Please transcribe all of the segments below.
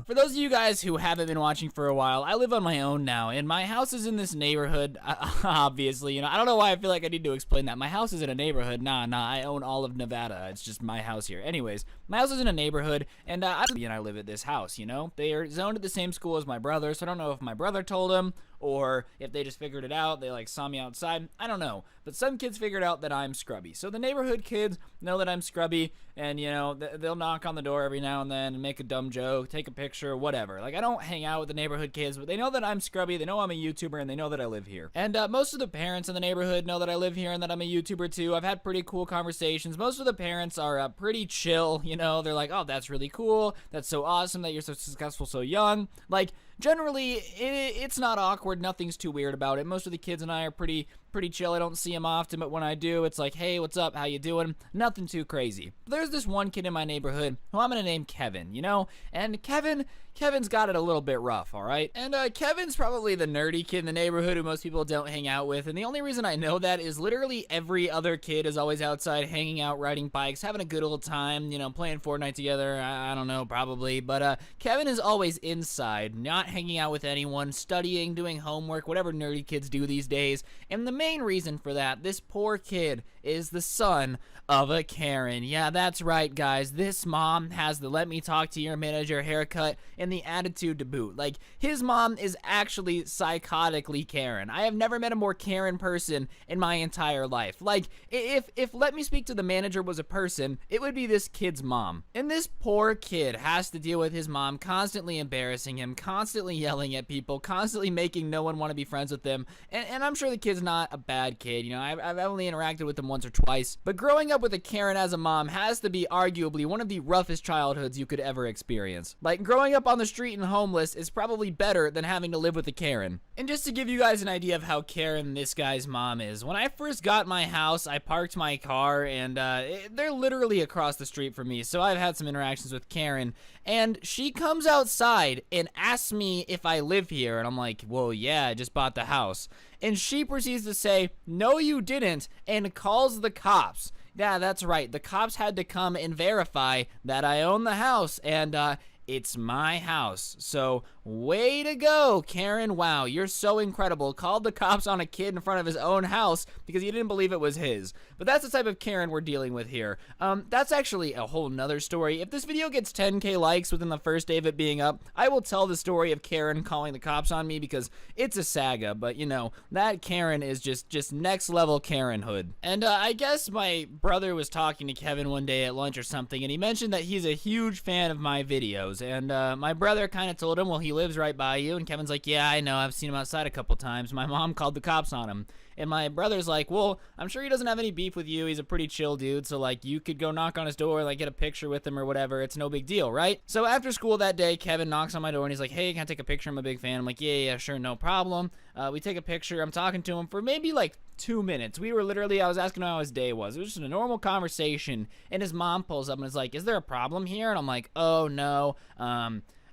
For those of you guys who haven't been watching for a while, I live on my own now, and my house is in this neighborhood, obviously, you know, I don't know why I feel like I need to explain that. My house is in a neighborhood, nah, I own all of Nevada, it's just my house here. Anyways, my house is in a neighborhood, and I live at this house, you know? They are zoned at the same school as my brother, so I don't know if my brother told him, or if they just figured it out, they like saw me outside, I don't know. But some kids figured out that I'm scrubby. So the neighborhood kids know that I'm scrubby, and you know, they'll knock on the door every now and then and make a dumb joke, take a picture, whatever. Like, I don't hang out with the neighborhood kids, but they know that I'm scrubby, they know I'm a YouTuber, and they know that I live here. And most of the parents in the neighborhood know that I live here and that I'm a YouTuber too. I've had pretty cool conversations. Most of the parents are pretty chill, you know, they're like, oh, that's really cool, that's so awesome that you're so successful so young. Like, generally, it's not awkward, nothing's too weird about it. Most of the kids and I are pretty chill. I don't see them often, but when I do, it's like, hey, what's up, how you doing? Nothing too crazy. There's this one kid in my neighborhood who I'm gonna name Kevin, you know? And Kevin's got it a little bit rough, alright? And Kevin's probably the nerdy kid in the neighborhood who most people don't hang out with, and the only reason I know that is literally every other kid is always outside hanging out, riding bikes, having a good old time, you know, playing Fortnite together, I don't know, probably, but Kevin is always inside, not hanging out with anyone, studying, doing homework, whatever nerdy kids do these days, and the main reason for that, this poor kid is the son of a Karen. Yeah, that's right, guys. This mom has the let me talk to your manager haircut and the attitude to boot. Like, his mom is actually psychotically Karen. I have never met a more Karen person in my entire life. Like, if let me speak to the manager was a person, it would be this kid's mom. And this poor kid has to deal with his mom constantly embarrassing him, constantly yelling at people, constantly making no one want to be friends with him. And I'm sure the kid's not a bad kid, you know, I've only interacted with him once or twice, but growing up with a Karen as a mom has to be arguably one of the roughest childhoods you could ever experience. Like, growing up on the street and homeless is probably better than having to live with a Karen. And just to give you guys an idea of how Karen this guy's mom is, when I first got my house, I parked my car, and they're literally across the street from me, so I've had some interactions with Karen, and she comes outside and asks me if I live here, and I'm like, well, yeah, I just bought the house. And she proceeds to say, no, you didn't, and calls the cops. Yeah, that's right. The cops had to come and verify that I own the house, and it's my house. So, way to go, Karen. Wow, you're so incredible. Called the cops on a kid in front of his own house because he didn't believe it was his. But that's the type of Karen we're dealing with here. That's actually a whole nother story. If this video gets 10K likes within the first day of it being up, I will tell the story of Karen calling the cops on me because it's a saga. But, you know, that Karen is just next level Karenhood. And I guess my brother was talking to Kevin one day at lunch or something, and he mentioned that he's a huge fan of my videos. And my brother kind of told him, well, he lives right by you. And Kevin's like, yeah, I know, I've seen him outside a couple times. My mom called the cops on him. And my brother's like, well, I'm sure he doesn't have any beef with you. He's a pretty chill dude. So, like, you could go knock on his door, like, get a picture with him or whatever. It's no big deal, right? So after school that day, Kevin knocks on my door and he's like, hey, can I take a picture? I'm a big fan. I'm like, yeah, sure, no problem. We take a picture. I'm talking to him for maybe like 2 minutes. We were literally, I was asking how his day was. It was just a normal conversation. And his mom pulls up and is like, is there a problem here? And I'm like, oh, no.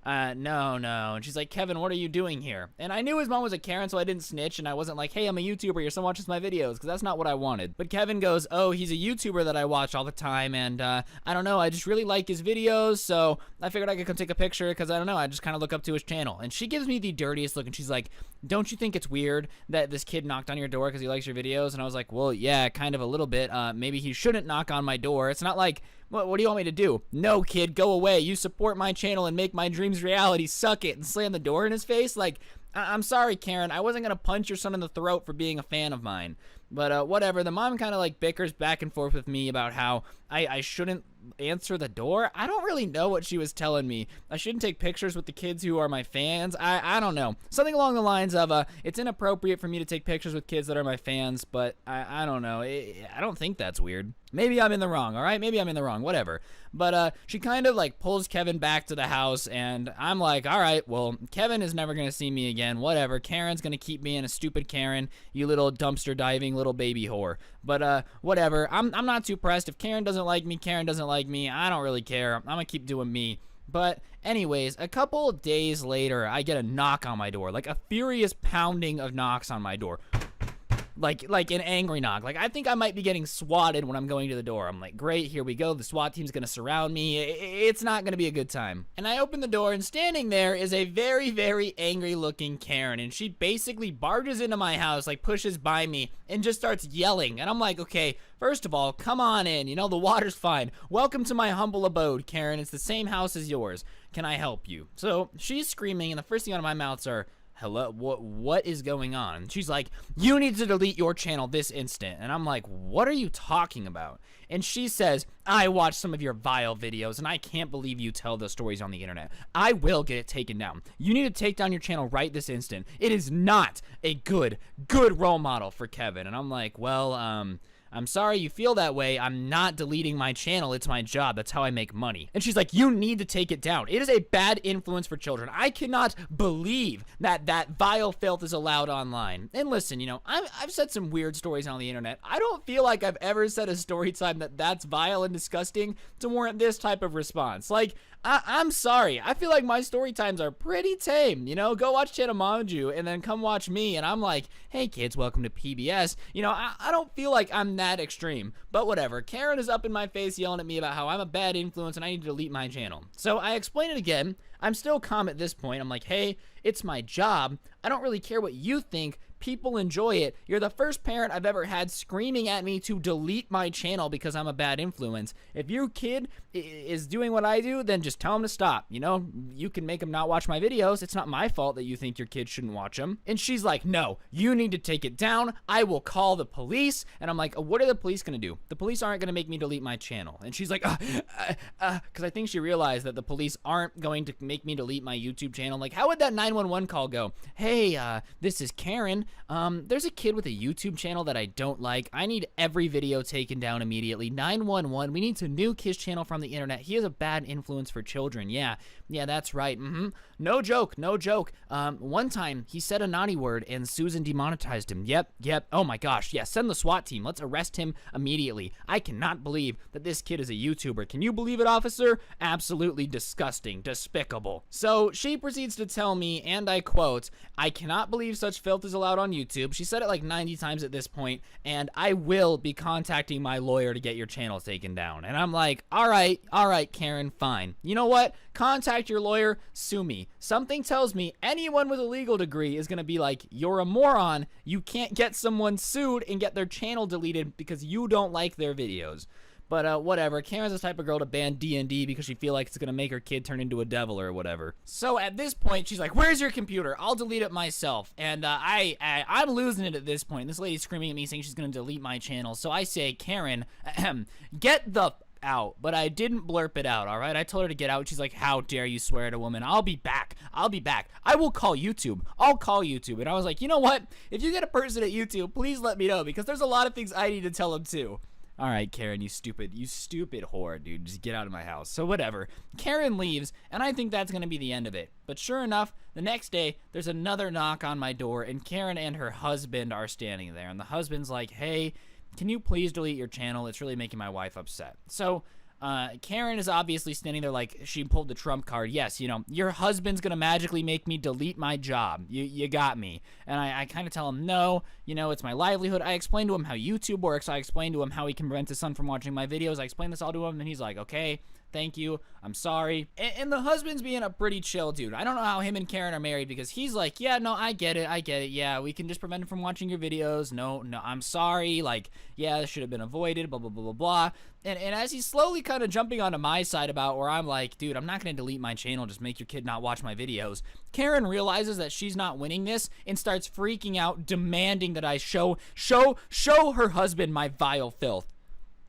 No. And she's like, Kevin, what are you doing here? And I knew his mom was a Karen, so I didn't snitch, and I wasn't like, hey, I'm a YouTuber, your son watches my videos, because that's not what I wanted. But Kevin goes, oh, he's a YouTuber that I watch all the time, and I don't know, I just really like his videos, so I figured I could come take a picture, because I don't know, I just kind of look up to his channel. And she gives me the dirtiest look, and she's like, don't you think it's weird that this kid knocked on your door because he likes your videos? And I was like, well, yeah, kind of a little bit. Maybe he shouldn't knock on my door. It's not like, what do you want me to do? No, kid, go away. You support my channel and make my dreams reality. Suck it. And slam the door in his face. Like, I'm sorry, Karen. I wasn't going to punch your son in the throat for being a fan of mine. But whatever. The mom kind of like bickers back and forth with me about how I shouldn't answer the door. I don't really know what she was telling me. I shouldn't take pictures with the kids who are my fans. I don't know. Something along the lines of, it's inappropriate for me to take pictures with kids that are my fans, but I don't know. I don't think that's weird. Maybe I'm in the wrong, all right? Maybe I'm in the wrong, whatever. But she kind of like pulls Kevin back to the house, and I'm like, all right, well, Kevin is never going to see me again, whatever. Karen's going to keep being a stupid Karen, you little dumpster diving little baby whore. But whatever, I'm not too pressed. If Karen doesn't like me, Karen doesn't like me. I don't really care. I'm going to keep doing me. But anyways, a couple days later, I get a knock on my door, like a furious pounding of knocks on my door. like an angry knock. Like, I think I might be getting swatted when I'm going to the door. I'm like, great, here we go. The SWAT team's gonna surround me. It's not gonna be a good time. And I open the door, and standing there is a very, very angry looking Karen, and she basically barges into my house, like pushes by me, and just starts yelling. And I'm like, okay, first of all, come on in. You know, the water's fine. Welcome to my humble abode, Karen. It's the same house as yours. Can I help you? So she's screaming, and the first thing out of my mouth are, hello, what is going on? She's like, you need to delete your channel this instant. And I'm like, what are you talking about? And she says, I watched some of your vile videos, and I can't believe you tell those stories on the internet. I will get it taken down. You need to take down your channel right this instant. It is not a good role model for Kevin. And I'm like, well, I'm sorry you feel that way. I'm not deleting my channel. It's my job. That's how I make money. And she's like, you need to take it down. It is a bad influence for children. I cannot believe that vile filth is allowed online. And listen, you know, I've said some weird stories on the internet. I don't feel like I've ever said a story time that's vile and disgusting to warrant this type of response. Like, I'm sorry. I feel like my story times are pretty tame. You know, go watch Channel and then come watch me. And I'm like, hey kids, welcome to PBS. You know, I don't feel like I'm that extreme, but whatever. Karen is up in my face yelling at me about how I'm a bad influence and I need to delete my channel. So I explain it again. I'm still calm at this point. I'm like, hey, it's my job. I don't really care what you think. People enjoy it. You're the first parent I've ever had screaming at me to delete my channel because I'm a bad influence. If your kid is doing what I do, then just tell him to stop. You know, you can make him not watch my videos. It's not my fault that you think your kid shouldn't watch them. And she's like, no, you need to take it down. I will call the police. And I'm like, what are the police going to do? The police aren't going to make me delete my channel. And she's like, because I think she realized that the police aren't going to make me delete my YouTube channel. Like, how would that 911 call go? Hey, this is Karen. There's a kid with a YouTube channel that I don't like. I need every video taken down immediately. 911, we need to nuke his channel from the internet. He is a bad influence for children. Yeah, that's right. No joke. One time he said a naughty word and Susan demonetized him. Yep. Oh my gosh. Yeah, send the SWAT team. Let's arrest him immediately. I cannot believe that this kid is a YouTuber. Can you believe it, officer? Absolutely disgusting, despicable. So she proceeds to tell me, and I quote, I cannot believe such filth is allowed on YouTube. She said it like 90 times at this point, and I will be contacting my lawyer to get your channel taken down. And I'm like, all right, Karen, fine. You know what? Contact your lawyer, sue me. Something tells me anyone with a legal degree is gonna be like, you're a moron. You can't get someone sued and get their channel deleted because you don't like their videos. But whatever, Karen's the type of girl to ban D&D because she feels like it's gonna make her kid turn into a devil or whatever. So at this point, she's like, where's your computer? I'll delete it myself. And I'm losing it at this point. This lady's screaming at me saying she's gonna delete my channel. So I say, Karen, get the out. But I didn't blurp it out, all right? I told her to get out. She's like, how dare you swear at a woman? I'll be back. I will call YouTube. I'll call YouTube. And I was like, you know what? If you get a person at YouTube, please let me know because there's a lot of things I need to tell them too. All right, Karen, you stupid whore, dude. Just get out of my house. So whatever. Karen leaves, and I think that's going to be the end of it. But sure enough, the next day, there's another knock on my door, and Karen and her husband are standing there. And the husband's like, hey, can you please delete your channel? It's really making my wife upset. So Karen is obviously standing there like she pulled the trump card. Yes, you know, your husband's gonna magically make me delete my job. You got me. And I kind of tell him, no, you know, it's my livelihood. I explain to him how YouTube works. I explain to him how he can prevent his son from watching my videos. I explain this all to him, and he's like, okay, thank you, I'm sorry. And the husband's being a pretty chill dude. I don't know how him and Karen are married because he's like, yeah, no, I get it. Yeah, we can just prevent him from watching your videos. No, I'm sorry. Like, yeah, this should have been avoided, blah, blah, blah, blah, blah. And as he's slowly kind of jumping onto my side about where I'm like, dude, I'm not going to delete my channel, just make your kid not watch my videos, Karen realizes that she's not winning this and starts freaking out, demanding that I show her husband my vile filth.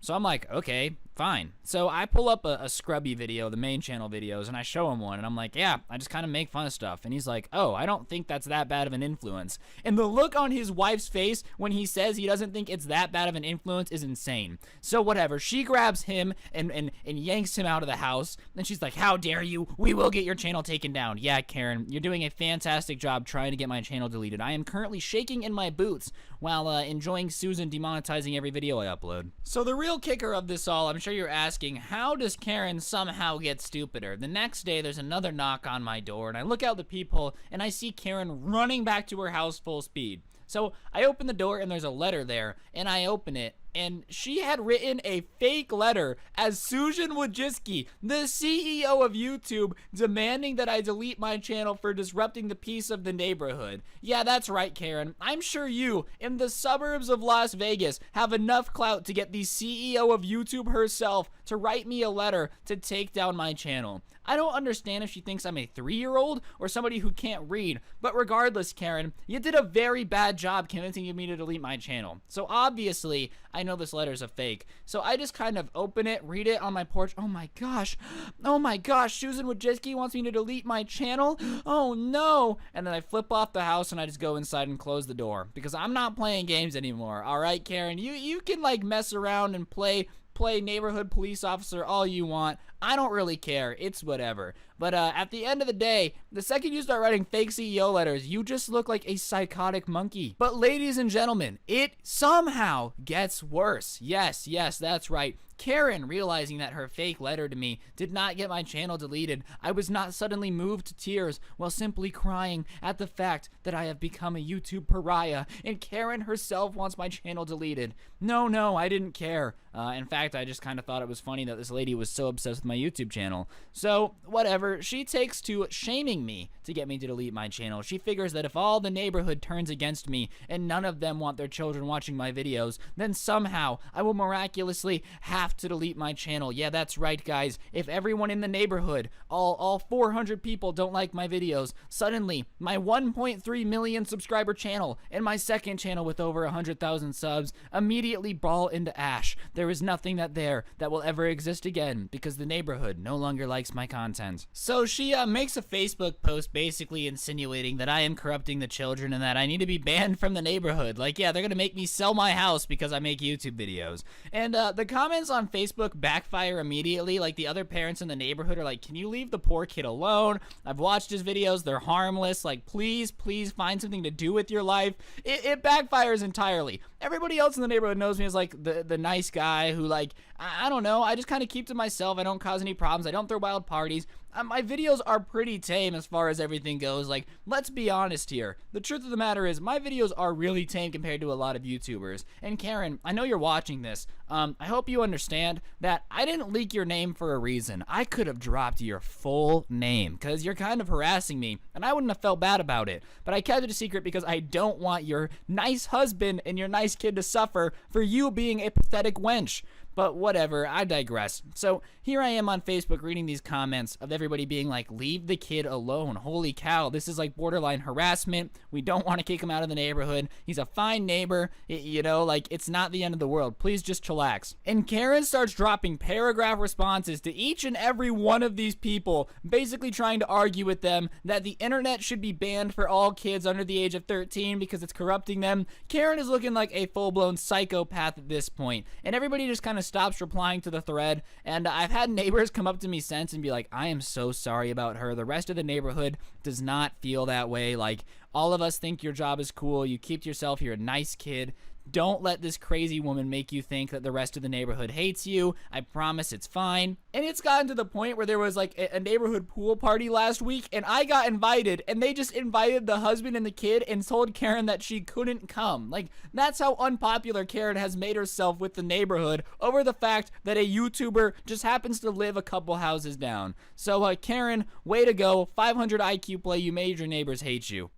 So I'm like, okay, fine. So I pull up a Scrubby video, the main channel videos, and I show him one, and I'm like, yeah, I just kind of make fun of stuff. And he's like, oh, I don't think that's that bad of an influence. And the look on his wife's face when he says he doesn't think it's that bad of an influence is insane. So whatever, she grabs him and yanks him out of the house, and she's like, how dare you? We will get your channel taken down. Yeah, Karen, you're doing a fantastic job trying to get my channel deleted. I am currently shaking in my boots while enjoying Susan demonetizing every video I upload. So the real kicker of this all, I'm sure you're asking, how does Karen somehow get stupider? The next day, there's another knock on my door, and I look out the peephole, and I see Karen running back to her house full speed. So I open the door and there's a letter there, and I open it, and she had written a fake letter as Susan Wojcicki, the CEO of YouTube, demanding that I delete my channel for disrupting the peace of the neighborhood. Yeah, that's right, Karen. I'm sure you, in the suburbs of Las Vegas, have enough clout to get the CEO of YouTube herself to write me a letter to take down my channel. I don't understand if she thinks I'm a 3-year-old or somebody who can't read, but regardless, Karen, you did a very bad job convincing me to delete my channel. So obviously, I know this letter's a fake. So I just kind of open it, read it on my porch. Oh my gosh, Susan Wojcicki wants me to delete my channel? Oh no! And then I flip off the house and I just go inside and close the door because I'm not playing games anymore. All right, Karen, you can like mess around and play neighborhood police officer all you want. I don't really care. It's whatever. But at the end of the day, the second you start writing fake CEO letters, you just look like a psychotic monkey. But ladies and gentlemen, it somehow gets worse. Yes, that's right. Karen, realizing that her fake letter to me did not get my channel deleted, I was not suddenly moved to tears while simply crying at the fact that I have become a YouTube pariah, and Karen herself wants my channel deleted. No, I didn't care. In fact, I just kind of thought it was funny that this lady was so obsessed with my YouTube channel. So, whatever, she takes to shaming me to get me to delete my channel. She figures that if all the neighborhood turns against me and none of them want their children watching my videos, then somehow I will miraculously have to delete my channel. Yeah, that's right, guys. If everyone in the neighborhood, all 400 people don't like my videos, suddenly my 1.3 million subscriber channel and my second channel with over 100,000 subs immediately fall into ash. There is nothing that will ever exist again because the neighborhood no longer likes my content. So she makes a Facebook post basically insinuating that I am corrupting the children and that I need to be banned from the neighborhood. Like, yeah, they're gonna make me sell my house because I make YouTube videos. And the comments on Facebook backfire immediately. Like, the other parents in the neighborhood are like, can you leave the poor kid alone? I've watched his videos, they're harmless. Like, please find something to do with your life. It backfires entirely. Everybody else in the neighborhood knows me as like the nice guy who, like, I don't know, I just kind of keep to myself. I don't cause any problems. I don't throw wild parties. My videos are pretty tame as far as everything goes. Like, let's be honest here. The truth of the matter is my videos are really tame compared to a lot of YouTubers. And Karen, I know you're watching this. I hope you understand that I didn't leak your name for a reason. I could have dropped your full name because you're kind of harassing me and I wouldn't have felt bad about it. But I kept it a secret because I don't want your nice husband and your nice kid to suffer for you being a pathetic wench. But whatever, I digress. So here I am on Facebook reading these comments of everybody being like, leave the kid alone. Holy cow, this is like borderline harassment. We don't want to kick him out of the neighborhood. He's a fine neighbor. You know, like, it's not the end of the world. Please just chillax. And Karen starts dropping paragraph responses to each and every one of these people, basically trying to argue with them that the internet should be banned for all kids under the age of 13 because it's corrupting them. Karen is looking like a full-blown psychopath at this point, and everybody just kind of stops replying to the thread. And I've had neighbors come up to me since and be like, I am so sorry about her. The rest of the neighborhood does not feel that way. Like, all of us think your job is cool. You keep to yourself. You're a nice kid. Don't let this crazy woman make you think that the rest of the neighborhood hates you. I promise it's fine. And it's gotten to the point where there was like a neighborhood pool party last week and I got invited and they just invited the husband and the kid and told Karen that she couldn't come. Like, that's how unpopular Karen has made herself with the neighborhood over the fact that a YouTuber just happens to live a couple houses down. So Karen, way to go. 500 IQ play. You made your neighbors hate you.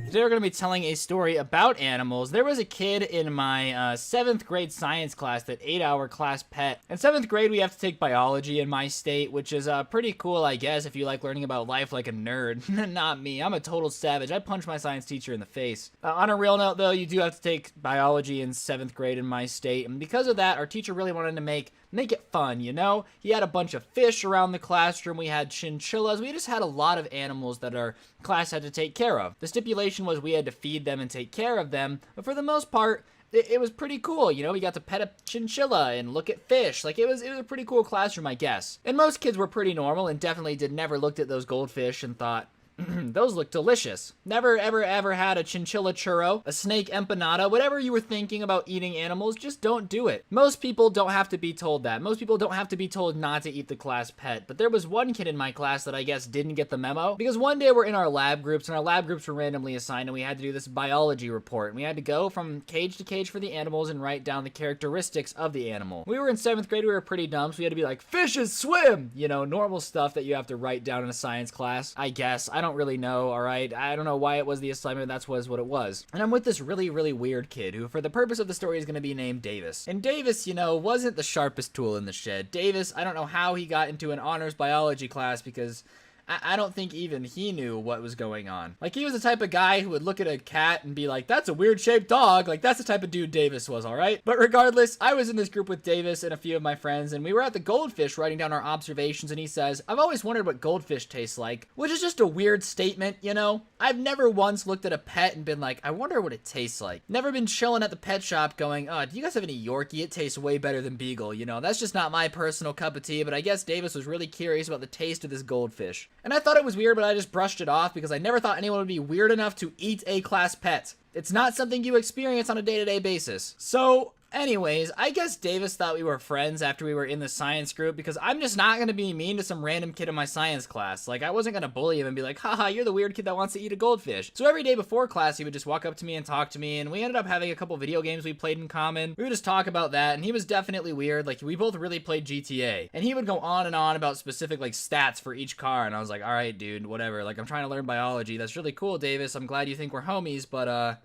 Today we're going to be telling a story about animals. There was a kid in my 7th grade science class, that 8-hour class pet. In 7th grade, we have to take biology in my state, which is pretty cool, I guess, if you like learning about life like a nerd. Not me. I'm a total savage. I punch my science teacher in the face. On a real note, though, you do have to take biology in 7th grade in my state. And because of that, our teacher really wanted to make it fun, you know? He had a bunch of fish around the classroom. We had chinchillas. We just had a lot of animals that our class had to take care of. The stipulation was we had to feed them and take care of them, but for the most part, it was pretty cool, you know? We got to pet a chinchilla and look at fish. Like, it was a pretty cool classroom, I guess. And most kids were pretty normal and definitely never looked at those goldfish and thought, Those look delicious. Never ever ever had a chinchilla churro, a snake empanada, whatever you were thinking about eating animals, just don't do it. Most people don't have to be told that. Most people don't have to be told not to eat the class pet, but there was one kid in my class that I guess didn't get the memo, because one day we're in our lab groups, and our lab groups were randomly assigned, and we had to do this biology report, and we had to go from cage to cage for the animals and write down the characteristics of the animal. We were in 7th grade, we were pretty dumb, so we had to be like, fishes swim! You know, normal stuff that you have to write down in a science class, I guess. I don't really know, alright? I don't know why it was the assignment, that's what it was. And I'm with this really, really weird kid who, for the purpose of the story, is going to be named Davis. And Davis, you know, wasn't the sharpest tool in the shed. Davis, I don't know how he got into an honors biology class, because I don't think even he knew what was going on. Like, he was the type of guy who would look at a cat and be like, that's a weird shaped dog. Like, that's the type of dude Davis was, alright? But regardless, I was in this group with Davis and a few of my friends, and we were at the goldfish writing down our observations, and he says, I've always wondered what goldfish taste like, which is just a weird statement, you know? I've never once looked at a pet and been like, I wonder what it tastes like. Never been chilling at the pet shop going, oh, do you guys have any Yorkie? It tastes way better than Beagle, you know? That's just not my personal cup of tea, but I guess Davis was really curious about the taste of this goldfish. And I thought it was weird, but I just brushed it off because I never thought anyone would be weird enough to eat a class pet. It's not something you experience on a day-to-day basis. So, anyways, I guess Davis thought we were friends after we were in the science group, because I'm just not going to be mean to some random kid in my science class. Like, I wasn't going to bully him and be like, haha, you're the weird kid that wants to eat a goldfish. So every day before class, he would just walk up to me and talk to me, and we ended up having a couple video games we played in common. We would just talk about that, and he was definitely weird. Like, we both really played GTA, and he would go on and on about specific, like, stats for each car, and I was like, all right, dude, whatever. Like, I'm trying to learn biology. That's really cool, Davis. I'm glad you think we're homies, but,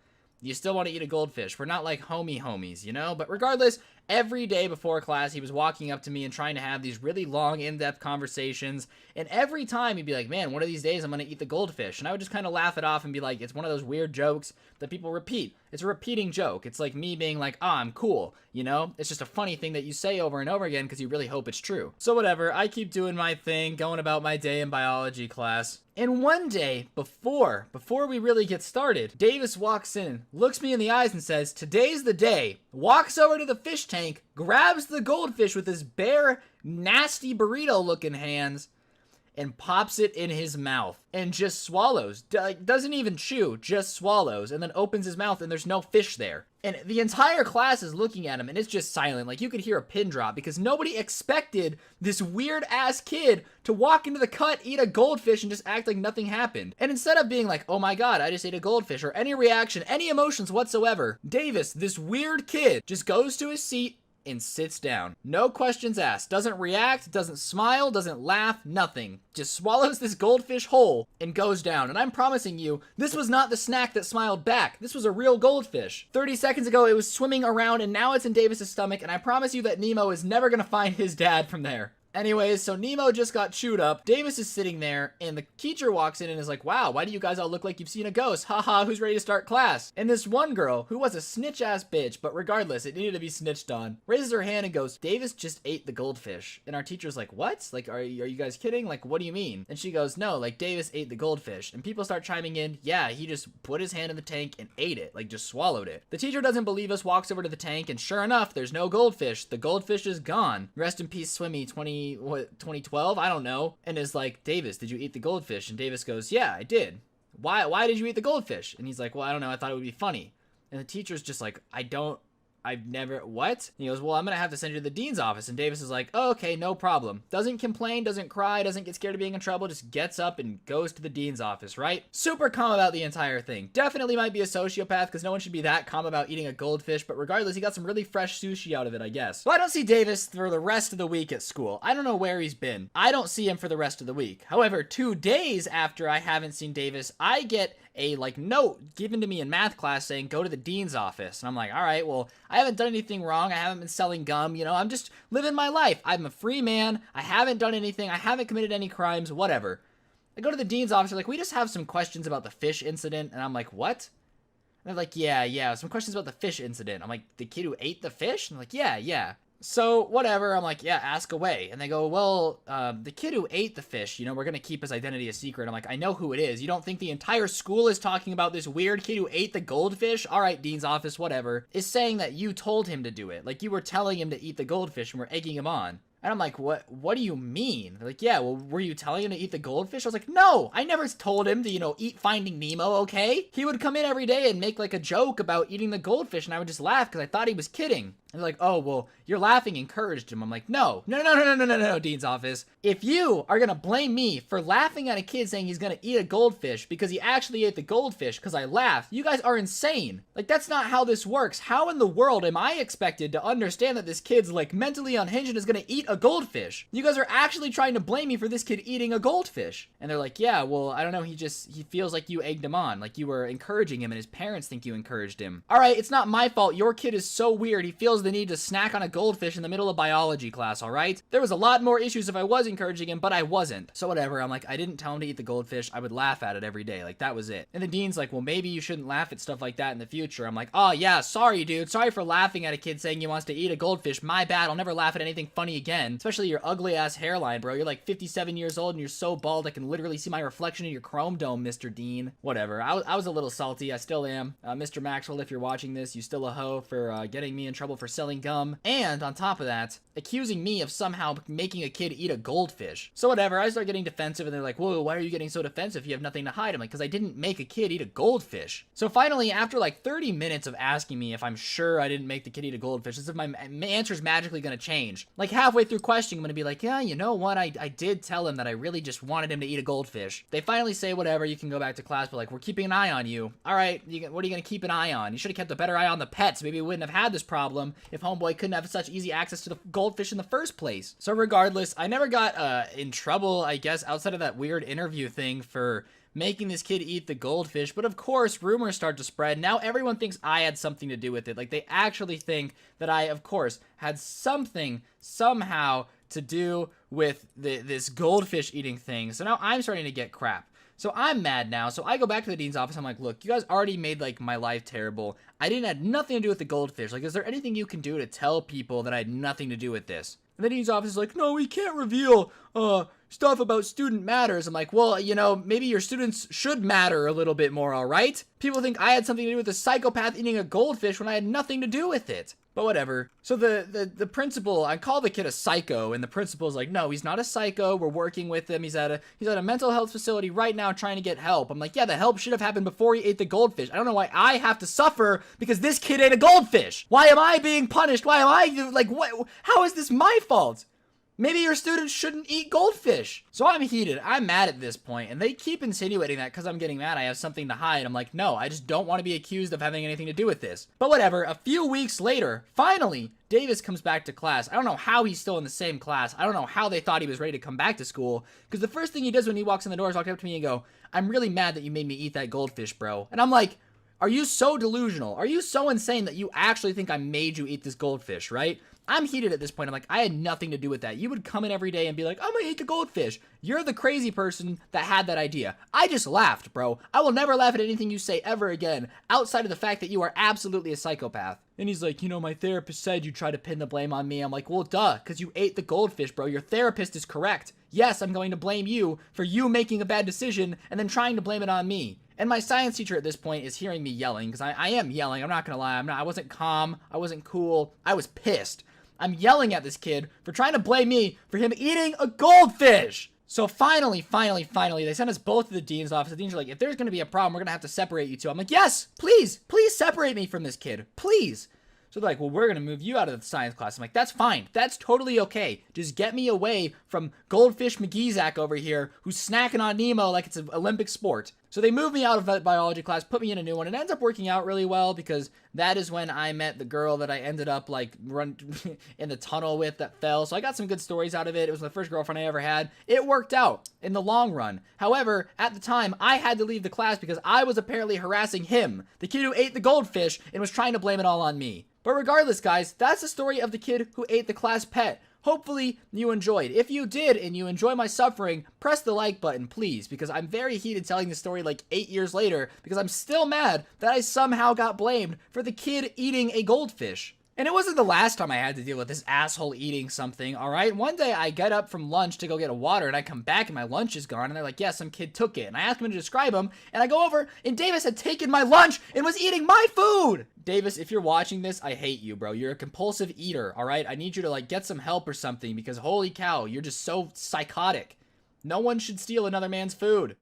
you still want to eat a goldfish. We're not like homies, you know? But regardless, every day before class, he was walking up to me and trying to have these really long, in-depth conversations. And every time he'd be like, man, one of these days I'm going to eat the goldfish. And I would just kind of laugh it off and be like, it's one of those weird jokes that people repeat. It's a repeating joke. It's like me being like, I'm cool, you know? It's just a funny thing that you say over and over again because you really hope it's true. So whatever, I keep doing my thing, going about my day in biology class. And one day, before we really get started, Davis walks in, looks me in the eyes and says, today's the day, walks over to the fish tank, grabs the goldfish with his bare, nasty burrito-looking hands, and pops it in his mouth and just swallows. Like, doesn't even chew, just swallows, and then opens his mouth and there's no fish there. And the entire class is looking at him and it's just silent. Like, you could hear a pin drop because nobody expected this weird ass kid to walk into the cut, eat a goldfish, and just act like nothing happened. And instead of being like, oh my god, I just ate a goldfish, or any reaction, any emotions whatsoever, Davis, this weird kid, just goes to his seat and sits down. No questions asked. Doesn't react, doesn't smile, doesn't laugh, nothing. Just swallows this goldfish whole and goes down. And I'm promising you, this was not the snack that smiled back. This was a real goldfish. 30 seconds ago, it was swimming around and now it's in Davis's stomach, and I promise you that Nemo is never gonna find his dad from there. Anyways, so Nemo just got chewed up. Davis is sitting there, and the teacher walks in and is like, wow, why do you guys all look like you've seen a ghost? Haha, who's ready to start class? And this one girl, who was a snitch-ass bitch, but regardless, it needed to be snitched on, raises her hand and goes, Davis just ate the goldfish. And our teacher's like, what? Like, are you guys kidding? Like, what do you mean? And she goes, no, like, Davis ate the goldfish. And people start chiming in, yeah, he just put his hand in the tank and ate it, like, just swallowed it. The teacher doesn't believe us, walks over to the tank, and sure enough, there's no goldfish. The goldfish is gone. Rest in peace, Swimmy, 2012, I don't know, and is like, Davis, did you eat the goldfish? And Davis goes, yeah, I did. Why did you eat the goldfish? And he's like, well, I don't know, I thought it would be funny. And the teacher's just like, I've never, what? And he goes, well, I'm gonna have to send you to the dean's office. And Davis is like, oh, okay, no problem. Doesn't complain, doesn't cry, doesn't get scared of being in trouble, just gets up and goes to the dean's office, right? Super calm about the entire thing. Definitely might be a sociopath, because no one should be that calm about eating a goldfish, but regardless, he got some really fresh sushi out of it, I guess. Well, I don't see Davis for the rest of the week at school. I don't know where he's been. I don't see him for the rest of the week. However, 2 days after I haven't seen Davis, I get a note given to me in math class saying go to the dean's office. And I'm like, all right, well, I haven't done anything wrong. I haven't been selling gum, you know, I'm just living my life. I'm a free man. I haven't done anything. I haven't committed any crimes, whatever. I go to the dean's office. They're like, we just have some questions about the fish incident. And I'm like, what? And they're like, yeah, some questions about the fish incident. I'm like, the kid who ate the fish? And they're like, yeah. So, whatever, I'm like, yeah, ask away. And they go, well, the kid who ate the fish, you know, we're gonna keep his identity a secret. I'm like, I know who it is. You don't think the entire school is talking about this weird kid who ate the goldfish? All right, dean's office, whatever. Is saying that you told him to do it. Like, you were telling him to eat the goldfish and were egging him on. And I'm like, what do you mean? They're like, yeah, well, were you telling him to eat the goldfish? I was like, no, I never told him to, eat Finding Nemo, okay? He would come in every day and make like a joke about eating the goldfish, and I would just laugh because I thought he was kidding. And they're like, oh, well, your laughing encouraged him. I'm like, no, Dean's office. If you are gonna blame me for laughing at a kid saying he's gonna eat a goldfish because he actually ate the goldfish because I laughed, you guys are insane. Like, that's not how this works. How in the world am I expected to understand that this kid's like mentally unhinged and is gonna eat a goldfish? You guys are actually trying to blame me for this kid eating a goldfish. And they're like, yeah, well, I don't know, he feels like you egged him on, like you were encouraging him and his parents think you encouraged him. All right, it's not my fault. Your kid is so weird. He feels the need to snack on a goldfish in the middle of biology class, all right? There was a lot more issues if I was encouraging him, but I wasn't. So whatever, I'm like, I didn't tell him to eat the goldfish. I would laugh at it every day. Like, that was it. And the dean's like, well, maybe you shouldn't laugh at stuff like that in the future. I'm like, oh yeah, sorry, dude. Sorry for laughing at a kid saying he wants to eat a goldfish. My bad. I'll never laugh at anything funny again. Especially your ugly ass hairline, bro. You're like 57 years old and you're so bald I can literally see my reflection in your chrome dome, Mr. Dean. Whatever. I was a little salty. I still am. Mr. Maxwell, if you're watching this, you still a hoe for getting me in trouble for selling gum. And on top of that, accusing me of somehow making a kid eat a goldfish. So whatever, I start getting defensive and they're like, whoa, why are you getting so defensive? You have nothing to hide. I'm like, because I didn't make a kid eat a goldfish. So finally, after like 30 minutes of asking me if I'm sure I didn't make the kid eat a goldfish, as if my answer's magically gonna change. Like halfway through questioning, I'm gonna be like, yeah, you know what? I did tell him that I really just wanted him to eat a goldfish. They finally say, whatever, you can go back to class, but like, we're keeping an eye on you. All right, what are you gonna keep an eye on? You should have kept a better eye on the pets. Maybe we wouldn't have had this problem if homeboy couldn't have such easy access to the goldfish in the first place. So regardless, I never got in trouble, I guess, outside of that weird interview thing for making this kid eat the goldfish. But of course, rumors start to spread. Now everyone thinks I had something to do with it. Like, they actually think that I, of course, had something somehow to do with this goldfish eating thing. So now I'm starting to get crap. So I'm mad now. So I go back to the dean's office. I'm like, look, you guys already made like my life terrible. I didn't have nothing to do with the goldfish. Like, is there anything you can do to tell people that I had nothing to do with this? And the dean's office is like, no, we can't reveal stuff about student matters. I'm like, well, maybe your students should matter a little bit more, all right? People think I had something to do with a psychopath eating a goldfish when I had nothing to do with it. But whatever. So the principal, I call the kid a psycho, and the principal's like, no, he's not a psycho. We're working with him. He's at a mental health facility right now trying to get help. I'm like, yeah, the help should have happened before he ate the goldfish. I don't know why I have to suffer because this kid ate a goldfish. Why am I being punished? Why am I, like, what? How is this my fault? Maybe your students shouldn't eat goldfish. So I'm heated. I'm mad at this point, and they keep insinuating that because I'm getting mad I have something to hide. I'm like, no, I just don't want to be accused of having anything to do with this. But whatever, a few weeks later, finally, Davis comes back to class. I don't know how he's still in the same class. I don't know how they thought he was ready to come back to school, because the first thing he does when he walks in the door is walk up to me and go, I'm really mad that you made me eat that goldfish, bro. And I'm like, are you so delusional? Are you so insane that you actually think I made you eat this goldfish, right? I'm heated at this point. I'm like, I had nothing to do with that. You would come in every day and be like, I'm gonna eat the goldfish. You're the crazy person that had that idea. I just laughed, bro. I will never laugh at anything you say ever again, outside of the fact that you are absolutely a psychopath. And he's like, my therapist said you try to pin the blame on me. I'm like, well, duh, because you ate the goldfish, bro. Your therapist is correct. Yes, I'm going to blame you for you making a bad decision and then trying to blame it on me. And my science teacher at this point is hearing me yelling, because I am yelling. I'm not gonna lie. I wasn't calm. I wasn't cool. I was pissed. I'm yelling at this kid for trying to blame me for him eating a goldfish. So finally, they sent us both to the dean's office. The dean's like, if there's going to be a problem, we're going to have to separate you two. I'm like, yes, please separate me from this kid. Please. So they're like, well, we're going to move you out of the science class. I'm like, that's fine. That's totally okay. Just get me away from Goldfish McGeezak over here who's snacking on Nemo like it's an Olympic sport. So they moved me out of that biology class, put me in a new one. It ends up working out really well because that is when I met the girl that I ended up like run in the tunnel with that fell. So I got some good stories out of it. It was the first girlfriend I ever had. It worked out in the long run. However, at the time, I had to leave the class because I was apparently harassing him, the kid who ate the goldfish, and was trying to blame it all on me. But regardless, guys, that's the story of the kid who ate the class pet. Hopefully you enjoyed. If you did and you enjoy my suffering, press the like button, please, because I'm very heated telling the story like 8 years later because I'm still mad that I somehow got blamed for the kid eating a goldfish. And it wasn't the last time I had to deal with this asshole eating something, all right? One day I get up from lunch to go get a water, and I come back and my lunch is gone, and they're like, yeah, some kid took it. And I ask him to describe him, and I go over, and Davis had taken my lunch and was eating my food! Davis, if you're watching this, I hate you, bro. You're a compulsive eater, all right? I need you to, like, get some help or something, because holy cow, you're just so psychotic. No one should steal another man's food.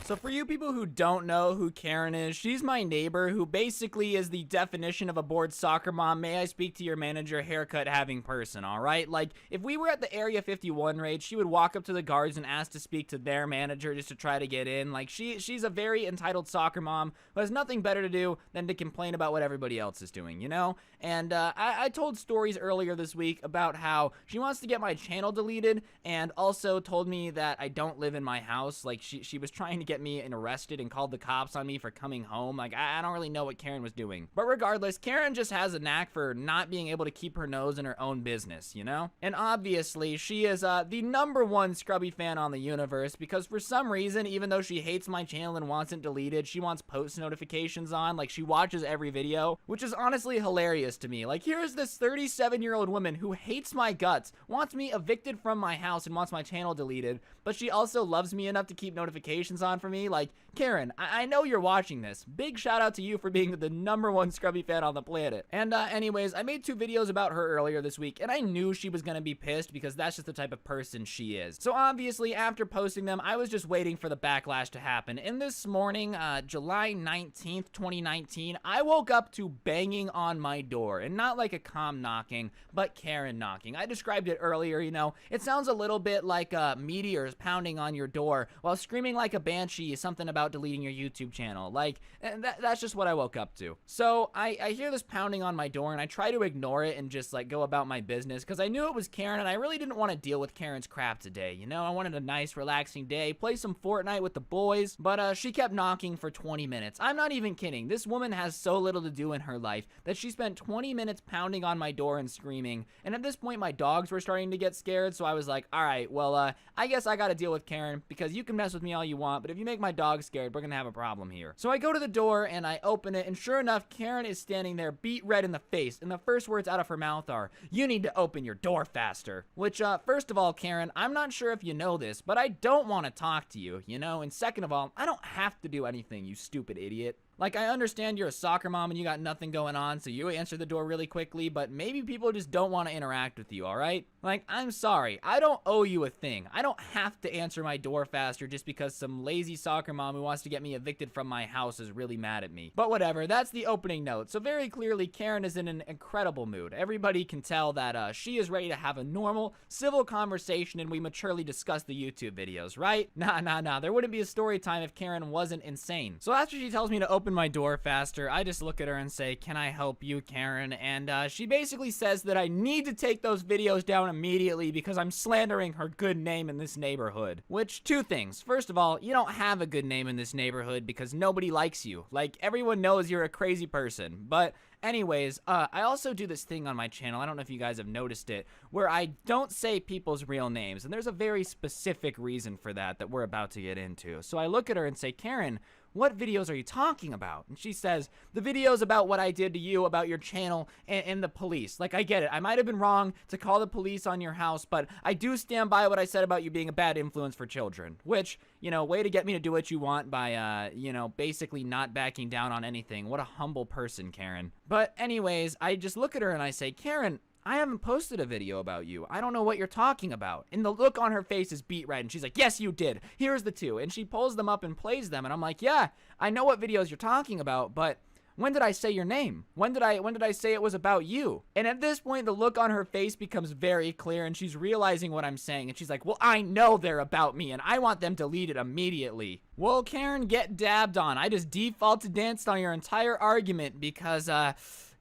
So for you people who don't know who Karen is, she's my neighbor who basically is the definition of a bored soccer mom. May I speak to your manager, haircut having person, all right? Like, if we were at the Area 51 raid, she would walk up to the guards and ask to speak to their manager just to try to get in. Like, she's a very entitled soccer mom who has nothing better to do than to complain about what everybody else is doing, you know? And I told stories earlier this week about how she wants to get my channel deleted, and also told me that I don't live in my house. Like, she was trying to get me and arrested and called the cops on me for coming home. Like, I don't really know what Karen was doing. But regardless, Karen just has a knack for not being able to keep her nose in her own business, you know? And obviously, she is the #1 Scrubby fan on the universe, because for some reason, even though she hates my channel and wants it deleted, she wants post notifications on. Like, she watches every video, which is honestly hilarious to me. Like, here's this 37-year-old woman who hates my guts, wants me evicted from my house, and wants my channel deleted, but she also loves me enough to keep notifications on for me. Like, Karen, I know you're watching this. Big shout out to you for being the #1 Scrubby fan on the planet. And anyways, I made 2 videos about her earlier this week, and I knew she was gonna be pissed because that's just the type of person she is. So obviously, after posting them, I was just waiting for the backlash to happen. And this morning, July 19th, 2019, I woke up to banging on my door. And not like a calm knocking, but Karen knocking. I described it earlier, you know. It sounds a little bit like meteors pounding on your door while screaming like a banshee something about deleting your YouTube channel. Like, that's just what I woke up to. So I hear this pounding on my door, and I try to ignore it and just like go about my business, because I knew it was Karen, and I really didn't want to deal with Karen's crap today, you know? I wanted a nice relaxing day, play some Fortnite with the boys, but she kept knocking for 20 minutes. I'm not even kidding. This woman has so little to do in her life that she spent 20 minutes pounding on my door and screaming, and at this point my dogs were starting to get scared, so I was like, alright, well, I guess I gotta deal with Karen, because you can mess with me all you want, but if you make my dog scared, we're gonna have a problem here. So I go to the door and I open it, and sure enough, Karen is standing there, beet red in the face, and the first words out of her mouth are, "You need to open your door faster." Which, first of all, Karen, I'm not sure if you know this, but I don't want to talk to you, you know? And second of all, I don't have to do anything, you stupid idiot. Like, I understand you're a soccer mom and you got nothing going on, so you answer the door really quickly, but maybe people just don't want to interact with you, alright? Like, I'm sorry, I don't owe you a thing. I don't have to answer my door faster just because some lazy soccer mom who wants to get me evicted from my house is really mad at me. But whatever, that's the opening note. So very clearly, Karen is in an incredible mood. Everybody can tell that she is ready to have a normal, civil conversation, and we maturely discuss the YouTube videos, right? Nah, there wouldn't be a story time if Karen wasn't insane. So after she tells me to open my door faster, I just look at her and say, "Can I help you, Karen?" And she basically says that I need to take those videos down immediately because I'm slandering her good name in this neighborhood. Which, 2 things. First of all, you don't have a good name in this neighborhood because nobody likes you. Like, everyone knows you're a crazy person. But anyways, I also do this thing on my channel, I don't know if you guys have noticed it, where I don't say people's real names, and there's a very specific reason for that we're about to get into. So I look at her and say, "Karen, what videos are you talking about?" And she says, "The videos about what I did to you, about your channel, and the police." Like, I get it. I might have been wrong to call the police on your house, but I do stand by what I said about you being a bad influence for children. Which, you know, way to get me to do what you want by, you know, basically not backing down on anything. What a humble person, Karen. But anyways, I just look at her and I say, "Karen, I haven't posted a video about you. I don't know what you're talking about." And the look on her face is beet red, and she's like, "Yes, you did. Here's the 2. And she pulls them up and plays them, and I'm like, "Yeah, I know what videos you're talking about, but when did I say your name? When did I say it was about you?" And at this point, the look on her face becomes very clear, and she's realizing what I'm saying, and she's like, "Well, I know they're about me, and I want them deleted immediately." Well, Karen, get dabbed on. I just defaulted danced on your entire argument because,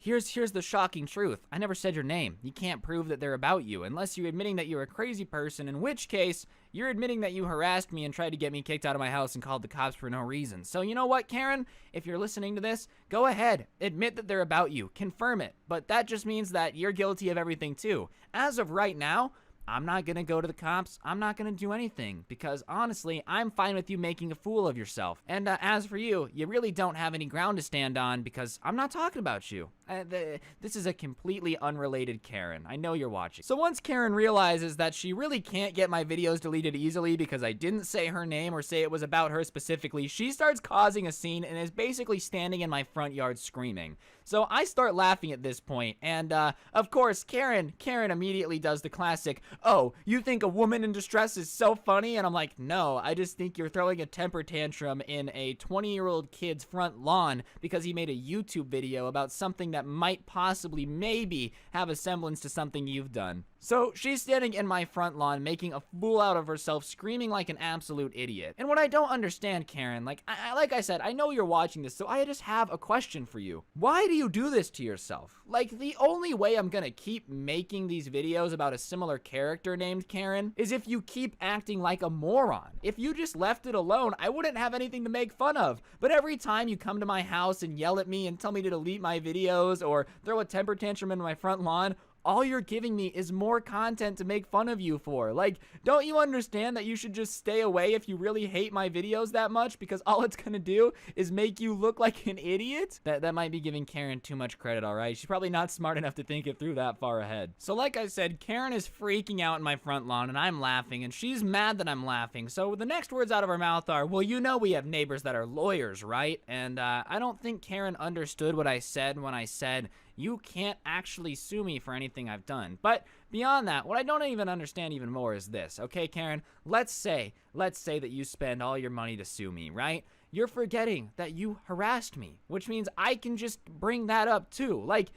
Here's the shocking truth. I never said your name. You can't prove that they're about you unless you're admitting that you're a crazy person, in which case, you're admitting that you harassed me and tried to get me kicked out of my house and called the cops for no reason. So you know what, Karen? If you're listening to this, go ahead. Admit that they're about you. Confirm it. But that just means that you're guilty of everything too. As of right now, I'm not gonna go to the cops. I'm not gonna do anything because honestly, I'm fine with you making a fool of yourself. And as for you, you really don't have any ground to stand on because I'm not talking about you. This is a completely unrelated Karen. I know you're watching. So once Karen realizes that she really can't get my videos deleted easily because I didn't say her name or say it was about her specifically, she starts causing a scene and is basically standing in my front yard screaming. So I start laughing at this point, and of course, Karen immediately does the classic, "Oh, you think a woman in distress is so funny?" And I'm like, "No, I just think you're throwing a temper tantrum in a 20-year-old kid's front lawn because he made a YouTube video about something that might possibly maybe have a semblance to something you've done." So she's standing in my front lawn making a fool out of herself, screaming like an absolute idiot. And what I don't understand, Karen, like I said, I know you're watching this, so I just have a question for you. Why do you do this to yourself? Like, the only way I'm gonna keep making these videos about a similar character named Karen is if you keep acting like a moron. If you just left it alone, I wouldn't have anything to make fun of. But every time you come to my house and yell at me and tell me to delete my videos or throw a temper tantrum in my front lawn, all you're giving me is more content to make fun of you for. Like, don't you understand that you should just stay away if you really hate my videos that much? Because all it's gonna do is make you look like an idiot? That might be giving Karen too much credit, alright? She's probably not smart enough to think it through that far ahead. So like I said, Karen is freaking out in my front lawn and I'm laughing and she's mad that I'm laughing. So the next words out of her mouth are, "Well, you know we have neighbors that are lawyers, right?" And I don't think Karen understood what I said when I said, "You can't actually sue me for anything I've done." But beyond that, what I don't even understand even more is this. Okay, Karen, let's say that you spend all your money to sue me, right? You're forgetting that you harassed me, which means I can just bring that up too. Like,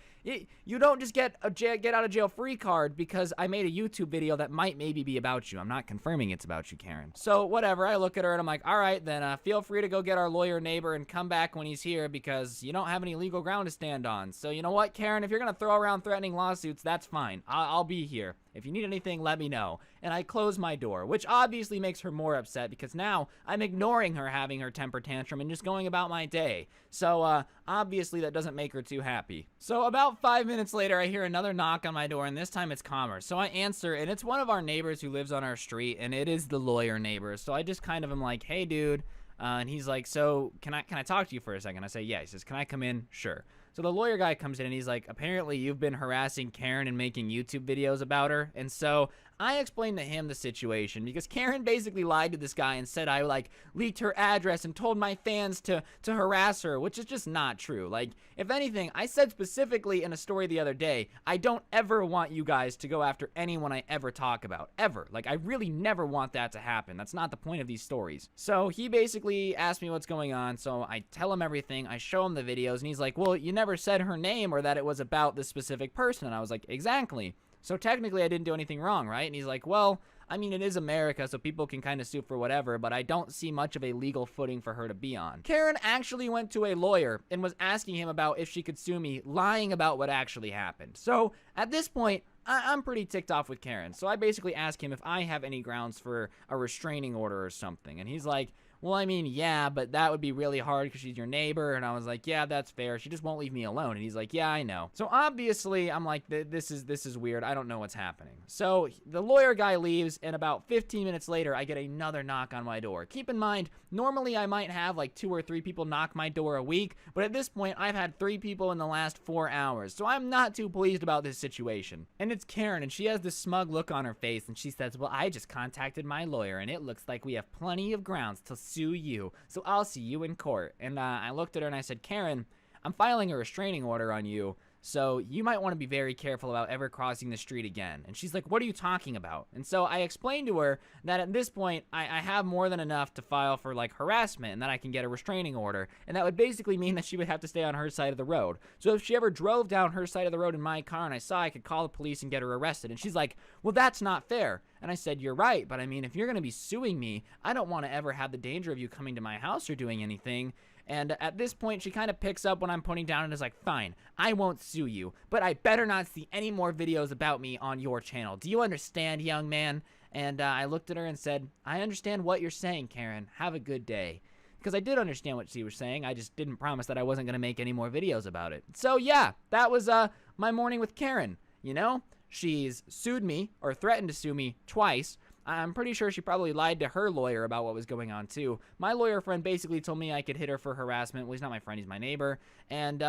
you don't just get a get out of jail free card because I made a YouTube video that might maybe be about you. I'm not confirming it's about you, Karen. So whatever, I look at her and I'm like, all right, then feel free to go get our lawyer neighbor and come back when he's here because you don't have any legal ground to stand on. So you know what, Karen, if you're gonna throw around threatening lawsuits, that's fine. I'll be here. If you need anything, let me know. And I close my door, which obviously makes her more upset because now I'm ignoring her having her temper tantrum and just going about my day. So obviously that doesn't make her too happy. So about 5 minutes later, I hear another knock on my door, and this time it's Commerce. So I answer, and it's one of our neighbors who lives on our street, and it is the lawyer neighbor. So I just kind of am like, "Hey, dude." And he's like, "So can I talk to you for a second?" I say, "Yeah." He says, "Can I come in?" "Sure." So the lawyer guy comes in and he's like, "Apparently you've been harassing Karen and making YouTube videos about her." And so I explained to him the situation because Karen basically lied to this guy and said I like leaked her address and told my fans to harass her, which is just not true. Like, if anything, I said specifically in a story the other day, I don't ever want you guys to go after anyone I ever talk about, ever. Like, I really never want that to happen. That's not the point of these stories. So he basically asked me what's going on, so I tell him everything, I show him the videos, and he's like, "Well, you never said her name or that it was about this specific person." And I was like, "Exactly. So technically I didn't do anything wrong, right?" And he's like, "Well, I mean, it is America, so people can kind of sue for whatever, but I don't see much of a legal footing for her to be on." Karen actually went to a lawyer and was asking him about if she could sue me, lying about what actually happened. So at this point, I'm pretty ticked off with Karen. So I basically ask him if I have any grounds for a restraining order or something. And he's like, "Well, I mean, yeah, but that would be really hard because she's your neighbor." And I was like, "Yeah, that's fair. She just won't leave me alone." And he's like, "Yeah, I know." So obviously, I'm like, this is weird. I don't know what's happening. So the lawyer guy leaves, and about 15 minutes later, I get another knock on my door. Keep in mind, normally I might have like 2 or 3 people knock my door a week, but at this point, I've had 3 people in the last 4 hours. So I'm not too pleased about this situation. And it's Karen, and she has this smug look on her face, and she says, "Well, I just contacted my lawyer, and it looks like we have plenty of grounds to sue you, so I'll see you in court." And I looked at her and I said, "Karen, I'm filing a restraining order on you, so you might want to be very careful about ever crossing the street again." And she's like, "What are you talking about?" And so I explained to her that at this point, I have more than enough to file for like harassment and that I can get a restraining order. And that would basically mean that she would have to stay on her side of the road. So if she ever drove down her side of the road in my car and I saw I could call the police and get her arrested. And she's like, "Well, that's not fair." And I said, "You're right, but I mean, if you're going to be suing me, I don't want to ever have the danger of you coming to my house or doing anything." And at this point, she kind of picks up when I'm putting down and is like, "Fine, I won't sue you, but I better not see any more videos about me on your channel. Do you understand, young man?" And I looked at her and said, "I understand what you're saying, Karen. Have a good day." Because I did understand what she was saying. I just didn't promise that I wasn't going to make any more videos about it. So yeah, that was my morning with Karen, you know? She's sued me or threatened to sue me twice. I'm pretty sure she probably lied to her lawyer about what was going on too. My lawyer friend basically told me I could hit her for harassment. Well, he's not my friend, he's my neighbor. And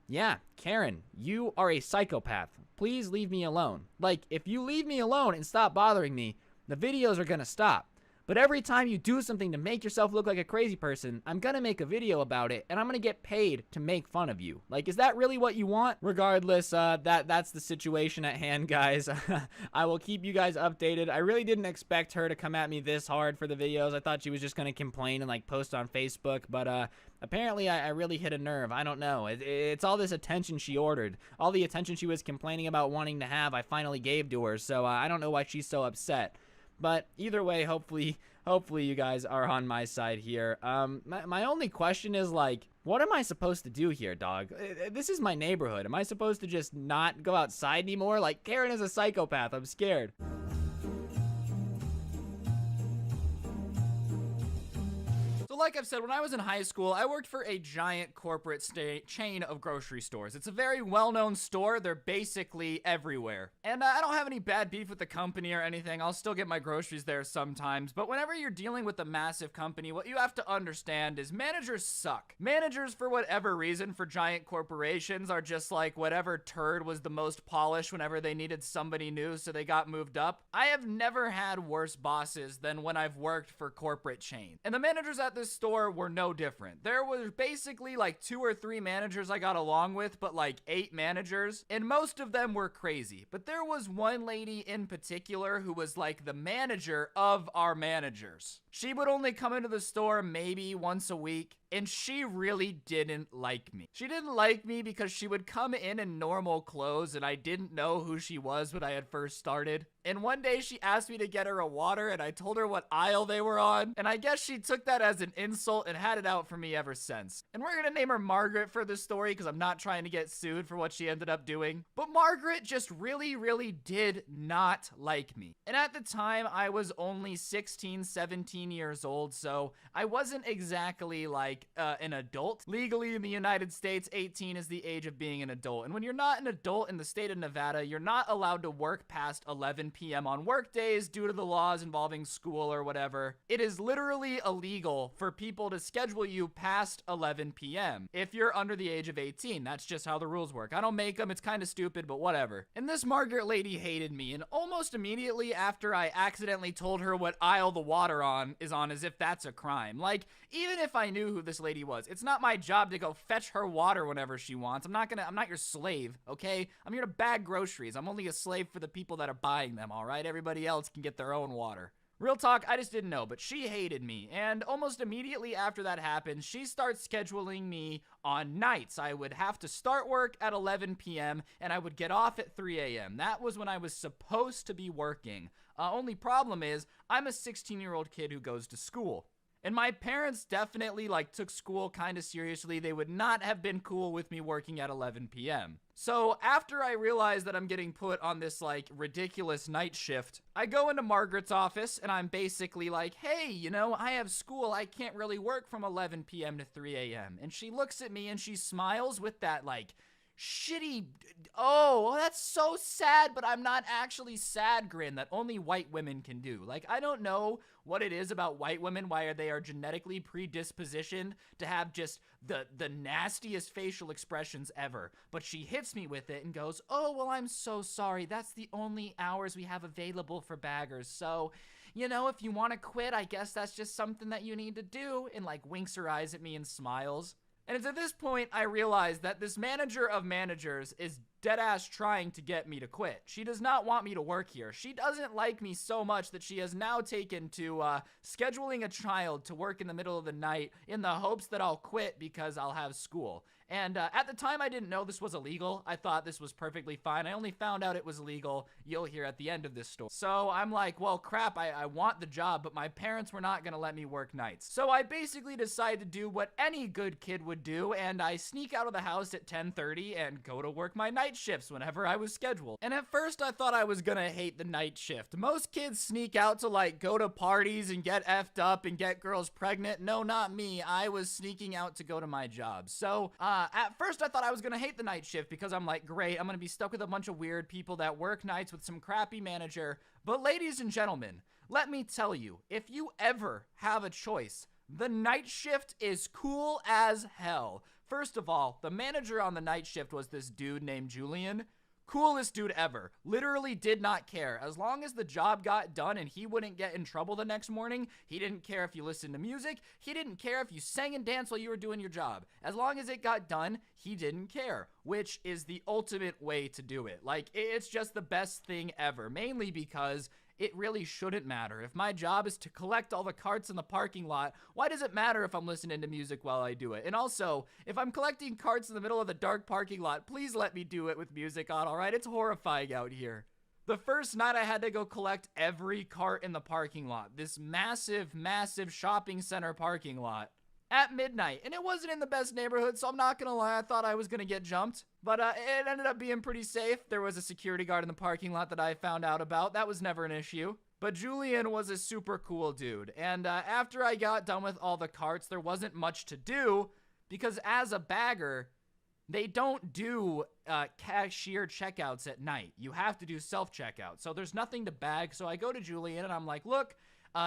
yeah, Karen, you are a psychopath. Please leave me alone. Like, if you leave me alone and stop bothering me, the videos are gonna stop. But every time you do something to make yourself look like a crazy person, I'm gonna make a video about it, and I'm gonna get paid to make fun of you. Like, is that really what you want? Regardless, that's the situation at hand, guys. I will keep you guys updated. I really didn't expect her to come at me this hard for the videos. I thought she was just gonna complain and, like, post on Facebook, but, apparently I really hit a nerve. I don't know. It's all this attention she ordered. All the attention she was complaining about wanting to have, I finally gave to her, so I don't know why she's so upset. But either way, hopefully you guys are on my side here. My only question is, like, what am I supposed to do here, dog? This is my neighborhood. Am I supposed to just not go outside anymore? Like, Karen is a psychopath. I'm scared. So like I've said, when I was in high school, I worked for a giant corporate chain of grocery stores. It's a very well-known store. They're basically everywhere. And I don't have any bad beef with the company or anything. I'll still get my groceries there sometimes. But whenever you're dealing with a massive company, what you have to understand is managers suck. Managers, for whatever reason, for giant corporations are just like whatever turd was the most polished whenever they needed somebody new, so they got moved up. I have never had worse bosses than when I've worked for corporate chains. And the managers at this store were no different. There was basically like 2 or 3 managers I got along with, but like 8 managers, and most of them were crazy. But there was one lady in particular who was like the manager of our managers. She would only come into the store maybe once a week, and she really didn't like me. She didn't like me because she would come in normal clothes, and I didn't know who she was when I had first started. And one day she asked me to get her a water, and I told her what aisle they were on, and I guess she took that as an insult and had it out for me ever since. And we're gonna name her Margaret for this story because I'm not trying to get sued for what she ended up doing. But Margaret just really did not like me. And at the time, I was only 16, 17 years old, so I wasn't exactly like an adult. Legally in the United States, 18 is the age of being an adult. And when you're not an adult in the state of Nevada, you're not allowed to work past 11 p.m. on work days due to the laws involving school or whatever. It is literally illegal for people to schedule you past 11 p.m. if you're under the age of 18. That's just how the rules work. I don't make them. It's kind of stupid, but whatever. And this Margaret lady hated me, and almost immediately after I accidentally told her what aisle the water is on, as if that's a crime. Like, even if I knew who this lady was, it's not my job to go fetch her water whenever she wants. I'm not your slave, okay? I'm here to bag groceries. I'm only a slave for the people that are buying them, all right? Everybody else can get their own water. Real talk, I just didn't know, but she hated me, and almost immediately after that happened, she starts scheduling me on nights. I would have to start work at 11 p.m., and I would get off at 3 a.m. That was when I was supposed to be working. Only problem is, I'm a 16-year-old kid who goes to school. And my parents definitely, like, took school kind of seriously. They would not have been cool with me working at 11 p.m. So after I realize that I'm getting put on this, like, ridiculous night shift, I go into Margaret's office and I'm basically like, hey, you know, I have school. I can't really work from 11 p.m. to 3 a.m. And she looks at me and she smiles with that, like, shitty, oh, that's so sad, but I'm not actually sad grin that only white women can do. Like, I don't know what it is about white women, why they are genetically predispositioned to have just the nastiest facial expressions ever. But she hits me with it and goes, oh, well, I'm so sorry. That's the only hours we have available for baggers. So, you know, if you want to quit, I guess that's just something that you need to do. And, like, winks her eyes at me and smiles. And it's at this point I realize that this manager of managers is deadass trying to get me to quit. She does not want me to work here. She doesn't like me so much that she has now taken to scheduling a child to work in the middle of the night in the hopes that I'll quit because I'll have school. And at the time, I didn't know this was illegal. I thought this was perfectly fine. I only found out it was illegal, you'll hear at the end of this story. So I'm like, well, crap, I want the job, but my parents were not going to let me work nights. So I basically decided to do what any good kid would do, and I sneak out of the house at 10:30 and go to work my night shifts whenever I was scheduled. And at first, I thought I was going to hate the night shift. Most kids sneak out to, like, go to parties and get effed up and get girls pregnant. No, not me. I was sneaking out to go to my job. So, At first, I thought I was going to hate the night shift because I'm like, great, I'm going to be stuck with a bunch of weird people that work nights with some crappy manager. But ladies and gentlemen, let me tell you, if you ever have a choice, the night shift is cool as hell. First of all, the manager on the night shift was this dude named Julian. Coolest dude ever. Literally did not care. As long as the job got done and he wouldn't get in trouble the next morning, he didn't care if you listened to music. He didn't care if you sang and danced while you were doing your job. As long as it got done, he didn't care, which is the ultimate way to do it. Like, it's just the best thing ever, mainly because it really shouldn't matter. If my job is to collect all the carts in the parking lot, why does it matter if I'm listening to music while I do it? And also, if I'm collecting carts in the middle of the dark parking lot, please let me do it with music on, alright? It's horrifying out here. The first night I had to go collect every cart in the parking lot. This massive, massive shopping center parking lot. At midnight, and it wasn't in the best neighborhood, so I'm not gonna lie, I thought I was gonna get jumped, but it ended up being pretty safe. There was a security guard in the parking lot that I found out about. That was never an issue. But Julian was a super cool dude, and after I got done with all the carts, there wasn't much to do, because as a bagger, they don't do cashier checkouts at night. You have to do self-checkout, so there's nothing to bag. So I go to Julian, and I'm like, look,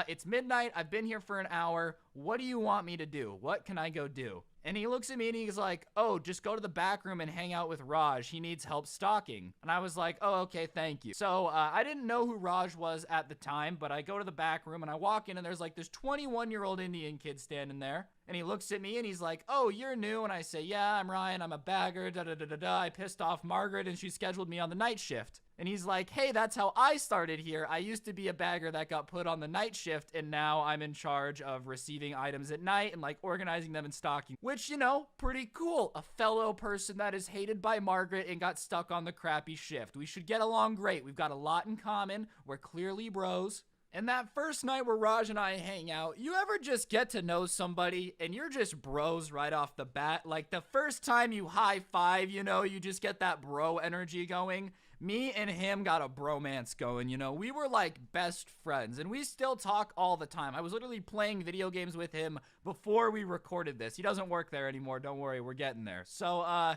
it's midnight, I've been here for an hour, what do you want me to do? What can I go do? And he looks at me and he's like, oh, just go to the back room and hang out with Raj. He needs help stocking. And I was like, oh, okay, thank you. So I didn't know who Raj was at the time, but I go to the back room and I walk in and there's like this 21-year-old Indian kid standing there. And he looks at me and he's like, oh, you're new. And I say, yeah, I'm Ryan. I'm a bagger. Da-da-da-da-da. I pissed off Margaret and she scheduled me on the night shift. And he's like, hey, that's how I started here. I used to be a bagger that got put on the night shift, and now I'm in charge of receiving items at night and like organizing them and stocking. Which, you know, pretty cool. A fellow person that is hated by Margaret and got stuck on the crappy shift. We should get along great. We've got a lot in common. We're clearly bros. And that first night where Raj and I hang out, you ever just get to know somebody and you're just bros right off the bat? Like the first time you high five, you know, you just get that bro energy going. Me and him got a bromance going, you know. We were like best friends and we still talk all the time. I was literally playing video games with him before we recorded this. He doesn't work there anymore. Don't worry, we're getting there. So,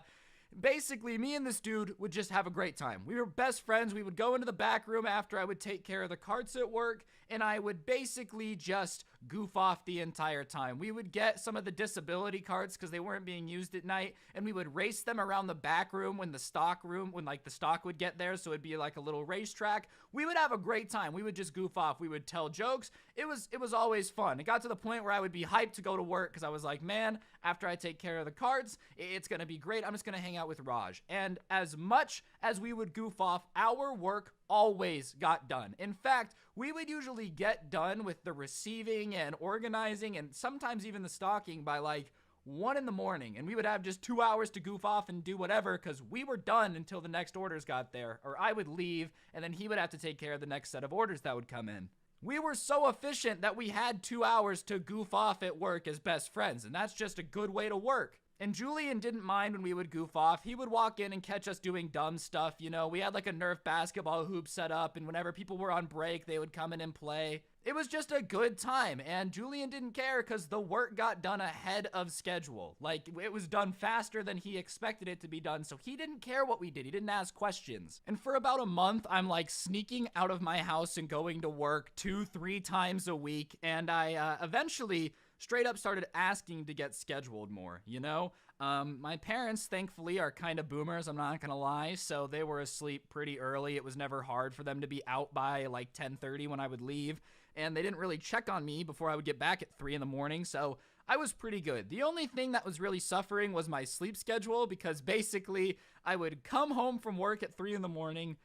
basically, me and this dude would just have a great time. We were best friends. We would go into the back room after I would take care of the carts at work, and I would basically just goof off the entire time. We would get some of the disability carts because they weren't being used at night, and we would race them around the back room when the stock would get there, so it'd be like a little racetrack. We would have a great time. We would just goof off. We would tell jokes. It was always fun. It got to the point where I would be hyped to go to work because I was like, man, after I take care of the carts, it's gonna be great. I'm just gonna hang out with Raj. And as much as we would goof off, our work always got done. In fact, we would usually get done with the receiving and organizing and sometimes even the stocking by like 1 in the morning, and we would have just 2 hours to goof off and do whatever because we were done until the next orders got there, or I would leave and then he would have to take care of the next set of orders that would come in. We were so efficient that we had 2 hours to goof off at work as best friends, and that's just a good way to work. And Julian didn't mind when we would goof off. He would walk in and catch us doing dumb stuff, you know. We had like a Nerf basketball hoop set up, and whenever people were on break, they would come in and play. It was just a good time, and Julian didn't care because the work got done ahead of schedule. Like, it was done faster than he expected it to be done, so he didn't care what we did. He didn't ask questions. And for about a month, I'm like sneaking out of my house and going to work 2-3 times a week, and I eventually straight up started asking to get scheduled more, you know? My parents, thankfully, are kind of boomers, I'm not gonna lie, so they were asleep pretty early. It was never hard for them to be out by like 10:30 when I would leave, and they didn't really check on me before I would get back at 3 in the morning, so I was pretty good. The only thing that was really suffering was my sleep schedule, because basically I would come home from work at 3 in the morning,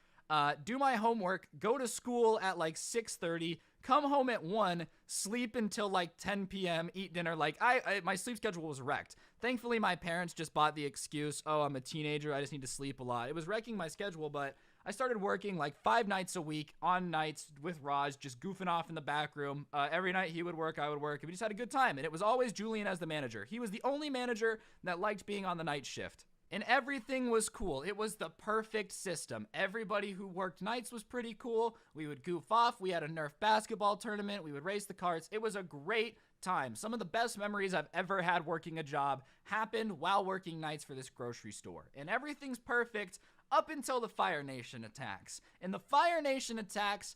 do my homework, go to school at like 6:30, come home at 1, sleep until like 10 p.m., eat dinner. Like, my sleep schedule was wrecked. Thankfully, my parents just bought the excuse, oh, I'm a teenager, I just need to sleep a lot. It was wrecking my schedule, but I started working like 5 nights a week on nights with Raj, just goofing off in the back room. Every night he would work, I would work, and we just had a good time. And it was always Julian as the manager. He was the only manager that liked being on the night shift. And everything was cool. It was the perfect system. Everybody who worked nights was pretty cool. We would goof off. We had a Nerf basketball tournament. We would race the carts. It was a great time. Some of the best memories I've ever had working a job happened while working nights for this grocery store. And everything's perfect up until the Fire Nation attacks. And the Fire Nation attacks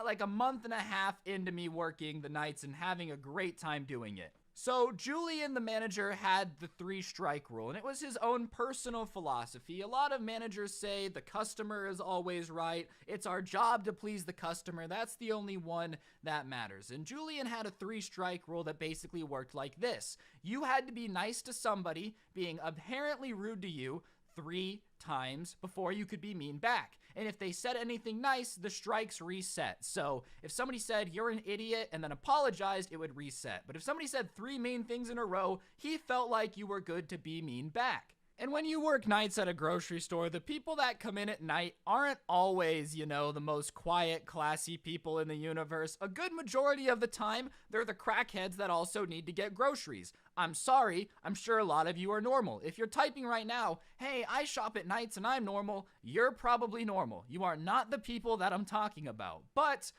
like a month and a half into me working the nights and having a great time doing it. So Julian, the manager, had the 3-strike rule, and it was his own personal philosophy. A lot of managers say the customer is always right. It's our job to please the customer. That's the only one that matters. And Julian had a 3-strike rule that basically worked like this. You had to be nice to somebody being apparently rude to you 3 times before you could be mean back. And if they said anything nice, the strikes reset. So if somebody said, "You're an idiot," and then apologized, it would reset. But if somebody said 3 mean things in a row, he felt like you were good to be mean back. And when you work nights at a grocery store, the people that come in at night aren't always, the most quiet, classy people in the universe. A good majority of the time, they're the crackheads that also need to get groceries. I'm sorry, I'm sure a lot of you are normal. If you're typing right now, "Hey, I shop at nights and I'm normal," you're probably normal. You are not the people that I'm talking about. But,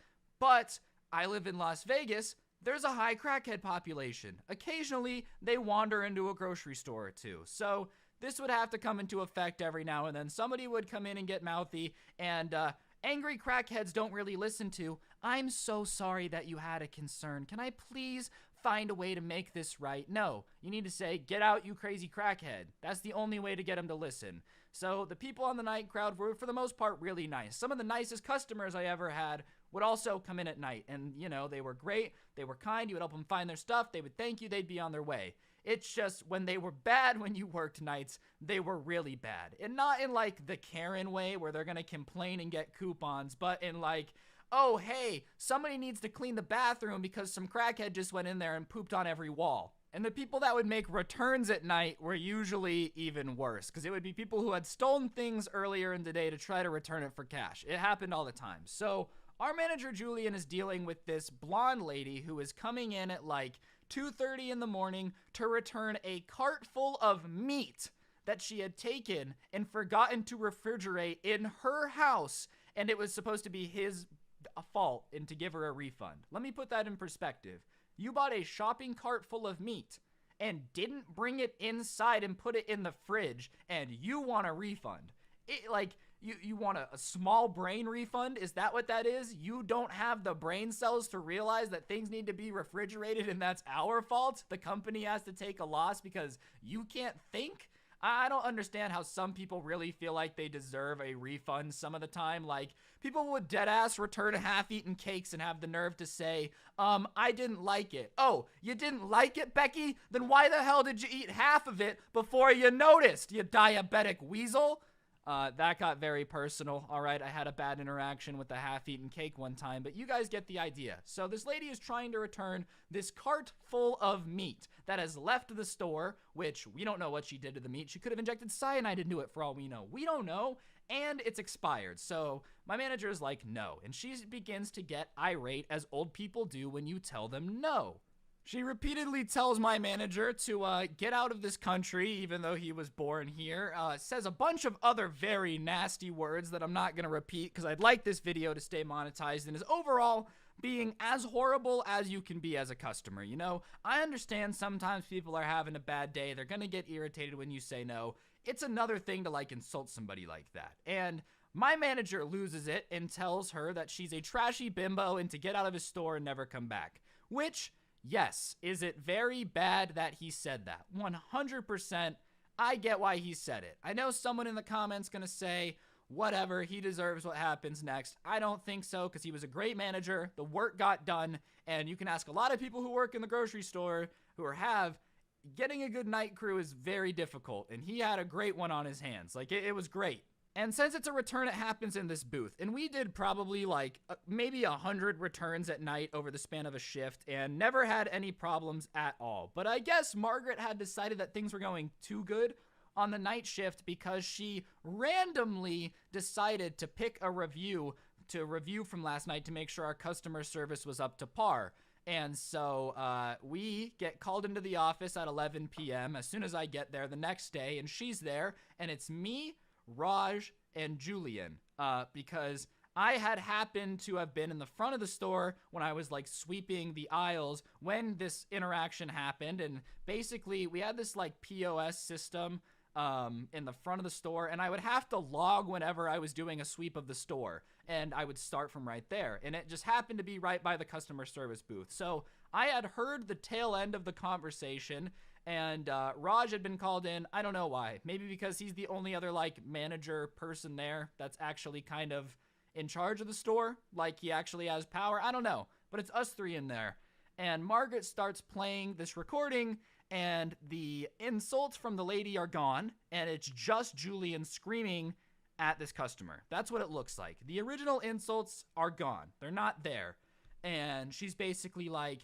I live in Las Vegas. There's a high crackhead population. Occasionally, they wander into a grocery store or two. So this would have to come into effect every now and then. Somebody would come in and get mouthy, and angry crackheads don't really listen to, "I'm so sorry that you had a concern. Can I please find a way to make this right?" No, you need to say, "Get out, you crazy crackhead." That's the only way to get them to listen. So the people on the night crowd were, for the most part, really nice. Some of the nicest customers I ever had would also come in at night, and, they were great. They were kind. You would help them find their stuff. They would thank you. They'd be on their way. It's just when they were bad when you worked nights, they were really bad. And not in like the Karen way where they're going to complain and get coupons, but in like, "Oh, hey, somebody needs to clean the bathroom because some crackhead just went in there and pooped on every wall." And the people that would make returns at night were usually even worse, because it would be people who had stolen things earlier in the day to try to return it for cash. It happened all the time. So our manager, Julian, is dealing with this blonde lady who is coming in at like 2:30 in the morning to return a cart full of meat that she had taken and forgotten to refrigerate in her house, and it was supposed to be his fault and to give her a refund. Let me put that in perspective. You bought a shopping cart full of meat and didn't bring it inside and put it in the fridge, and you want a refund. You want a small brain refund? Is that what that is? You don't have the brain cells to realize that things need to be refrigerated and that's our fault? The company has to take a loss because you can't think? I don't understand how some people really feel like they deserve a refund some of the time. Like, people would deadass return half-eaten cakes and have the nerve to say, "I didn't like it." Oh, you didn't like it, Becky? Then why the hell did you eat half of it before you noticed, you diabetic weasel? That got very personal. All right, I had a bad interaction with the half-eaten cake one time, but you guys get the idea. So this lady is trying to return this cart full of meat that has left the store, which we don't know what she did to the meat. She could have injected cyanide into it for all we know. We don't know, and it's expired. So my manager is like, "No," and she begins to get irate, as old people do when you tell them no. She repeatedly tells my manager to get out of this country, even though he was born here. Says a bunch of other very nasty words that I'm not going to repeat because I'd like this video to stay monetized, and is overall being as horrible as you can be as a customer. I understand sometimes people are having a bad day. They're going to get irritated when you say no. It's another thing to insult somebody like that. And my manager loses it and tells her that she's a trashy bimbo and to get out of his store and never come back. Which, yes, is it very bad that he said that? 100%. I get why he said it. I know someone in the comments going to say, whatever, he deserves what happens next. I don't think so, because he was a great manager. The work got done, and you can ask a lot of people who work in the grocery store getting a good night crew is very difficult, and he had a great one on his hands. It was great. And since it's a return, it happens in this booth. And we did probably maybe 100 returns at night over the span of a shift and never had any problems at all. But I guess Margaret had decided that things were going too good on the night shift because she randomly decided to pick a review from last night to make sure our customer service was up to par. And so we get called into the office at 11 p.m. as soon as I get there the next day, and she's there, and it's me, Raj, and Julian, because I had happened to have been in the front of the store when I was like sweeping the aisles when this interaction happened. And basically we had this like POS system in the front of the store, and I would have to log whenever I was doing a sweep of the store, and I would start from right there, and it just happened to be right by the customer service booth. So I had heard the tail end of the conversation, and Raj had been called in. I don't know why. Maybe because he's the only other like manager person there that's actually kind of in charge of the store, like he actually has power. I don't know, but it's us three in there. And Margaret starts playing this recording, and the insults from the lady are gone, and it's just Julian screaming at this customer. That's what it looks like. The original insults are gone. They're not there. And she's basically like,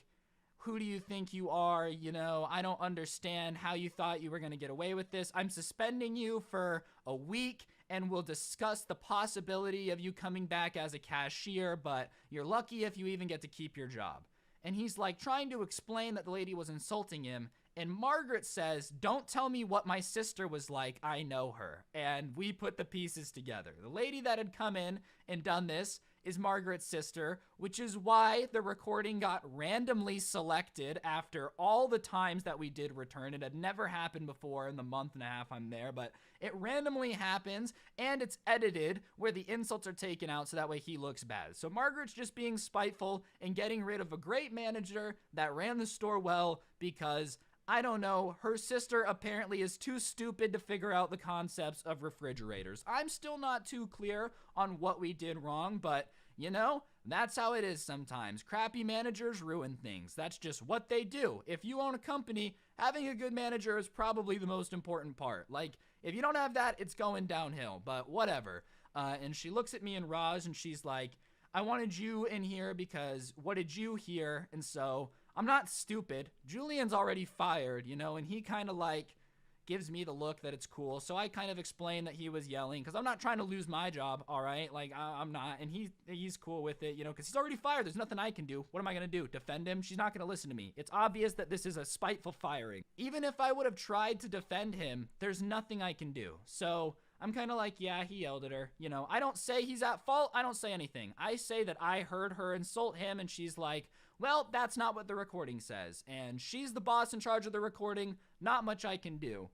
who do you think you are? You know, I don't understand how you thought you were going to get away with this. I'm suspending you for a week, and we'll discuss the possibility of you coming back as a cashier, but you're lucky if you even get to keep your job. And he's like trying to explain that the lady was insulting him. And Margaret says, don't tell me what my sister was like. I know her. And we put the pieces together. The lady that had come in and done this is Margaret's sister, which is why the recording got randomly selected after all the times that we did return. It had never happened before in the month and a half I'm there, but it randomly happens, and it's edited where the insults are taken out so that way he looks bad. So Margaret's just being spiteful and getting rid of a great manager that ran the store well because, I don't know, her sister apparently is too stupid to figure out the concepts of refrigerators. I'm still not too clear on what we did wrong, but, you know, that's how it is sometimes. Crappy managers ruin things. That's just what they do. If you own a company, having a good manager is probably the most important part. Like, if you don't have that, it's going downhill, but whatever. And she looks at me and Raj, and she's like, I wanted you in here because what did you hear? And so I'm not stupid. Julian's already fired, you know, and he kind of like gives me the look that it's cool. So I kind of explain that he was yelling because I'm not trying to lose my job, all right? Like, I'm not. And he's cool with it, you know, because he's already fired. There's nothing I can do. What am I going to do? Defend him? She's not going to listen to me. It's obvious that this is a spiteful firing. Even if I would have tried to defend him, there's nothing I can do. So I'm kind of like, yeah, he yelled at her. You know, I don't say he's at fault. I don't say anything. I say that I heard her insult him, and she's like, well, that's not what the recording says. And she's the boss in charge of the recording. Not much I can do.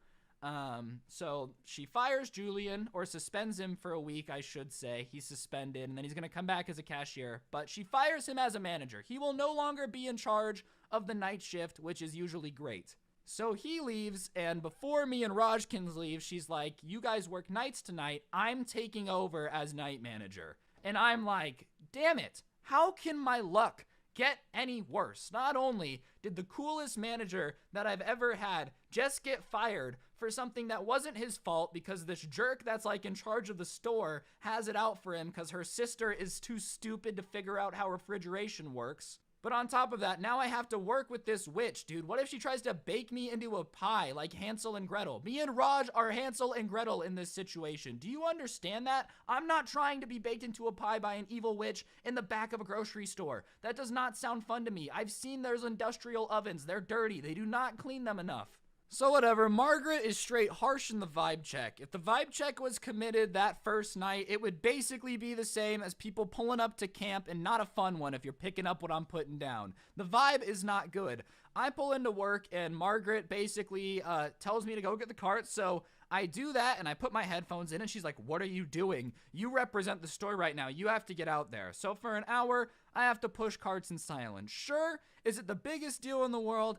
So she fires Julian, or suspends him for a week, I should say. He's suspended, and then he's going to come back as a cashier. But she fires him as a manager. He will no longer be in charge of the night shift, which is usually great. So he leaves, and before me and Raj can leave, she's like, you guys work nights tonight. I'm taking over as night manager. And I'm like, damn it. How can my luck get any worse? Not only did the coolest manager that I've ever had just get fired for something that wasn't his fault because this jerk that's like in charge of the store has it out for him because her sister is too stupid to figure out how refrigeration works. But on top of that, now I have to work with this witch, dude. What if she tries to bake me into a pie like Hansel and Gretel? Me and Raj are Hansel and Gretel in this situation. Do you understand that? I'm not trying to be baked into a pie by an evil witch in the back of a grocery store. That does not sound fun to me. I've seen those industrial ovens. They're dirty. They do not clean them enough. So whatever, Margaret is straight harsh in the vibe check. If the vibe check was committed that first night, it would basically be the same as people pulling up to camp, and not a fun one if you're picking up what I'm putting down. The vibe is not good. I pull into work, and Margaret basically tells me to go get the cart, so I do that, and I put my headphones in, and she's like, what are you doing? You represent the store right now. You have to get out there. So for an hour, I have to push carts in silence. Sure, is it the biggest deal in the world?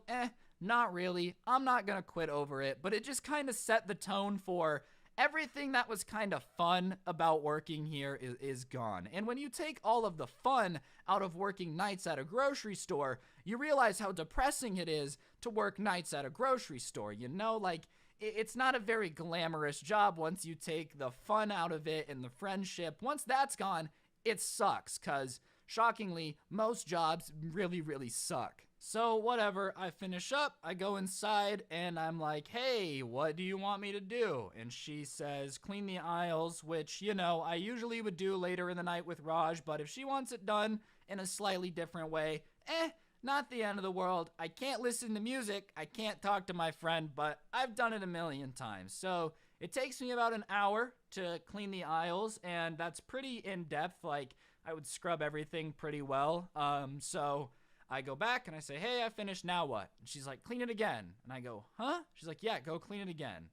Not really. I'm not gonna quit over it, but it just kind of set the tone for everything that was kind of fun about working here is gone. And when you take all of the fun out of working nights at a grocery store, you realize how depressing it is to work nights at a grocery store. You know, like, it's not a very glamorous job once you take the fun out of it and the friendship. Once that's gone, it sucks, because shockingly, most jobs really, really suck. So whatever, I finish up, I go inside, and I'm like, hey, what do you want me to do? And she says, clean the aisles, which, you know, I usually would do later in the night with Raj, but if she wants it done in a slightly different way, Not the end of the world. I can't listen to music. I can't talk to my friend, but I've done it a million times. So it takes me about an hour to clean the aisles, and that's pretty in-depth. Like, I would scrub everything pretty well. So I go back and I say, hey, I finished, now what? And she's like, clean it again. And I go, huh? She's like, yeah, go clean it again.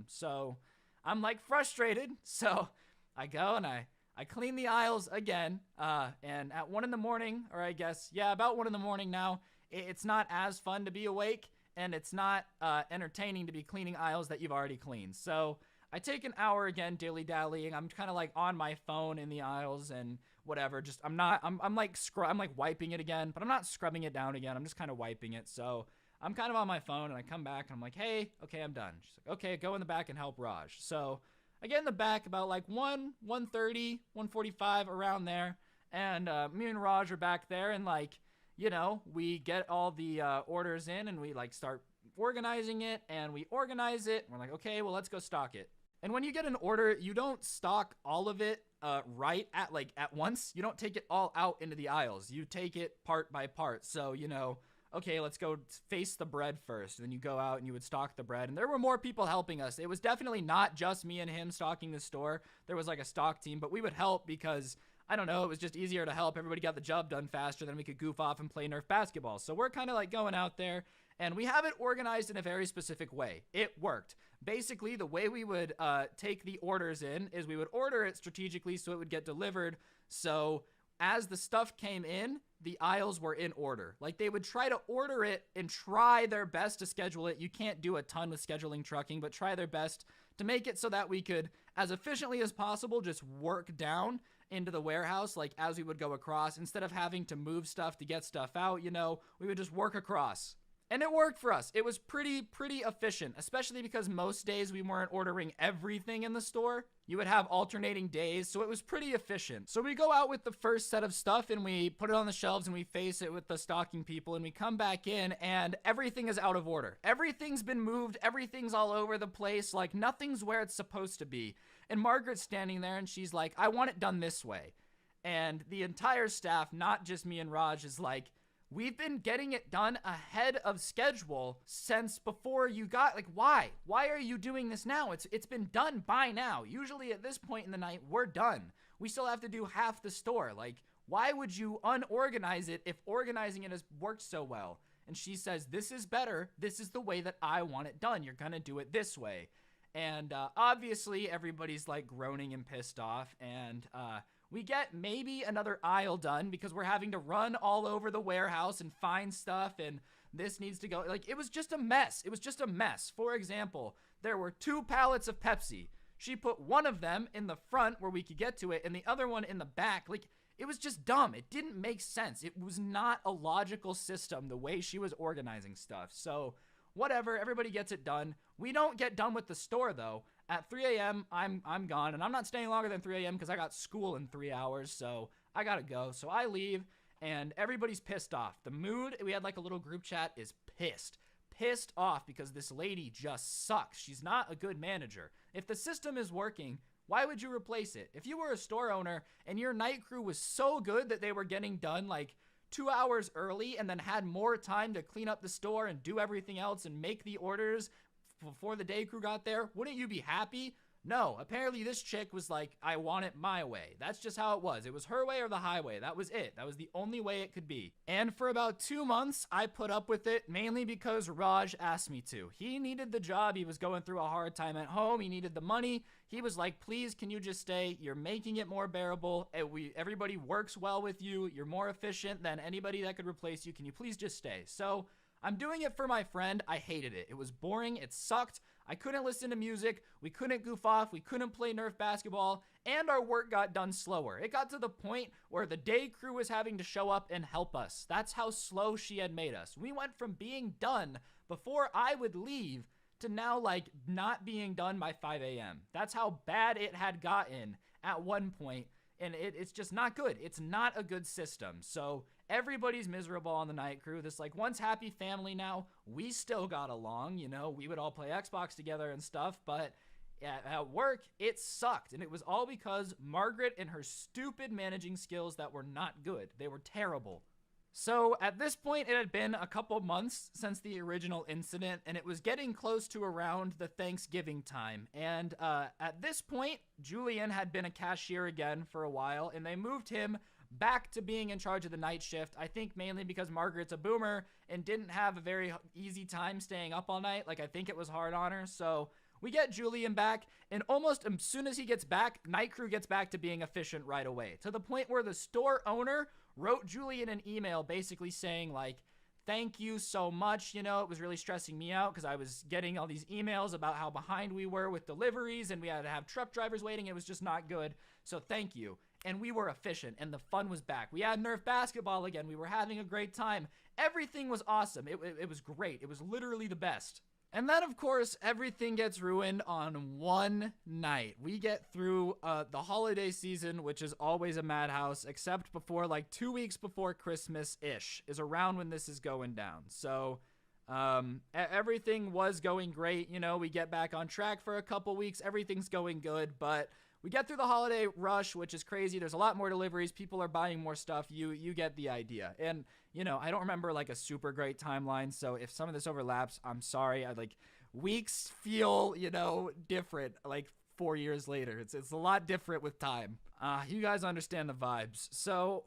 So I'm like frustrated. So I go and I clean the aisles again, and at 1 in the morning, or I guess, yeah, about 1 in the morning now, it's not as fun to be awake, and it's not entertaining to be cleaning aisles that you've already cleaned. So I take an hour again, dilly-dallying. I'm kind of like on my phone in the aisles and whatever. Just I'm like wiping it again, but I'm not scrubbing it down again. I'm just kind of wiping it. So I'm kind of on my phone, and I come back and I'm like, hey, okay, I'm done. She's like, okay, go in the back and help Raj. So I get in the back about like 1:30, 1:45, around there, and me and Raj are back there, and like, you know, we get all the orders in, and we like start organizing it, and we organize it, and we're like, okay, well, let's go stock it. And when you get an order, you don't stock all of it right at once. You don't take it all out into the aisles. You take it part by part. So, you know, okay, let's go face the bread first. And then you go out and you would stock the bread. And there were more people helping us. It was definitely not just me and him stocking the store. There was like a stock team, but we would help because, I don't know, it was just easier to help. Everybody got the job done faster, then we could goof off and play Nerf basketball. So we're kind of like going out there, and we have it organized in a very specific way. It worked. Basically, the way we would take the orders in is we would order it strategically so it would get delivered. So as the stuff came in, the aisles were in order. Like, they would try to order it and try their best to schedule it. You can't do a ton with scheduling trucking, but try their best to make it so that we could, as efficiently as possible, just work down into the warehouse, like as we would go across. Instead of having to move stuff to get stuff out, you know, we would just work across. And it worked for us. It was pretty efficient, especially because most days we weren't ordering everything in the store. You would have alternating days, so it was pretty efficient. So we go out with the first set of stuff, and we put it on the shelves, and we face it with the stocking people, and we come back in, and everything is out of order. Everything's been moved. Everything's all over the place. Like, nothing's where it's supposed to be. And Margaret's standing there, and she's like, I want it done this way. And the entire staff, not just me and Raj, is like, we've been getting it done ahead of schedule since before you got, like, why? Why are you doing this now? It's been done by now. Usually at this point in the night, we're done. We still have to do half the store. Like, why would you unorganize it if organizing it has worked so well? And she says, this is better. This is the way that I want it done. You're gonna do it this way. And obviously everybody's like groaning and pissed off, and we get maybe another aisle done because we're having to run all over the warehouse and find stuff, and this needs to go. Like, it was just a mess. It was just a mess. For example, there were 2 pallets of Pepsi. She put one of them in the front where we could get to it, and the other one in the back. Like, it was just dumb. It didn't make sense. It was not a logical system the way she was organizing stuff. So whatever, everybody gets it done. We don't get done with the store, though. At 3 a.m., I'm gone, and I'm not staying longer than 3 a.m. because I got school in 3 hours, so I gotta go. So I leave, and everybody's pissed off. The mood, we had like a little group chat, is pissed off because this lady just sucks. She's not a good manager. If the system is working, why would you replace it? If you were a store owner and your night crew was so good that they were getting done like 2 hours early and then had more time to clean up the store and do everything else and make the orders before the day crew got there, wouldn't you be happy? No, apparently this chick was like, I want it my way. That's just how it was. It was her way or the highway. That was it. That was the only way it could be. And for about 2 months, I put up with it, mainly because Raj asked me to. He needed the job. He was going through a hard time at home. He needed the money. He was like, please, can you just stay? You're making it more bearable. Everybody works well with you. You're more efficient than anybody that could replace you. Can you please just stay? So I'm doing it for my friend. I hated it. It was boring. It sucked. I couldn't listen to music. We couldn't goof off. We couldn't play Nerf basketball. And our work got done slower. It got to the point where the day crew was having to show up and help us. That's how slow she had made us. We went from being done before I would leave to now, like, not being done by 5 a.m. That's how bad it had gotten at one point. And it's just not good. It's not a good system. So everybody's miserable on the night crew. This like once happy family now. We still got along, you know. We would all play Xbox together and stuff, but at work, it sucked. And it was all because Margaret and her stupid managing skills that were not good. They were terrible. So at this point, it had been a couple months since the original incident, and it was getting close to around the Thanksgiving time. And at this point, Julian had been a cashier again for a while, and they moved him back to being in charge of the night shift. I think mainly because Margaret's a boomer and didn't have a very easy time staying up all night. Like, I think it was hard on her. So we get Julian back, and almost as soon as he gets back, Night Crew gets back to being efficient right away, to the point where the store owner wrote Julian an email basically saying, like, thank you so much. You know, it was really stressing me out because I was getting all these emails about how behind we were with deliveries and we had to have truck drivers waiting. It was just not good. So thank you. And we were efficient and the fun was back. We had Nerf basketball again. We were having a great time. Everything was awesome. It was great. It was literally the best. And then, of course, everything gets ruined on one night. We get through the holiday season, which is always a madhouse, except before, like, 2 weeks before Christmas-ish is around when this is going down. So everything was going great. You know, we get back on track for a couple weeks. Everything's going good, but we get through the holiday rush, which is crazy. There's a lot more deliveries. People are buying more stuff. You get the idea. And, you know, I don't remember like a super great timeline. So if some of this overlaps, I'm sorry. Weeks feel, you know, different like 4 years later. It's a lot different with time. You guys understand the vibes. So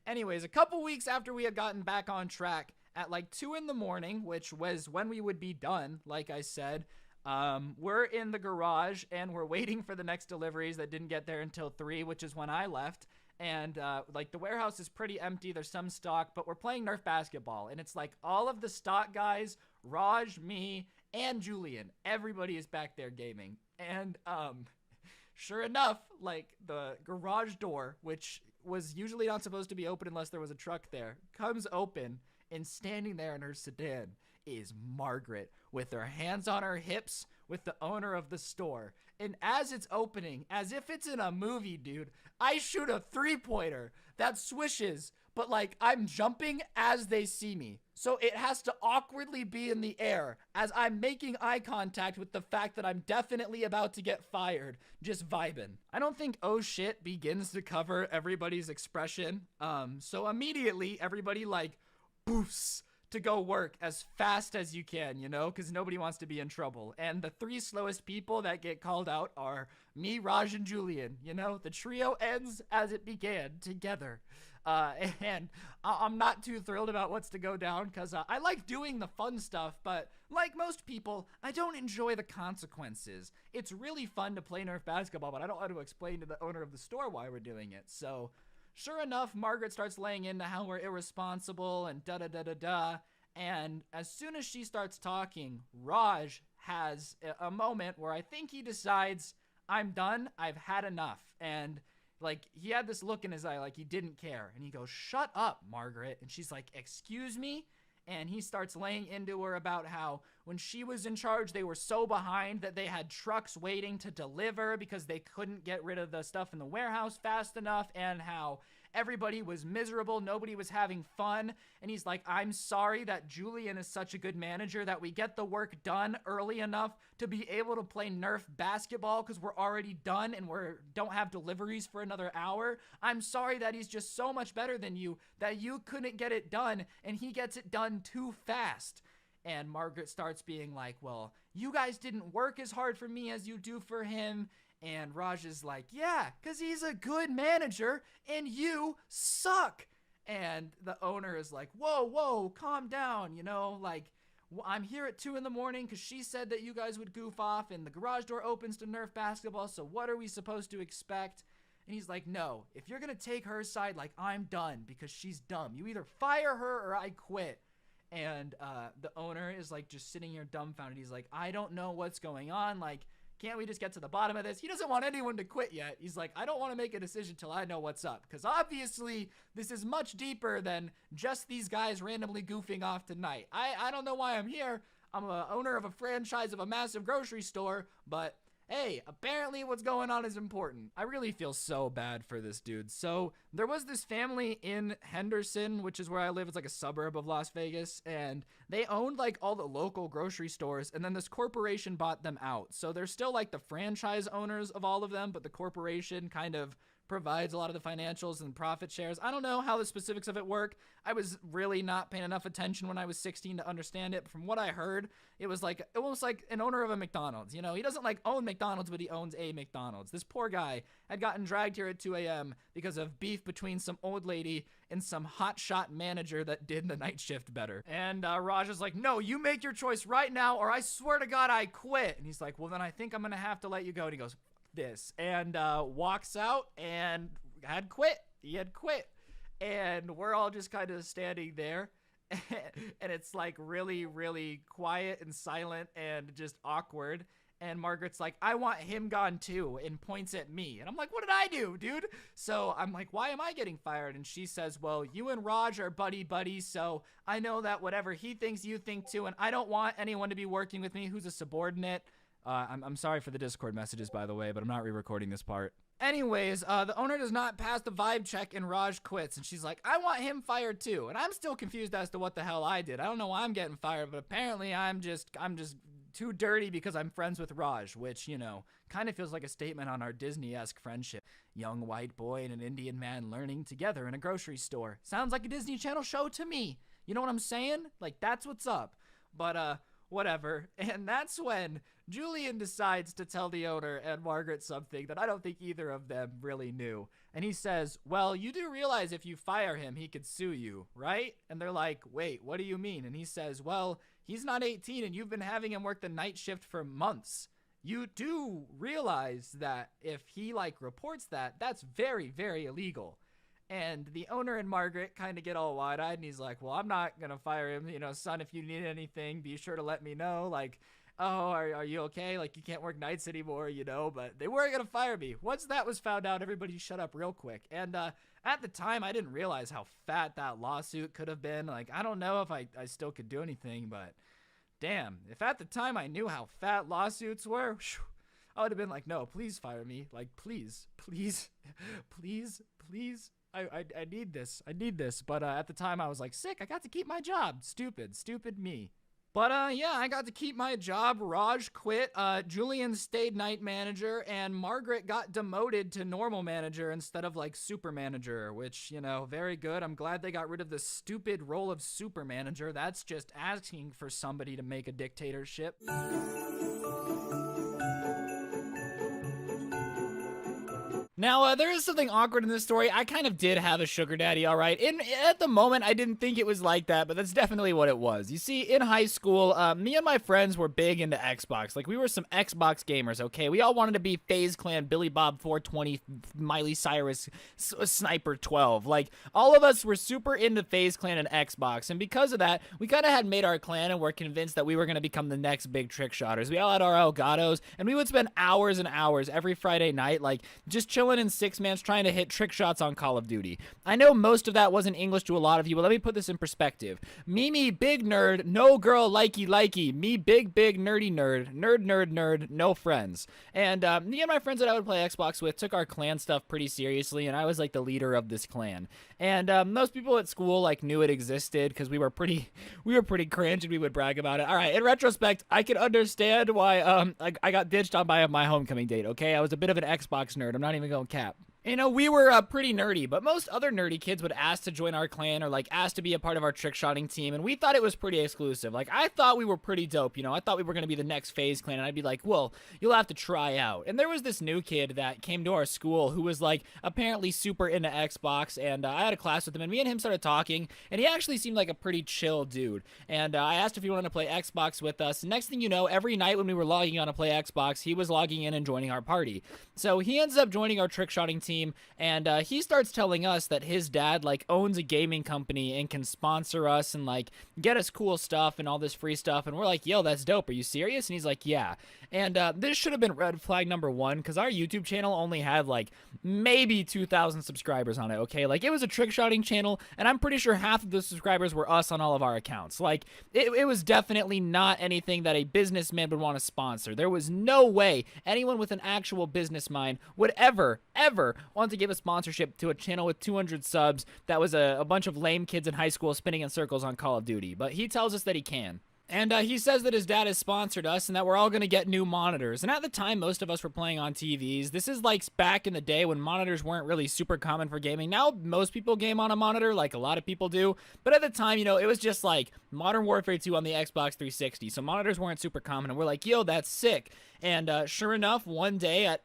anyways, a couple weeks after we had gotten back on track at like 2 a.m, which was when we would be done, like I said, we're in the garage and we're waiting for the next deliveries that didn't get there until 3, which is when I left. And like the warehouse is pretty empty. There's some stock, but we're playing Nerf basketball. And it's like all of the stock guys, Raj, me, and Julian. Everybody is back there gaming. And sure enough, like the garage door, which was usually not supposed to be open unless there was a truck there, comes open, and standing there in her sedan is Margaret with her hands on her hips with the owner of the store. And as it's opening, as if it's in a movie, dude, I shoot a 3-pointer that swishes, but like I'm jumping as they see me. So it has to awkwardly be in the air as I'm making eye contact with the fact that I'm definitely about to get fired, just vibing. I don't think oh shit begins to cover everybody's expression. So immediately everybody like boofs to go work as fast as you can, you know, because nobody wants to be in trouble. And the 3 slowest people that get called out are me, Raj, and Julian. You know, the trio ends as it began, together. And I'm not too thrilled about what's to go down because I like doing the fun stuff, but like most people, I don't enjoy the consequences. It's really fun to play Nerf basketball, but I don't want to explain to the owner of the store why we're doing it. So sure enough, Margaret starts laying into how we're irresponsible and da-da-da-da-da. And as soon as she starts talking, Raj has a moment where I think he decides, I'm done, I've had enough. And like he had this look in his eye like he didn't care. And he goes, shut up, Margaret. And she's like, excuse me? And he starts laying into her about how when she was in charge, they were so behind that they had trucks waiting to deliver because they couldn't get rid of the stuff in the warehouse fast enough, and how everybody was miserable, nobody was having fun. And he's like, I'm sorry that Julian is such a good manager that we get the work done early enough to be able to play Nerf basketball because we're already done and don't have deliveries for another hour. I'm sorry that he's just so much better than you that you couldn't get it done and he gets it done too fast. And Margaret starts being like, well, you guys didn't work as hard for me as you do for him. And Raj is like, yeah, because he's a good manager and you suck. And the owner is like, whoa, calm down. You know, like, I'm here at 2 a.m. because she said that you guys would goof off and the garage door opens to Nerf basketball. So what are we supposed to expect? And he's like, no, if you're going to take her side, like, I'm done because she's dumb. You either fire her or I quit. And the owner is like just sitting here dumbfounded. He's like, I don't know what's going on. Like, can't we just get to the bottom of this? He doesn't want anyone to quit yet. He's like, I don't want to make a decision till I know what's up. Because obviously, this is much deeper than just these guys randomly goofing off tonight. I don't know why I'm here. I'm a owner of a franchise of a massive grocery store, but hey, apparently what's going on is important. I really feel so bad for this dude. So there was this family in Henderson, which is where I live. It's like a suburb of Las Vegas, and they owned like all the local grocery stores, and then this corporation bought them out. So they're still like the franchise owners of all of them, but the corporation kind of provides a lot of the financials and profit shares. I don't know how the specifics of it work. I was really not paying enough attention when I was 16 to understand it. But from what I heard, it was like almost like an owner of a McDonald's. You know, he doesn't like own McDonald's, but he owns a McDonald's. This poor guy had gotten dragged here at 2 a.m. because of beef between some old lady and some hotshot manager that did the night shift better. And Raj is like, no, you make your choice right now, or I swear to God, I quit. And he's like, well, then I think I'm gonna have to let you go. And he goes, this, and walks out and had quit. He had quit. And we're all just kind of standing there. And it's like really, really quiet and silent and just awkward. And Margaret's like, I want him gone too, and points at me. And I'm like, what did I do, dude? So I'm like, why am I getting fired? And she says, well, you and Raj are buddy-buddies, so I know that whatever he thinks, you think too, and I don't want anyone to be working with me who's a subordinate. I'm sorry for the Discord messages, by the way, but I'm not re-recording this part. Anyways, the owner does not pass the vibe check and Raj quits. And she's like, I want him fired too. And I'm still confused as to what the hell I did. I don't know why I'm getting fired, but apparently I'm just too dirty because I'm friends with Raj, which, you know, kind of feels like a statement on our Disney-esque friendship. Young white boy and an Indian man learning together in a grocery store. Sounds like a Disney Channel show to me. You know what I'm saying? Like, that's what's up. But, whatever. And that's when Julian decides to tell the owner and Margaret something that I don't think either of them really knew. And he says, well, you do realize if you fire him, he could sue you, right? And they're like, wait, what do you mean? And he says, well, he's not 18 and you've been having him work the night shift for months. You do realize that if he, like, reports that, that's very, very illegal. And the owner and Margaret kind of get all wide-eyed, and he's like, well, I'm not going to fire him. You know, son, if you need anything, be sure to let me know. Like, oh, are you okay? Like, you can't work nights anymore, you know? But they weren't going to fire me. Once that was found out, everybody shut up real quick. And at the time, I didn't realize how fat that lawsuit could have been. Like, I don't know if I still could do anything, but damn. If at the time I knew how fat lawsuits were, whew, I would have been like, no, please fire me. Like, please, please, please, please. I need this. I need this. But at the time, I was like, sick. I got to keep my job. Stupid me. But yeah, I got to keep my job. Raj quit. Julian stayed night manager, and Margaret got demoted to normal manager instead of like super manager, which, you know, very good. I'm glad they got rid of the stupid role of super manager. That's just asking for somebody to make a dictatorship. Now, there is something awkward in this story. I kind of did have a sugar daddy, all right. At the moment, I didn't think it was like that, but that's definitely what it was. You see, in high school, me and my friends were big into Xbox. Like, we were some Xbox gamers, okay? We all wanted to be FaZe Clan, Billy Bob 420, Miley Cyrus, Sniper 12. Like, all of us were super into FaZe Clan and Xbox, and because of that, we kind of had made our clan and were convinced that we were going to become the next big trick shotters. We all had our Elgatos, and we would spend hours and hours every Friday night, like, just chilling in six-mans trying to hit trick shots on Call of Duty. I know most of that wasn't English to a lot of you, but let me put this in perspective. Me, big nerd, no girl, likey. Me, big, nerdy nerd, no friends. And me and my friends that I would play Xbox with took our clan stuff pretty seriously, and I was like the leader of this clan. And most people at school like knew it existed because we were pretty cringe and we would brag about it. All right, in retrospect, I can understand why I got ditched on by my homecoming date, okay? I was a bit of an Xbox nerd. I'm not even going cap. You know, we were pretty nerdy, but most other nerdy kids would ask to join our clan or, like, ask to be a part of our trick-shotting team, and we thought it was pretty exclusive. Like, I thought we were pretty dope, you know? I thought we were going to be the next FaZe Clan, and I'd be like, well, you'll have to try out. And there was this new kid that came to our school who was, like, apparently super into Xbox, and I had a class with him, and me and him started talking, and he actually seemed like a pretty chill dude. And I asked if he wanted to play Xbox with us, and next thing you know, every night when we were logging on to play Xbox, he was logging in and joining our party. So he ends up joining our trick-shotting team, and he starts telling us that his dad, like, owns a gaming company and can sponsor us and, like, get us cool stuff and all this free stuff. And we're like, yo, that's dope. Are you serious? And he's like, yeah. And this should have been red flag number one because our YouTube channel only had, like, maybe 2,000 subscribers on it, okay? Like, it was a trick-shotting channel, and I'm pretty sure half of the subscribers were us on all of our accounts. Like, it was definitely not anything that a businessman would want to sponsor. There was no way anyone with an actual business mind would ever want to give a sponsorship to a channel with 200 subs that was a bunch of lame kids in high school spinning in circles on Call of Duty. But he tells us that he can. And he says that his dad has sponsored us and that we're all going to get new monitors. And at the time, most of us were playing on TVs. This is like back in the day when monitors weren't really super common for gaming. Now, most people game on a monitor, like a lot of people do. But at the time, it was just like Modern Warfare 2 on the Xbox 360. So monitors weren't super common. And we're like, yo, that's sick. And sure enough, one day at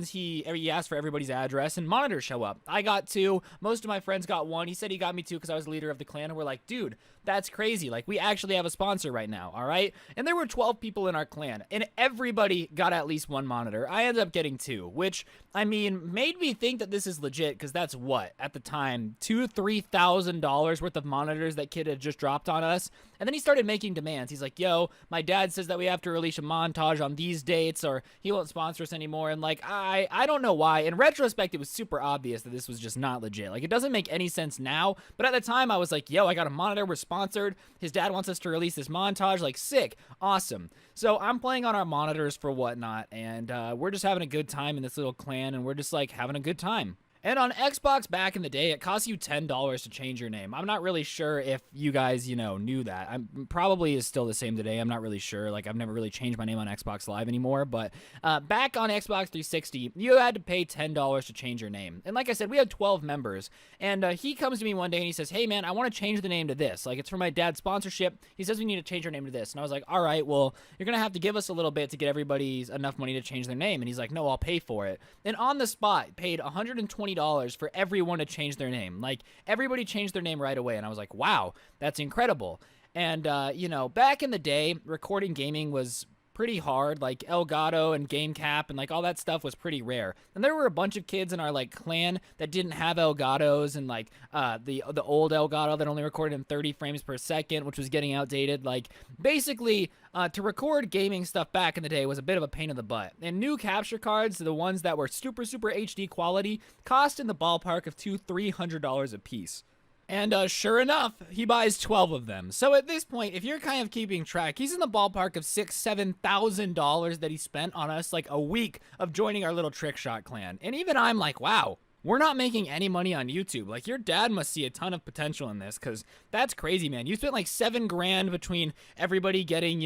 he asked for everybody's address and monitors show up. I got two. Most of my friends got one. He said he got me two because I was the leader of the clan. And we're like, dude, that's crazy. Like, we actually have a sponsor right now, all right? And there were 12 people in our clan, and everybody got at least one monitor. I ended up getting two, which, made me think that this is legit, because that's what, at the time, $2,000-$3,000 worth of monitors that kid had just dropped on us. And then he started making demands. He's like, yo, my dad says that we have to release a montage on these dates, or he won't sponsor us anymore. And, like, I don't know why. In retrospect, it was super obvious that this was just not legit. Like, it doesn't make any sense now, but at the time, I was like, yo, I got a monitor, we're sponsored. His dad wants us to release this montage. Like, sick. Awesome. So I'm playing on our monitors for Whatnot, and we're just having a good time in this little clan, and we're just, like, having a good time. And on Xbox back in the day, it cost you $10 to change your name. I'm not really sure if you guys, knew that. I'm probably is still the same today. I'm not really sure. Like, I've never really changed my name on Xbox Live anymore. But back on Xbox 360, you had to pay $10 to change your name. And like I said, we had 12 members. And he comes to me one day and he says, hey, man, I want to change the name to this. Like, it's for my dad's sponsorship. He says we need to change our name to this. And I was like, all right, well, you're going to have to give us a little bit to get everybody enough money to change their name. And he's like, no, I'll pay for it. And on the spot, paid $120 for everyone to change their name. Like, everybody changed their name right away, and I was like, wow, that's incredible. And back in the day, recording gaming was pretty hard. Like, Elgato and GameCap and like all that stuff was pretty rare. And there were a bunch of kids in our like clan that didn't have Elgatos, and like the old Elgato that only recorded in 30 frames per second, which was getting outdated. Like, basically, to record gaming stuff back in the day was a bit of a pain in the butt. And new capture cards, the ones that were super HD quality, cost in the ballpark of $200-$300 a piece. And sure enough, he buys 12 of them. So at this point, if you're kind of keeping track, he's in the ballpark of $6,000-$7,000 that he spent on us, like a week of joining our little trick shot clan. And even I'm like, wow, we're not making any money on YouTube. Like, your dad must see a ton of potential in this, because that's crazy, man. You spent like $7,000 between everybody getting,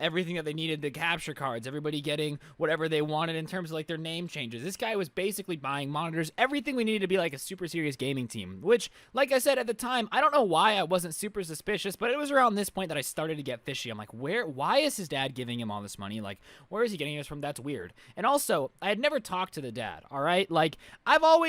everything that they needed, the capture cards, everybody getting whatever they wanted in terms of like their name changes. This guy was basically buying monitors, everything we needed to be like a super serious gaming team, which, like I said at the time, I don't know why I wasn't super suspicious, but it was around this point that I started to get fishy. I'm like, why is his dad giving him all this money? Like, where is he getting this from? That's weird. And also, I had never talked to the dad, all right? Like, I've always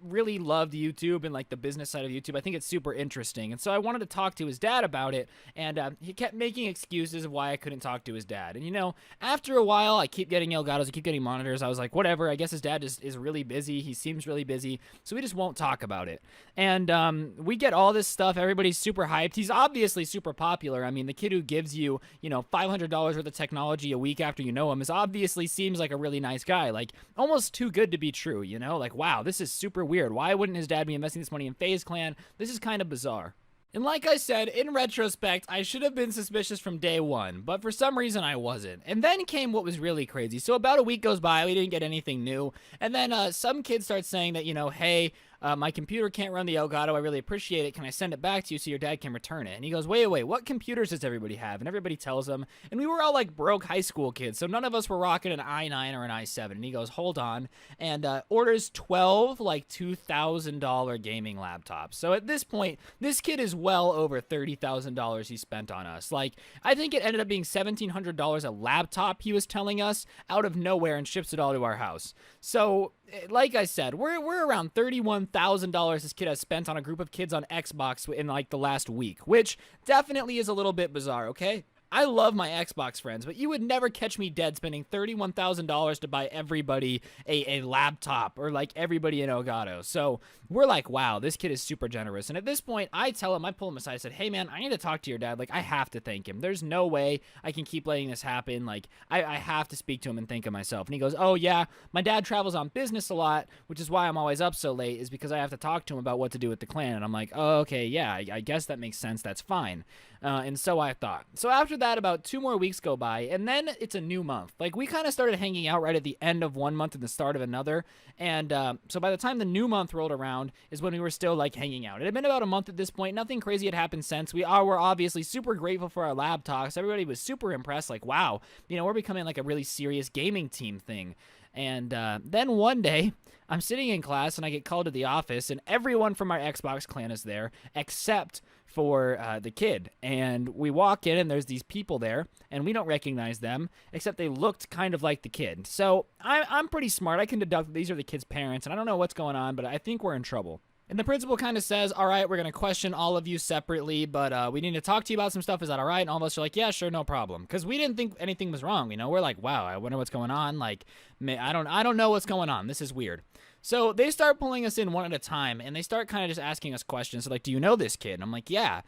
really loved YouTube and like the business side of YouTube. I think it's super interesting, and so I wanted to talk to his dad about it, and he kept making excuses of why I couldn't talk to his dad. And after a while, I keep getting Elgatos, I keep getting monitors. I was like, whatever, I guess his dad is really busy. He seems really busy, so we just won't talk about it. And we get all this stuff. Everybody's super hyped. He's obviously super popular. I mean, the kid who gives you, $500 worth of technology a week after you know him obviously seems like a really nice guy. Like, almost too good to be true, Like, wow, this is super weird. Why wouldn't his dad be investing this money in FaZe Clan? This is kind of bizarre. And like I said, in retrospect, I should have been suspicious from day one, but for some reason I wasn't. And then came what was really crazy. So about a week goes by, we didn't get anything new, and then some kid starts saying that, hey, my computer can't run the Elgato. I really appreciate it. Can I send it back to you so your dad can return it? And he goes, wait, what computers does everybody have? And everybody tells him. And we were all like broke high school kids, so none of us were rocking an i9 or an i7. And he goes, hold on, and orders 12 like $2,000 gaming laptops. So at this point, this kid is well over $30,000 he spent on us. Like, I think it ended up being $1,700 a laptop he was telling us out of nowhere, and ships it all to our house. So, like I said, we're around $31,000 this kid has spent on a group of kids on Xbox in like the last week, which definitely is a little bit bizarre, okay? I love my Xbox friends, but you would never catch me dead spending $31,000 to buy everybody a laptop, or like everybody in Elgato. So we're like, wow, this kid is super generous. And at this point, I pull him aside, I said, hey man, I need to talk to your dad. Like, I have to thank him. There's no way I can keep letting this happen. Like, I have to speak to him and thank him myself. And he goes, oh yeah, my dad travels on business a lot, which is why I'm always up so late, is because I have to talk to him about what to do with the clan. And I'm like, oh, okay, yeah, I guess that makes sense. That's fine. And so I thought. So after that, about 2 more weeks go by, and then it's a new month. Like, we kind of started hanging out right at the end of one month and the start of another. And so by the time the new month rolled around is when we were still, like, hanging out. It had been about a month at this point. Nothing crazy had happened since. Were obviously super grateful for our lab talks. Everybody was super impressed. Like, wow, we're becoming, like, a really serious gaming team thing. And then one day, I'm sitting in class, and I get called to the office, and everyone from our Xbox clan is there, except for the kid. And we walk in, and there's these people there, and we don't recognize them, except they looked kind of like the kid. So I'm pretty smart. I can deduct that these are the kid's parents, and I don't know what's going on, but I think we're in trouble. And the principal kind of says, all right, we're going to question all of you separately, but we need to talk to you about some stuff. Is that all right? And all of us are like, yeah, sure, no problem. Because we didn't think anything was wrong. We're like, wow, I wonder what's going on. Like, I don't know what's going on. This is weird. So they start pulling us in one at a time, and they start kind of just asking us questions. So like, do you know this kid? And I'm like, yeah,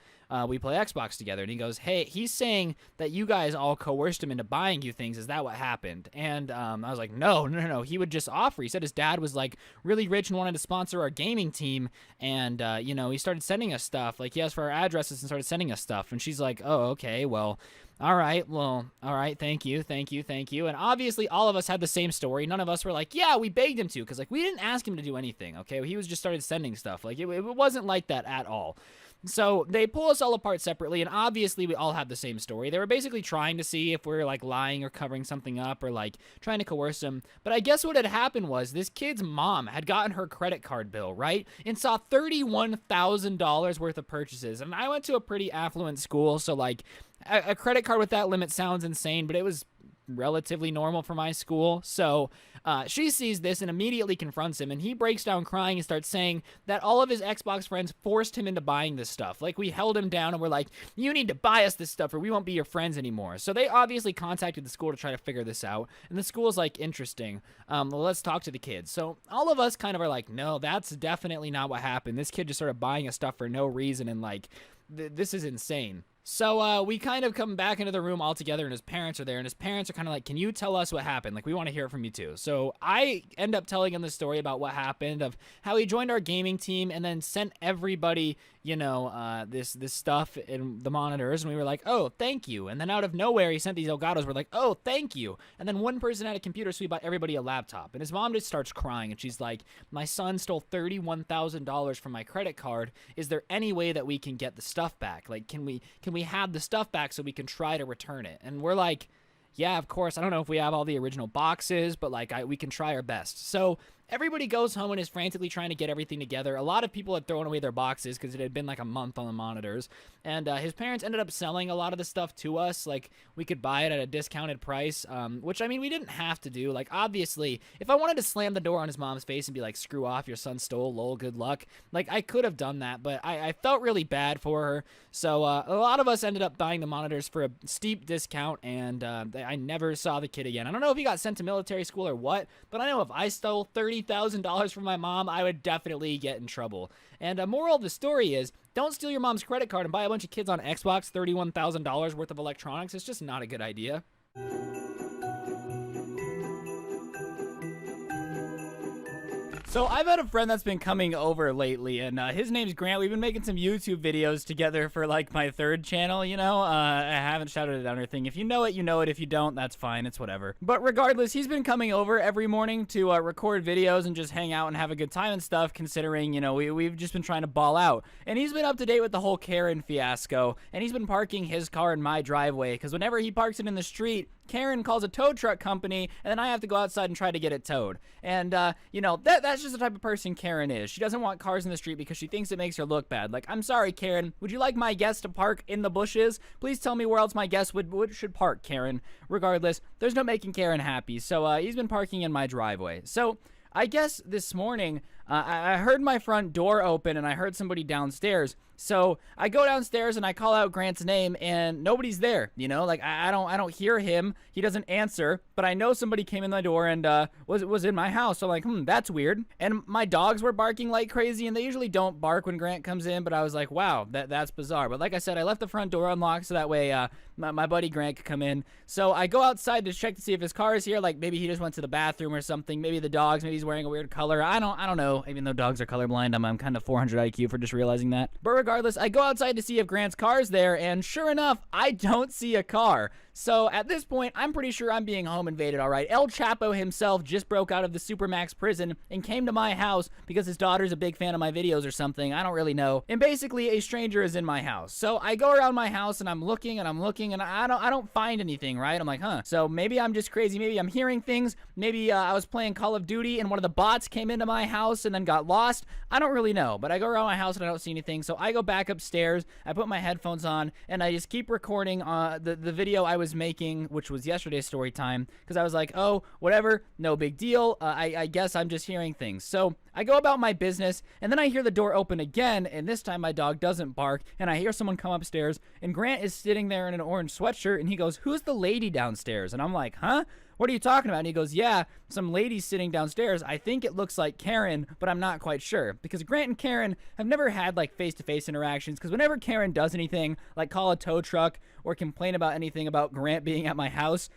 we play Xbox together. And he goes, hey, he's saying that you guys all coerced him into buying you things. Is that what happened? And I was like, no. He would just offer. He said his dad was like really rich and wanted to sponsor our gaming team. And, he started sending us stuff. Like, he asked for our addresses and started sending us stuff. And she's like, oh, okay, well, all right, thank you. And obviously all of us had the same story. None of us were like, yeah, we begged him to, because like we didn't ask him to do anything, okay? He was just started sending stuff. Like, it wasn't like that at all. So they pull us all apart separately, and obviously we all have the same story. They were basically trying to see if we were like lying or covering something up or like trying to coerce him. But I guess what had happened was this kid's mom had gotten her credit card bill, right? And saw $31,000 worth of purchases. And I went to a pretty affluent school, so like a credit card with that limit sounds insane, but it was relatively normal for my school. So she sees this and immediately confronts him, and he breaks down crying and starts saying that all of his Xbox friends forced him into buying this stuff. Like, we held him down and we're like, you need to buy us this stuff or we won't be your friends anymore. So they obviously contacted the school to try to figure this out, and the school's like, interesting, well, let's talk to the kids. So all of us kind of are like, no, that's definitely not what happened. This kid just started buying us stuff for no reason, and like, this is insane. So we kind of come back into the room all together, and his parents are there, and his parents are kind of like, can you tell us what happened? Like, we want to hear it from you too. So I end up telling him the story about what happened, of how he joined our gaming team and then sent everybody, this stuff in the monitors, and we were like, oh, thank you. And then out of nowhere, he sent these Elgatos. We're like, oh, thank you. And then one person had a computer, so we bought everybody a laptop. And his mom just starts crying, and she's like, my son stole $31,000 from my credit card. Is there any way that we can get the stuff back? Like, can we have the stuff back so we can try to return it? And we're like, yeah, of course. I don't know if we have all the original boxes, but like we can try our best. So everybody goes home and is frantically trying to get everything together. A lot of people had thrown away their boxes because it had been like a month on the monitors. And his parents ended up selling a lot of the stuff to us. Like, we could buy it at a discounted price, which, I mean, we didn't have to do. Like, obviously, if I wanted to slam the door on his mom's face and be like, screw off, your son stole, lol, good luck, like, I could have done that. But I felt really bad for her. So a lot of us ended up buying the monitors for a steep discount, and I never saw the kid again. I don't know if he got sent to military school or what, but I know if I stole $30,000 from my mom, I would definitely get in trouble. And a moral of the story is, don't steal your mom's credit card and buy a bunch of kids on Xbox $31,000 worth of electronics. It's just not a good idea. So I've had a friend that's been coming over lately, and his name's Grant. We've been making some YouTube videos together for like my third channel, I haven't shouted it out or anything. If you know it, you know it. If you don't, that's fine. It's whatever. But regardless, he's been coming over every morning to record videos and just hang out and have a good time and stuff, considering, we've just been trying to ball out. And he's been up to date with the whole Karen fiasco, and he's been parking his car in my driveway, because whenever he parks it in the street, Karen calls a tow truck company, and then I have to go outside and try to get it towed. And, that's just the type of person Karen is. She doesn't want cars in the street because she thinks it makes her look bad. Like, I'm sorry, Karen. Would you like my guest to park in the bushes? Please tell me where else my guest should park, Karen. Regardless, there's no making Karen happy. So, he's been parking in my driveway. So, I guess this morning, I heard my front door open, and I heard somebody downstairs. So I go downstairs and I call out Grant's name, and nobody's there. Like, I don't hear him. He doesn't answer, but I know somebody came in the door and was in my house. So I'm like, that's weird. And my dogs were barking like crazy, and they usually don't bark when Grant comes in, but I was like, wow, that's bizarre. But like I said, I left the front door unlocked so that way my buddy Grant could come in. So I go outside to check to see if his car is here. Like, maybe he just went to the bathroom or something. Maybe the dogs. Maybe he's wearing a weird color. I don't know. though dogs are colorblind, I'm kind of 400 IQ for just realizing that. But regardless, I go outside to see if Grant's car's there, and sure enough, I don't see a car. So at this point, I'm pretty sure I'm being home invaded, all right? El Chapo himself just broke out of the Supermax prison and came to my house because his daughter's a big fan of my videos or something. I don't really know. And basically, a stranger is in my house. So I go around my house and I'm looking and I don't find anything, right? I'm like, huh. So maybe I'm just crazy. Maybe I'm hearing things. Maybe I was playing Call of Duty and one of the bots came into my house and then got lost. I don't really know. But I go around my house and I don't see anything. So I go back upstairs. I put my headphones on and I just keep recording the video I was making, which was yesterday's story time, because I was like, oh, whatever, no big deal. I guess I'm just hearing things. So I go about my business, and then I hear the door open again, and this time my dog doesn't bark, and I hear someone come upstairs, and Grant is sitting there in an orange sweatshirt, and he goes, who's the lady downstairs? And I'm like, huh? What are you talking about? And he goes, yeah, some lady's sitting downstairs. I think it looks like Karen, but I'm not quite sure. Because Grant and Karen have never had like face-to-face interactions. Because whenever Karen does anything, like call a tow truck or complain about anything about Grant being at my house,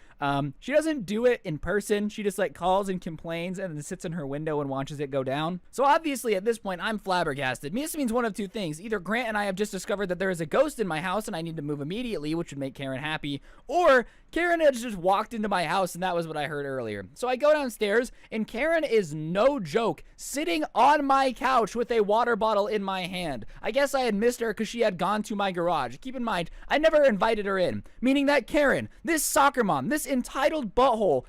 she doesn't do it in person. She just like calls and complains and then sits in her window and watches it go down. So obviously at this point, I'm flabbergasted. This means one of two things. Either Grant and I have just discovered that there is a ghost in my house and I need to move immediately, which would make Karen happy, or Karen has just walked into my house and that was what I heard earlier. So I go downstairs and Karen is, no joke, sitting on my couch with a water bottle in my hand. I guess I had missed her because she had gone to my garage. Keep in mind, I never invited her in, meaning that Karen, this soccer mom, this entitled butthole,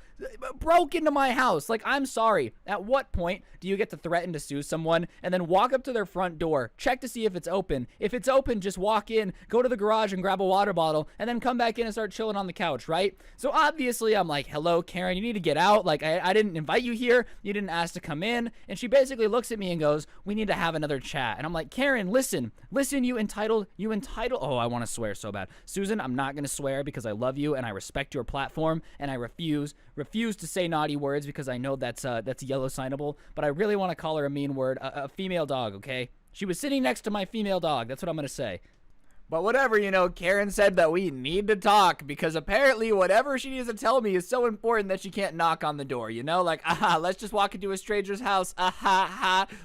broke into my house. Like, I'm sorry. At what point do you get to threaten to sue someone and then walk up to their front door, check to see if it's open? If it's open, just walk in, go to the garage and grab a water bottle, and then come back in and start chilling on the couch, right? So obviously I'm like, hello, Karen, you need to get out. Like, I didn't invite you here. You didn't ask to come in. And she basically looks at me and goes, we need to have another chat. And I'm like, Karen, listen, you entitled. Oh, I want to swear so bad. Susan, I'm not going to swear because I love you and I respect your platform and I refuse to say naughty words because I know that's yellow signable, but I really want to call her a mean word, a female dog, okay? She was sitting next to my female dog. That's what I'm going to say. But whatever, Karen said that we need to talk because apparently whatever she needs to tell me is so important that she can't knock on the door, Like, let's just walk into a stranger's house,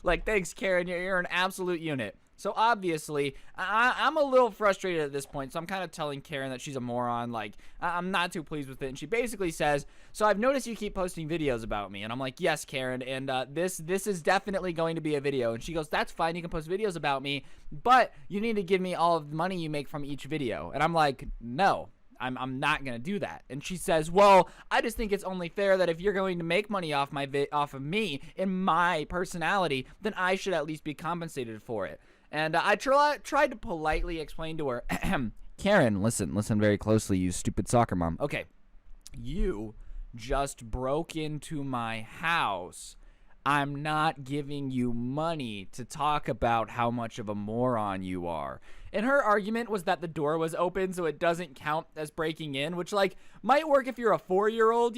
Like, thanks, Karen, you're an absolute unit. So obviously, I'm a little frustrated at this point, so I'm kind of telling Karen that she's a moron. Like, I'm not too pleased with it. And she basically says, so I've noticed you keep posting videos about me. And I'm like, yes, Karen, and this is definitely going to be a video. And she goes, that's fine, you can post videos about me, but you need to give me all of the money you make from each video. And I'm like, no. I'm not gonna do that. And she says, well, I just think it's only fair that if you're going to make money off of me and my personality, then I should at least be compensated for it. And I tried to politely explain to her, Karen, listen very closely, you stupid soccer mom. Okay, you just broke into my house. I'm not giving you money to talk about how much of a moron you are. And her argument was that the door was open, so it doesn't count as breaking in, which, like, might work if you're a 4-year-old,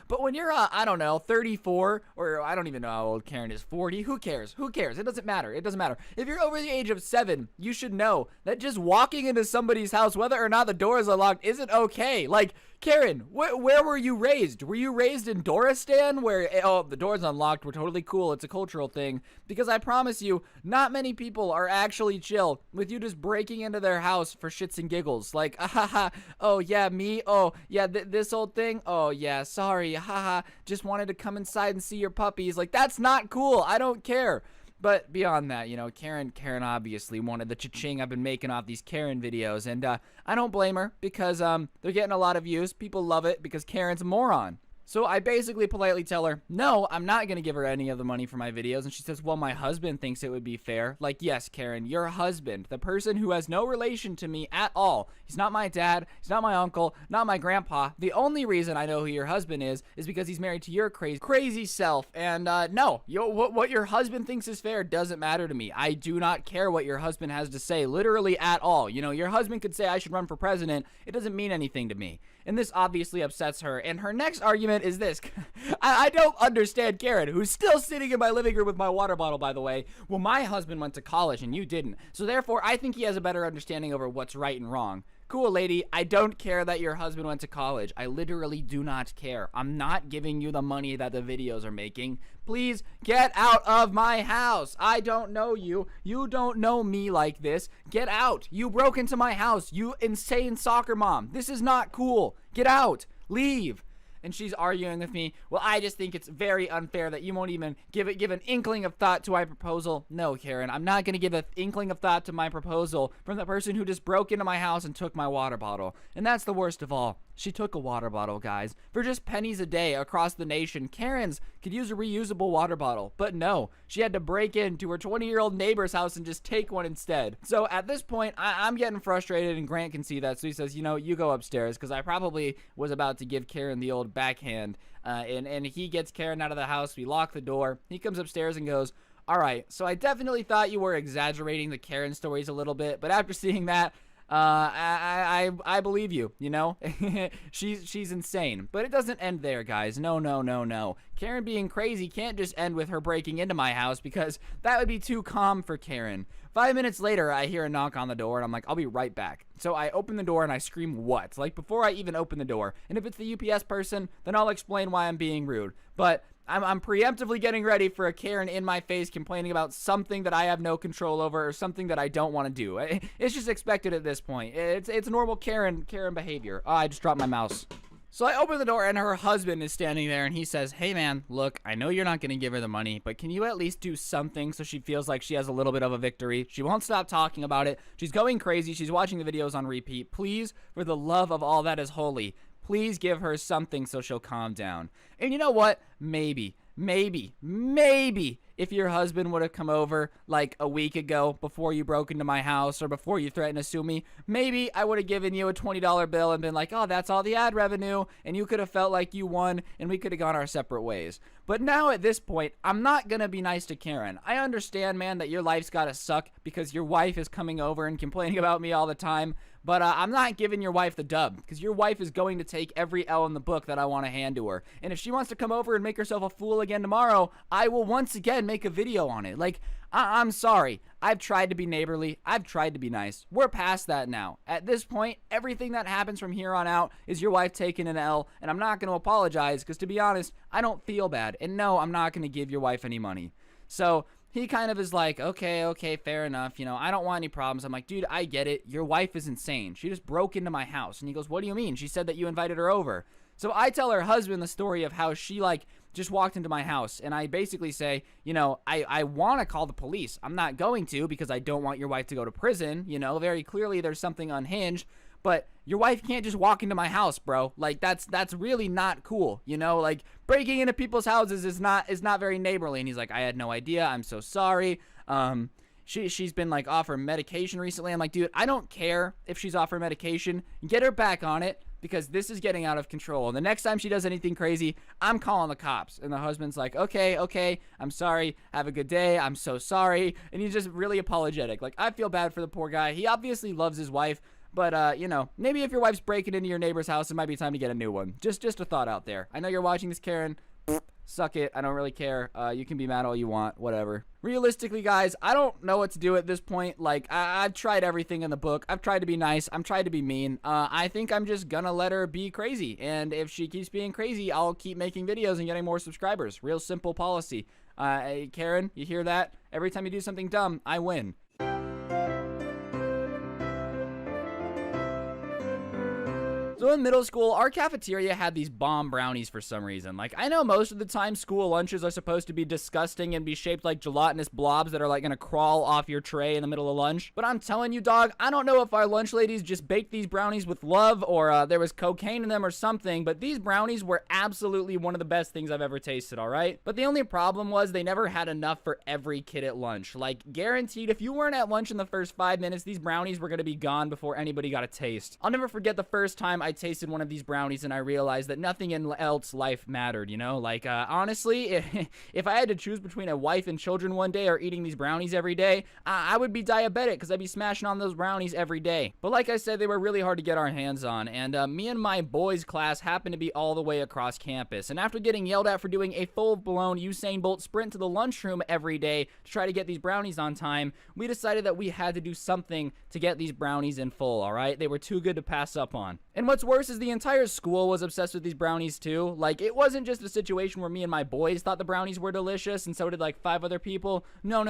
But when you're, 34, or I don't even know how old Karen is, 40, who cares? It doesn't matter. If you're over the age of 7, you should know that just walking into somebody's house, whether or not the door is unlocked, isn't okay. Like, Karen, where were you raised? Were you raised in Doristan, where, the door's unlocked, we're totally cool, it's a cultural thing? Because I promise you, not many people are actually chill with you just breaking into their house for shits and giggles. Like, oh yeah, me, oh yeah, this old thing, oh yeah, sorry, just wanted to come inside and see your puppies. Like, that's not cool, I don't care. But beyond that, Karen obviously wanted the cha-ching I've been making off these Karen videos, and I don't blame her because they're getting a lot of views. People love it because Karen's a moron. So I basically politely tell her, no, I'm not going to give her any of the money for my videos. And she says, well, my husband thinks it would be fair. Like, yes, Karen, your husband, the person who has no relation to me at all. He's not my dad. He's not my uncle, not my grandpa. The only reason I know who your husband is because he's married to your crazy self. And no, what your husband thinks is fair doesn't matter to me. I do not care what your husband has to say, literally at all. Your husband could say I should run for president. It doesn't mean anything to me. And this obviously upsets her. And her next argument is this. I don't understand Karen, who's still sitting in my living room with my water bottle, by the way. Well, my husband went to college and you didn't. So therefore, I think he has a better understanding over what's right and wrong. cool, lady. I don't care that your husband went to college. I literally do not care. I'm not giving you the money that the videos are making. Please get out of my house. I don't know you. You don't know me like this. Get out. You broke into my house. You insane soccer mom. This is not cool. Get out. Leave. And she's arguing with me. Well, I just think it's very unfair that you won't even give an inkling of thought to my proposal. No, Karen, I'm not going to give an inkling of thought to my proposal from the person who just broke into my house and took my water bottle. And that's the worst of all. She took a water bottle, guys. For just pennies a day across the nation, Karens could use a reusable water bottle. But no, she had to break into her 20-year-old neighbor's house and just take one instead. So at this point, I'm getting frustrated, and Grant can see that. So he says, you know, you go upstairs, because I probably was about to give Karen the old backhand. And he gets Karen out of the house. We lock the door. He comes upstairs and goes, all right, so I definitely thought you were exaggerating the Karen stories a little bit. But after seeing that, I believe you, you know. she's insane. But it doesn't end there, guys. No. Karen being crazy can't just end with her breaking into my house, because that would be too calm for Karen. 5 minutes later, I hear a knock on the door, and I'm like, I'll be right back. So I open the door and I scream, what? Like, before I even open the door. And if it's the UPS person, then I'll explain why I'm being rude. But I'm preemptively getting ready for a Karen in my face complaining about something that I have no control over, or something that I don't want to do. It's just expected at this point. It's normal Karen behavior. Oh, I just dropped my mouse. So I open the door and her husband is standing there, and he says, hey man, look, I know you're not going to give her the money, but can you at least do something so she feels like she has a little bit of a victory? She won't stop talking about it. She's going crazy. She's watching the videos on repeat. Please, for the love of all that is holy, please give her something so she'll calm down. And you know what? Maybe if your husband would have come over like a week ago before you broke into my house, or before you threatened to sue me, maybe I would have given you a $20 bill and been like, oh, that's all the ad revenue, and you could have felt like you won, and we could have gone our separate ways. But now at this point, I'm not gonna be nice to Karen. I understand, man, that your life's gotta suck because your wife is coming over and complaining about me all the time, but I'm not giving your wife the dub, because your wife is going to take every L in the book that I want to hand to her. And if she wants to come over and make herself a fool again tomorrow, I will once again make a video on it. Like, I'm sorry. I've tried to be neighborly. I've tried to be nice. We're past that now. At this point, everything that happens from here on out is your wife taking an L, and I'm not going to apologize, because to be honest, I don't feel bad. And no, I'm not going to give your wife any money. So he kind of is like, okay, fair enough. You know, I don't want any problems. I'm like, dude, I get it. Your wife is insane. She just broke into my house. And he goes, what do you mean? She said that you invited her over. So I tell her husband the story of how she, like, just walked into my house. And I basically say, you know, I want to call the police. I'm not going to, because I don't want your wife to go to prison. You know, very clearly there's something unhinged. But your wife can't just walk into my house, bro. Like, that's really not cool, you know? Like, breaking into people's houses is not very neighborly. And he's like, I had no idea. I'm so sorry. She's been, like, off her medication recently. I'm like, dude, I don't care if she's off her medication. Get her back on it, because this is getting out of control. And the next time she does anything crazy, I'm calling the cops. And the husband's like, okay, I'm sorry. Have a good day. I'm so sorry. And he's just really apologetic. Like, I feel bad for the poor guy. He obviously loves his wife. But, you know, maybe if your wife's breaking into your neighbor's house, it might be time to get a new one. Just a thought out there. I know you're watching this, Karen. Suck it. I don't really care. You can be mad all you want. Whatever. Realistically, guys, I don't know what to do at this point. Like, I've tried everything in the book. I've tried to be nice. I'm trying to be mean. I think I'm just gonna let her be crazy. And if she keeps being crazy, I'll keep making videos and getting more subscribers. Real simple policy. Hey, Karen, you hear that? Every time you do something dumb, I win. So in middle school, our cafeteria had these bomb brownies for some reason. Like, I know most of the time school lunches are supposed to be disgusting and be shaped like gelatinous blobs that are like gonna crawl off your tray in the middle of lunch. But I'm telling you, dog, I don't know if our lunch ladies just baked these brownies with love, or there was cocaine in them or something, but these brownies were absolutely one of the best things I've ever tasted, alright? But the only problem was they never had enough for every kid at lunch. Like, guaranteed, if you weren't at lunch in the first 5 minutes, these brownies were gonna be gone before anybody got a taste. I'll never forget the first time I I tasted one of these brownies and I realized that nothing else life mattered, you know? Like, honestly, if I had to choose between a wife and children one day or eating these brownies every day, I would be diabetic because I'd be smashing on those brownies every day. But like I said, they were really hard to get our hands on, and me and my boys' class happened to be all the way across campus. And after getting yelled at for doing a full-blown Usain Bolt sprint to the lunchroom every day to try to get these brownies on time, we decided that we had to do something to get these brownies in full, alright? They were too good to pass up on. And what's worse is the entire school was obsessed with these brownies too. Like, it wasn't just a situation where me and my boys thought the brownies were delicious and so did like 5 other people. No.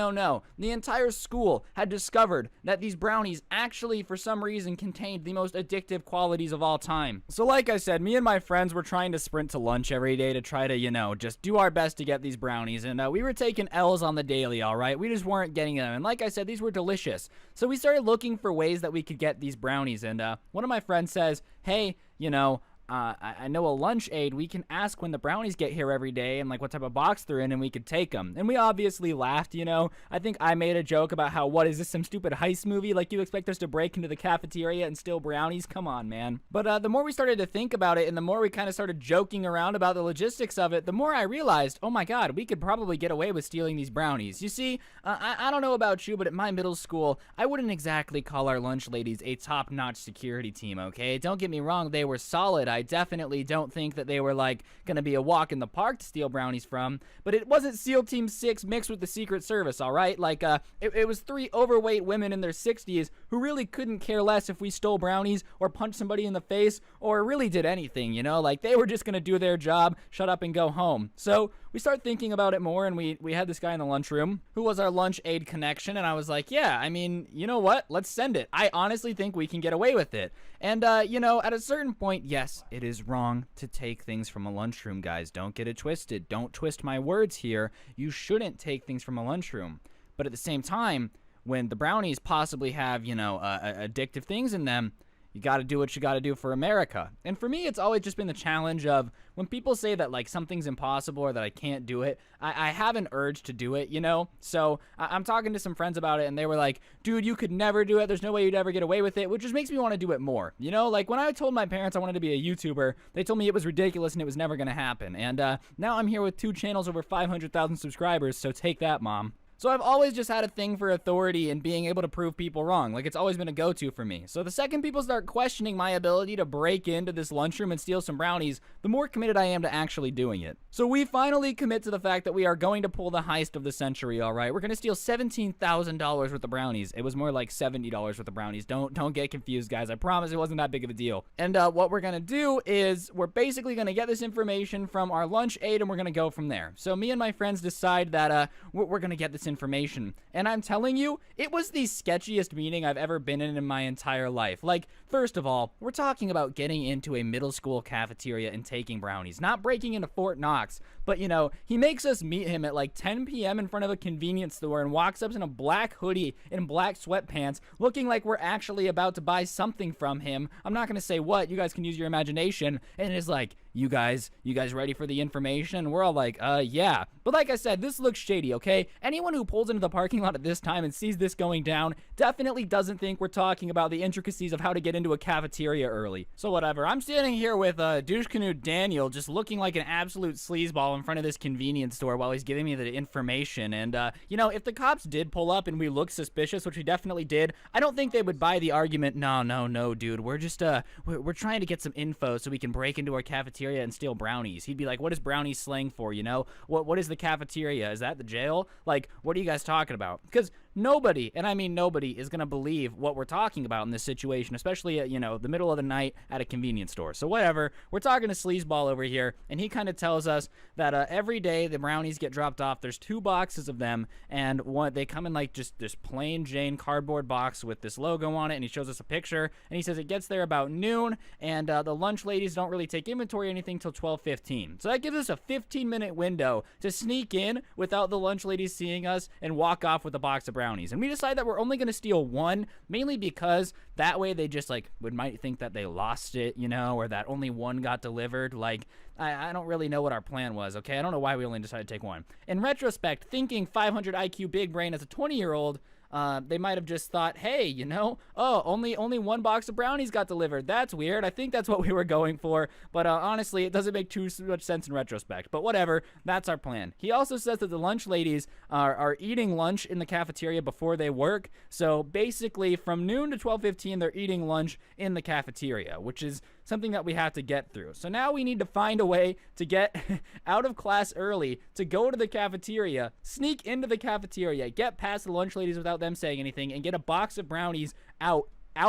The entire school had discovered that these brownies actually, for some reason, contained the most addictive qualities of all time. So like I said, me and my friends were trying to sprint to lunch every day to try to, you know, just do our best to get these brownies. And we were taking L's on the daily, alright? We just weren't getting them. And like I said, these were delicious. So we started looking for ways that we could get these brownies. And one of my friends says, hey, you know, I know a lunch aid. We can ask when the brownies get here every day and like what type of box they're in, and we could take them. And we obviously laughed, you know. I think I made a joke about how, what is this, some stupid heist movie? Like, you expect us to break into the cafeteria and steal brownies? Come on, man. But the more we started to think about it and the more we kind of started joking around about the logistics of it, the more I realized, oh my god, we could probably get away with stealing these brownies. You see, I don't know about you, but at my middle school, I wouldn't exactly call our lunch ladies a top-notch security team, okay? Don't get me wrong, they were solid. I definitely don't think that they were like gonna be a walk in the park to steal brownies from, but it wasn't SEAL Team 6 mixed with the Secret Service, alright? Like, it was 3 overweight women in their 60s who really couldn't care less if we stole brownies or punched somebody in the face or really did anything, you know? Like, they were just gonna do their job, shut up and go home. So we started thinking about it more, and we had this guy in the lunchroom who was our lunch aid connection, and I was like, yeah, I mean, you know what? Let's send it. I honestly think we can get away with it. And, you know, at a certain point, yes, it is wrong to take things from a lunchroom, guys. Don't get it twisted. Don't twist my words here. You shouldn't take things from a lunchroom. But at the same time, when the brownies possibly have, you know, addictive things in them, you got to do what you got to do for America. And for me, it's always just been the challenge of when people say that, like, something's impossible or that I can't do it, I have an urge to do it, you know? So I'm talking to some friends about it, and they were like, dude, you could never do it. There's no way you'd ever get away with it, which just makes me want to do it more. You know, like, when I told my parents I wanted to be a YouTuber, they told me it was ridiculous and it was never going to happen. And now I'm here with 2 channels over 500,000 subscribers, so take that, Mom. So I've always just had a thing for authority and being able to prove people wrong. Like, it's always been a go-to for me. So the second people start questioning my ability to break into this lunchroom and steal some brownies, the more committed I am to actually doing it. So we finally commit to the fact that we are going to pull the heist of the century, all right? We're going to steal $17,000 worth of brownies. It was more like $70 worth of brownies. Don't get confused, guys. I promise it wasn't that big of a deal. And what we're going to do is we're basically going to get this information from our lunch aid, and we're going to go from there. So me and my friends decide that we're going to get this information. And I'm telling you, it was the sketchiest meeting I've ever been in my entire life. Like, first of all, we're talking about getting into a middle school cafeteria and taking brownies, not breaking into Fort Knox. But, you know, he makes us meet him at like 10 p.m. in front of a convenience store and walks up in a black hoodie and black sweatpants, looking like we're actually about to buy something from him. I'm not going to say what. You guys can use your imagination. And it's like, you guys ready for the information? We're all like, yeah. But like I said, this looks shady, okay? Anyone who pulls into the parking lot at this time and sees this going down definitely doesn't think we're talking about the intricacies of how to get into a cafeteria early. So whatever. I'm standing here with Douche Canoe Daniel just looking like an absolute sleazeball in front of this convenience store while he's giving me the information. And, you know, if the cops did pull up and we looked suspicious, which we definitely did, I don't think they would buy the argument, no, dude. We're just, we're trying to get some info so we can break into our cafeteria and steal brownies. He'd be like, what is brownies slang for, you know? What is the cafeteria? Is that the jail? Like, what are you guys talking about? Because nobody, and I mean nobody, is going to believe what we're talking about in this situation, especially at, you know, the middle of the night at a convenience store. So whatever, we're talking to Sleazeball over here, and he kind of tells us that every day the brownies get dropped off. There's 2 boxes of them, and they come in like just this plain Jane cardboard box with this logo on it, and he shows us a picture, and he says it gets there about noon, and the lunch ladies don't really take inventory or anything till 12:15. So that gives us a 15-minute window to sneak in without the lunch ladies seeing us and walk off with a box of brownies. And we decide that we're only going to steal 1, mainly because that way they just like might think that they lost it, you know, or that only 1 got delivered. Like, I don't really know what our plan was, okay? I don't know why we only decided to take 1. In retrospect, thinking 500 IQ big brain as a 20-year-old, They might have just thought, hey, oh, only one box of brownies got delivered. That's weird. I think that's what we were going for. But honestly, it doesn't make too much sense in retrospect. But whatever, that's our plan. He also says that the lunch ladies are eating lunch in the cafeteria before they work. So basically, from noon to 12:15, they're eating lunch in the cafeteria, which is something that we have to get through. So now we need to find a way to get out of class early, to go to the cafeteria, sneak into the cafeteria, get past the lunch ladies without them saying anything, and get a box of brownies out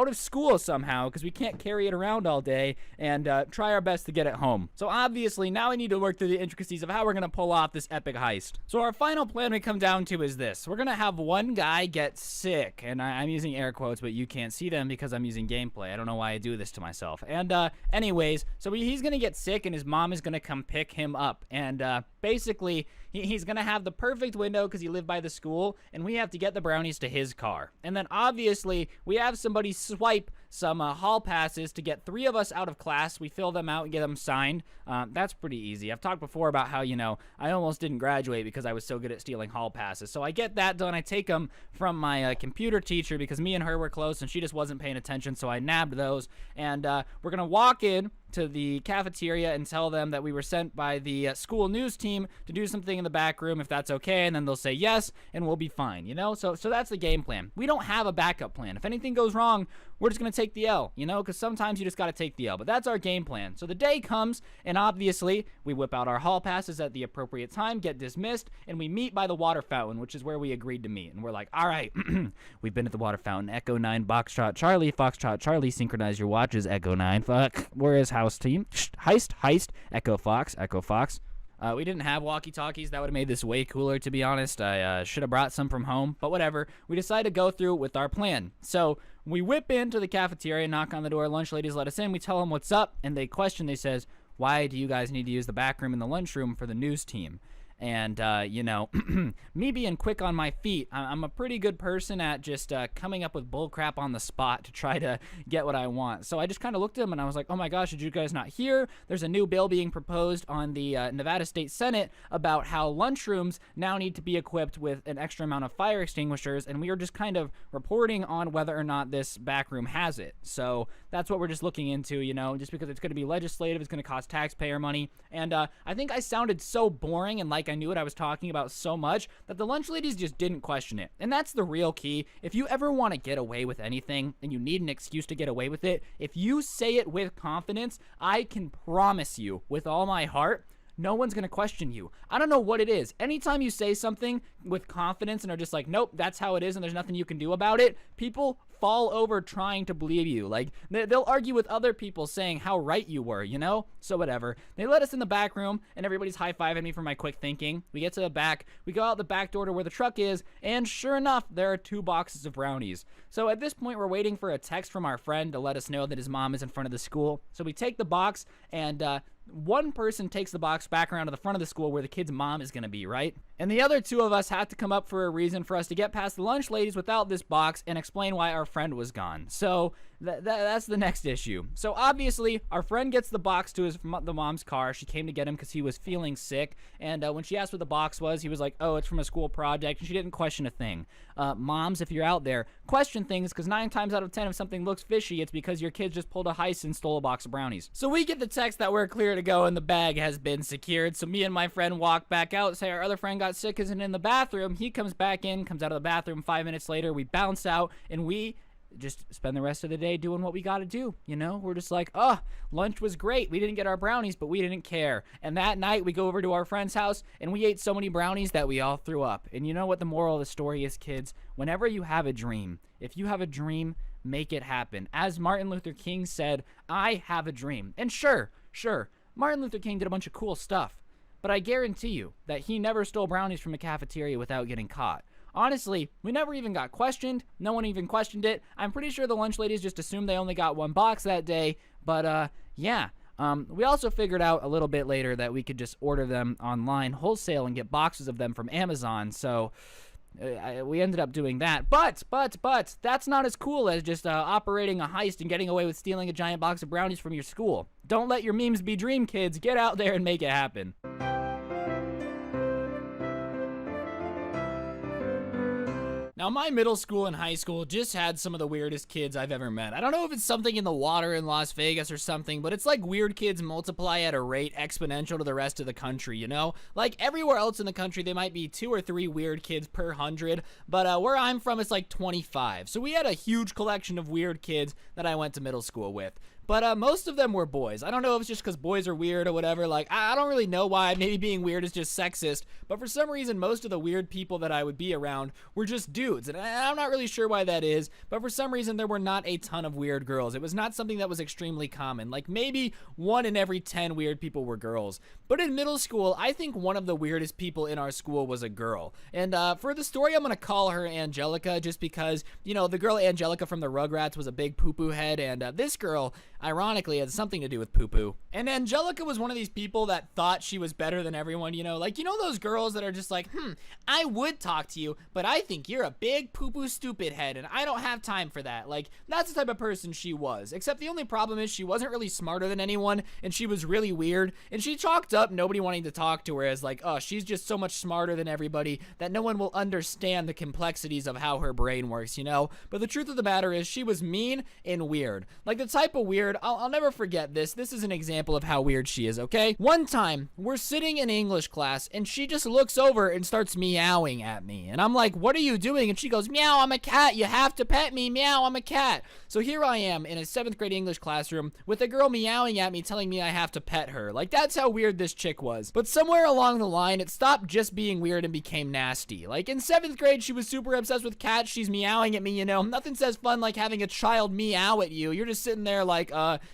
of school somehow, because we can't carry it around all day, and try our best to get it home. So obviously, now we need to work through the intricacies of how we're going to pull off this epic heist. So our final plan we come down to is this. We're going to have one guy get sick, and I'm using air quotes, but you can't see them because I'm using gameplay. I don't know why I do this to myself. And anyways, so he's going to get sick, and his mom is going to come pick him up. And basically, he's going to have the perfect window because he lived by the school, and we have to get the brownies to his car. And then obviously, we have somebody swipe some hall passes to get 3 of us out of class. We fill them out and get them signed. That's pretty easy. I've talked before about how, I almost didn't graduate because I was so good at stealing hall passes. So I get that done. I take them from my computer teacher because me and her were close and she just wasn't paying attention, so I nabbed those. And we're going to walk in to the cafeteria and tell them that we were sent by the school news team to do something in the back room, if that's okay, and then they'll say yes, and we'll be fine, So that's the game plan. We don't have a backup plan. If anything goes wrong, we're just going to take the L, because sometimes you just got to take the L. But that's our game plan. So the day comes, and obviously, we whip out our hall passes at the appropriate time, get dismissed, and we meet by the water fountain, which is where we agreed to meet. And we're like, all right, we've been at the water fountain. Echo 9, Foxtrot Charlie, Foxtrot Charlie, synchronize your watches. Echo 9, fuck. Where is house team? Heist, Echo Fox, Echo Fox. We didn't have walkie-talkies. That would have made this way cooler, to be honest. I should have brought some from home, but whatever. We decided to go through with our plan. So we whip into the cafeteria, knock on the door. Lunch ladies let us in. We tell them what's up, and they says, why do you guys need to use the back room in the lunchroom for the news team? And, me being quick on my feet, I'm a pretty good person at just coming up with bullcrap on the spot to try to get what I want. So I just kind of looked at them and I was like, oh my gosh, did you guys not hear? There's a new bill being proposed on the Nevada State Senate about how lunchrooms now need to be equipped with an extra amount of fire extinguishers, and we are just kind of reporting on whether or not this back room has it. So that's what we're just looking into, just because it's going to be legislative, it's going to cost taxpayer money. And I think I sounded so boring and like I knew what I was talking about so much that the lunch ladies just didn't question it. And that's the real key. If you ever want to get away with anything and you need an excuse to get away with it, if you say it with confidence, I can promise you with all my heart, no one's going to question you. I don't know what it is. Anytime you say something with confidence and are just like, nope, that's how it is and there's nothing you can do about it, people fall over trying to believe you. Like, they'll argue with other people saying how right you were, So whatever. They let us in the back room, and everybody's high-fiving me for my quick thinking. We get to the back. We go out the back door to where the truck is, and sure enough, there are 2 boxes of brownies. So at this point, we're waiting for a text from our friend to let us know that his mom is in front of the school. So we take the box, and one person takes the box back around to the front of the school where the kid's mom is going to be, right? And the other 2 of us had to come up for a reason for us to get past the lunch ladies without this box and explain why our friend was gone. So that's the next issue. So obviously, our friend gets the box to the mom's car. She came to get him because he was feeling sick. And when she asked what the box was, he was like, oh, it's from a school project. And she didn't question a thing. Moms, if you're out there, question things, because 9 times out of 10, if something looks fishy, it's because your kids just pulled a heist and stole a box of brownies. So we get the text that we're clear to go and the bag has been secured. So me and my friend walk back out, say our other friend got sick, isn't in the bathroom. He comes back in, comes out of the bathroom 5 minutes later. We bounce out and we just spend the rest of the day doing what we got to do. We're just like, oh, lunch was great. We didn't get our brownies, but we didn't care. And that night we go over to our friend's house and we ate so many brownies that we all threw up. And you know what the moral of the story is, kids? Whenever you have a dream, if you have a dream, make it happen. As Martin Luther King said, I have a dream. And sure, Martin Luther King did a bunch of cool stuff, but I guarantee you that he never stole brownies from a cafeteria without getting caught. Honestly, we never even got questioned. No one even questioned it. I'm pretty sure the lunch ladies just assumed they only got 1 box that day. But, yeah. We also figured out a little bit later that we could just order them online wholesale and get boxes of them from Amazon. So we ended up doing that. But, that's not as cool as just operating a heist and getting away with stealing a giant box of brownies from your school. Don't let your memes be dream, kids. Get out there and make it happen. Now, my middle school and high school just had some of the weirdest kids I've ever met. I don't know if it's something in the water in Las Vegas or something, but it's like weird kids multiply at a rate exponential to the rest of the country, you know? Like, everywhere else in the country, there might be 2 or 3 weird kids per 100, but where I'm from, it's like 25. So we had a huge collection of weird kids that I went to middle school with. But most of them were boys. I don't know if it's just because boys are weird or whatever. Like, I don't really know why. Maybe being weird is just sexist. But for some reason, most of the weird people that I would be around were just dudes. And I'm not really sure why that is. But for some reason, there were not a ton of weird girls. It was not something that was extremely common. Like, maybe 1 in every 10 weird people were girls. But in middle school, I think one of the weirdest people in our school was a girl. And for the story, I'm going to call her Angelica just because, you know, the girl Angelica from the Rugrats was a big poo-poo head. And this girl, ironically, had something to do with poo-poo. And Angelica was one of these people that thought she was better than everyone, you know? Like, you know those girls that are just like, I would talk to you, but I think you're a big poo-poo stupid head, and I don't have time for that. Like, that's the type of person she was. Except the only problem is she wasn't really smarter than anyone, and she was really weird, and she chalked up nobody wanting to talk to her as like, oh, she's just so much smarter than everybody that no one will understand the complexities of how her brain works, you know? But the truth of the matter is she was mean and weird. Like, the type of weird, I'll never forget this. This is an example of how weird she is, okay? One time, we're sitting in English class, and she just looks over and starts meowing at me. And I'm like, what are you doing? And she goes, meow, I'm a cat. You have to pet me. Meow, I'm a cat. So here I am in a 7th grade English classroom with a girl meowing at me telling me I have to pet her. Like, that's how weird this chick was. But somewhere along the line, it stopped just being weird and became nasty. Like, in 7th grade, she was super obsessed with cats. She's meowing at me, you know? Nothing says fun like having a child meow at you. You're just sitting there like,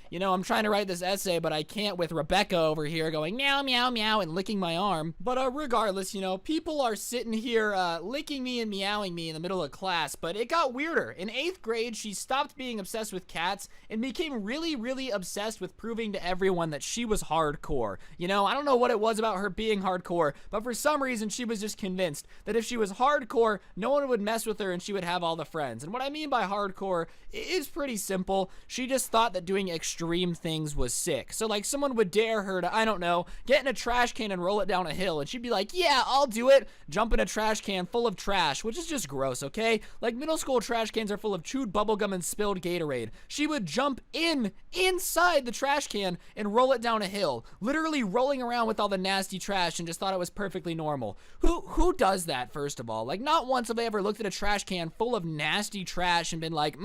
you know, I'm trying to write this essay, but I can't with Rebecca over here going meow, meow, meow and licking my arm. But regardless, you know, people are sitting here licking me and meowing me in the middle of class, but it got weirder. In 8th grade, she stopped being obsessed with cats and became really, really obsessed with proving to everyone that she was hardcore. You know, I don't know what it was about her being hardcore, but for some reason, she was just convinced that if she was hardcore, no one would mess with her and she would have all the friends. And what I mean by hardcore is pretty simple. She just thought that doing extreme things was sick. So like someone would dare her to, I don't know, get in a trash can and roll it down a hill, and she'd be like, yeah, I'll do it. Jump in a trash can full of trash, which is just gross, okay? Like middle school trash cans are full of chewed bubblegum and spilled Gatorade. She would jump inside the trash can and roll it down a hill, literally rolling around with all the nasty trash and just thought it was perfectly normal. Who does that, first of all? Like, not once have I ever looked at a trash can full of nasty trash and been like,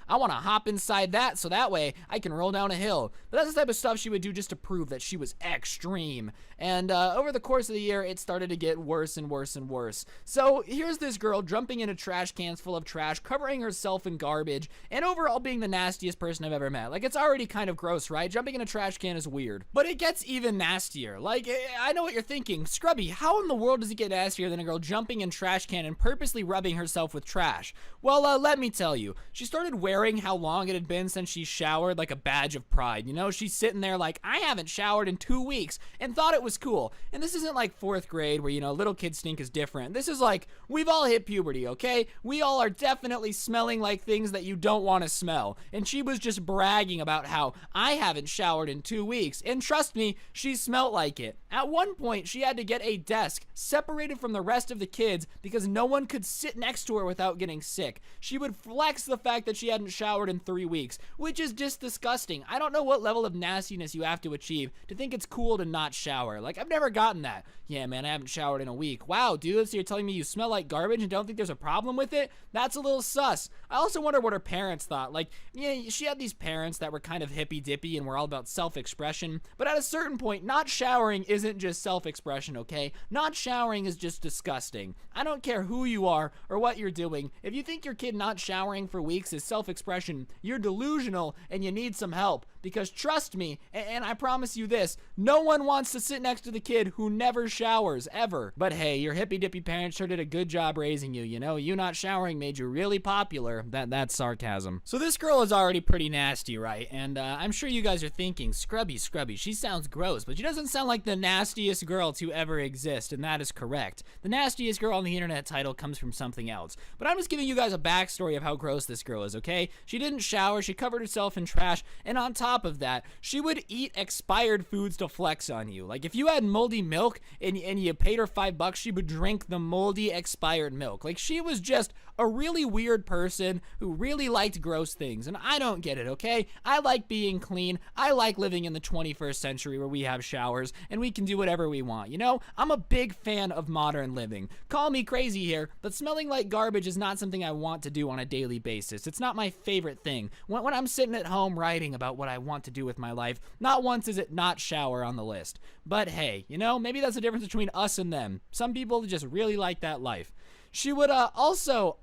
I want to hop inside that so that way I can roll down a hill. But that's the type of stuff she would do just to prove that she was extreme. And over the course of the year, it started to get worse and worse and worse. So here's this girl jumping into trash cans full of trash, covering herself in garbage, and overall being the nastiest person I've ever met. Like, it's already kind of gross, right? Jumping in a trash can is weird. But it gets even nastier. Like, I know what you're thinking. Scrubby, how in the world does it get nastier than a girl jumping in trash can and purposely rubbing herself with trash? Well, let me tell you. She started wearing how long it had been since she showered like a badge of pride. You know, she's sitting there like, I haven't showered in 2 weeks, and thought it was cool. And this isn't like 4th grade where, you know, little kid stink is different. This is like, we've all hit puberty, okay? We all are definitely smelling like things that you don't want to smell. And she was just bragging about how I haven't showered in 2 weeks. And trust me, she smelled like it. At one point, she had to get a desk separated from the rest of the kids because no one could sit next to her without getting sick. She would flex the fact that she hadn't showered in 3 weeks, which is just disgusting. I don't know what level of nastiness you have to achieve to think it's cool to not shower. Like, I've never gotten that. Yeah, man, I haven't showered in a week. Wow, dude, so you're telling me you smell like garbage and don't think there's a problem with it? That's a little sus. I also wonder what her parents thought. Like, yeah, she had these parents that were kind of hippy-dippy and were all about self-expression, but at a certain point, not showering isn't just self-expression, okay? Not showering is just disgusting. I don't care who you are or what you're doing. If you think your kid not showering for weeks is self-expression, you're delusional and you need some help. Because trust me, and I promise you this, no one wants to sit next to the kid who never showers, ever. But hey, your hippy-dippy parents sure did a good job raising you, you know? You not showering made you really popular. That's sarcasm. So this girl is already pretty nasty, right? And I'm sure you guys are thinking, Scrubby, she sounds gross, but she doesn't sound like the nastiest girl to ever exist, and that is correct. The nastiest girl on the internet title comes from something else. But I'm just giving you guys a backstory of how gross this girl is, okay? She didn't shower, she covered herself in trash, and on top of that, she would eat expired foods to flex on you. Like, if you had moldy milk and you paid her $5, she would drink the moldy expired milk. Like, she was just a really weird person who really liked gross things, and I don't get it, okay? I like being clean. I like living in the 21st century where we have showers and we can do whatever we want, you know? I'm a big fan of modern living. Call me crazy here, but smelling like garbage is not something I want to do on a daily basis. It's not my favorite thing. When I'm sitting at home writing about what I want to do with my life, not once is it not shower on the list. But hey, you know, maybe that's the difference between us and them. Some people just really like that life. She would also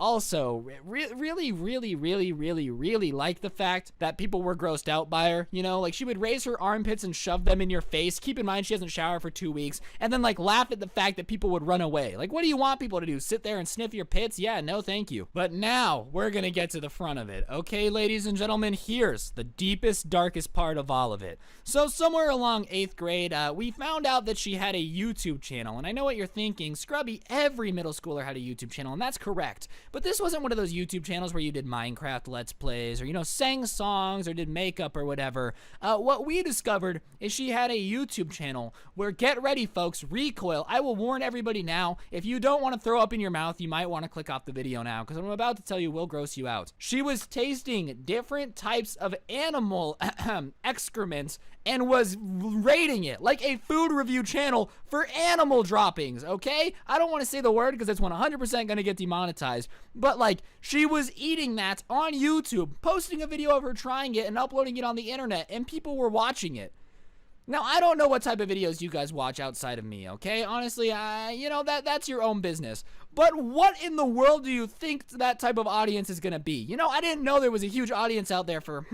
really like the fact that people were grossed out by her, you know, like she would raise her armpits and shove them in your face. Keep in mind she hasn't showered for 2 weeks, and then like laugh at the fact that people would run away. Like, what do you want people to do? Sit there and sniff your pits? Yeah, no thank you. But now we're gonna get to the front of it. Okay, ladies and gentlemen, here's the deepest, darkest part of all of it. So somewhere along 8th grade, we found out that she had a YouTube channel, and I know what you're thinking, Scrubby, every middle schooler had a YouTube channel, and that's correct. But this wasn't one of those YouTube channels where you did Minecraft Let's Plays or, you know, sang songs or did makeup or whatever. What we discovered is she had a YouTube channel where, get ready folks, recoil. I will warn everybody now, if you don't want to throw up in your mouth, you might want to click off the video now, because what I'm about to tell you will gross you out. She was tasting different types of animal excrements and was rating it like a food review channel for animal droppings, okay? I don't want to say the word because it's 100% going to get demonetized, but like, she was eating that on YouTube, posting a video of her trying it and uploading it on the internet, and people were watching it. Now, I don't know what type of videos you guys watch outside of me, okay? Honestly, you know, that's your own business. But what in the world do you think that type of audience is gonna be? You know, I didn't know there was a huge audience out there for,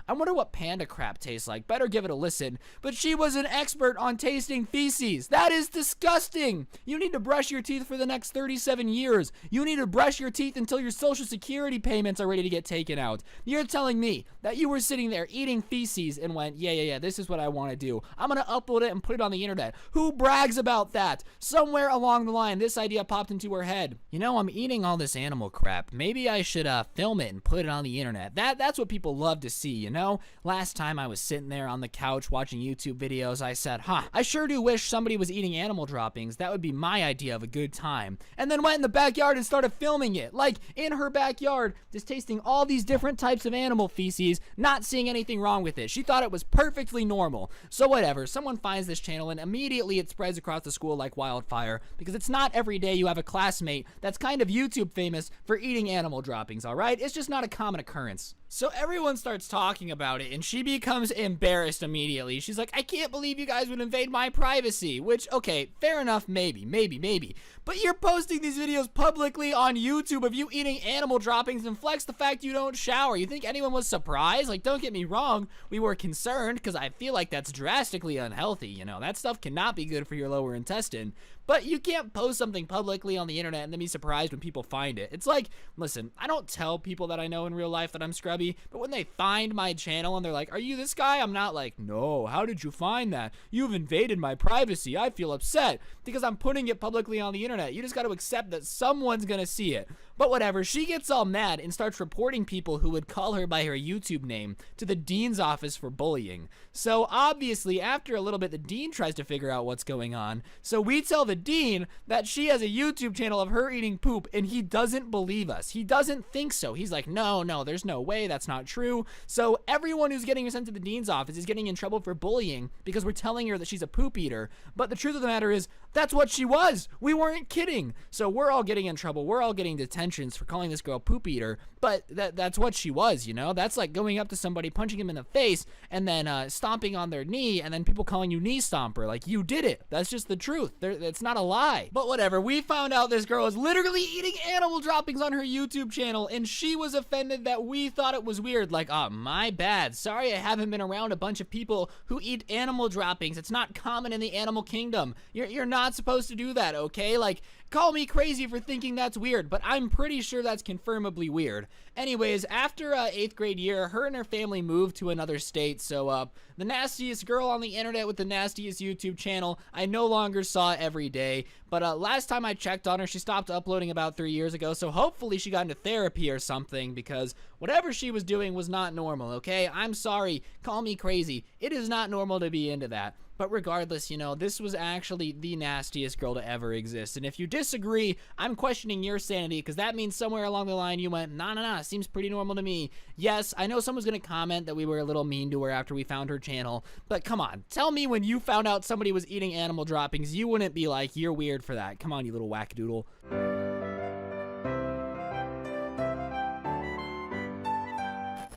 I wonder what panda crap tastes like. Better give it a listen. But she was an expert on tasting feces. That is disgusting. You need to brush your teeth for the next 37 years. You need to brush your teeth until your Social Security payments are ready to get taken out. You're telling me that you were sitting there eating feces and went, yeah, this is what I want to do. I'm gonna upload it and put it on the internet. Who brags about that? Somewhere along the line, this idea popped into her head. You know, I'm eating all this animal crap. Maybe I should film it and put it on the internet. That's what people love to see, you know? Last time I was sitting there on the couch watching YouTube videos, I said, I sure do wish somebody was eating animal droppings. That would be my idea of a good time. And then went in the backyard and started filming it. Like, in her backyard, just tasting all these different types of animal feces, not seeing anything wrong with it. She thought it was perfectly normal. So whatever, someone finds this channel and immediately it spreads across the school like wildfire, because it's not every day you have a classmate that's kind of YouTube famous for eating animal droppings, all right? It's just not a common occurrence. So everyone starts talking about it, and she becomes embarrassed immediately. She's like, I can't believe you guys would invade my privacy, which, okay, fair enough, maybe. But you're posting these videos publicly on YouTube of you eating animal droppings and flex the fact you don't shower. You think anyone was surprised? Like, don't get me wrong, we were concerned, because I feel like that's drastically unhealthy, you know? That stuff cannot be good for your lower intestine. But you can't post something publicly on the internet and then be surprised when people find it. It's like, listen, I don't tell people that I know in real life that I'm scrubby, but when they find my channel and they're like, are you this guy? I'm not like, no, how did you find that? You've invaded my privacy. I feel upset because I'm putting it publicly on the internet. You just got to accept that someone's gonna see it. But whatever, she gets all mad and starts reporting people who would call her by her YouTube name to the dean's office for bullying. So obviously, after a little bit, the dean tries to figure out what's going on. So we tell the dean that she has a YouTube channel of her eating poop, and he doesn't believe us. He doesn't think so. He's like, no, there's no way. That's not true. So everyone who's getting sent to the dean's office is getting in trouble for bullying because we're telling her that she's a poop eater. But the truth of the matter is, that's what she was. We weren't kidding. So we're all getting in trouble. We're all getting detentions for calling this girl poop eater. But that's what she was, you know? That's like going up to somebody, punching him in the face, and then stomping on their knee, and then people calling you knee stomper. Like, you did it. That's just the truth. It's not a lie. But whatever. We found out this girl is literally eating animal droppings on her YouTube channel, and she was offended that we thought it was weird. Like, oh, my bad. Sorry I haven't been around a bunch of people who eat animal droppings. It's not common in the animal kingdom. You're not supposed to do that, okay? Like, call me crazy for thinking that's weird, but I'm pretty sure that's confirmably weird. Anyways, after 8th grade year, her and her family moved to another state, so the nastiest girl on the internet with the nastiest YouTube channel, I no longer saw every day. But last time I checked on her, she stopped uploading about 3 years ago, so hopefully she got into therapy or something, because whatever she she was doing was not normal, okay? I'm sorry. Call me crazy. It is not normal to be into that. But regardless, you know, this was actually the nastiest girl to ever exist. And if you disagree, I'm questioning your sanity, because that means somewhere along the line you went, nah, seems pretty normal to me. Yes, I know someone's going to comment that we were a little mean to her after we found her channel, but come on, tell me when you found out somebody was eating animal droppings, you wouldn't be like, you're weird for that. Come on, you little wackadoodle.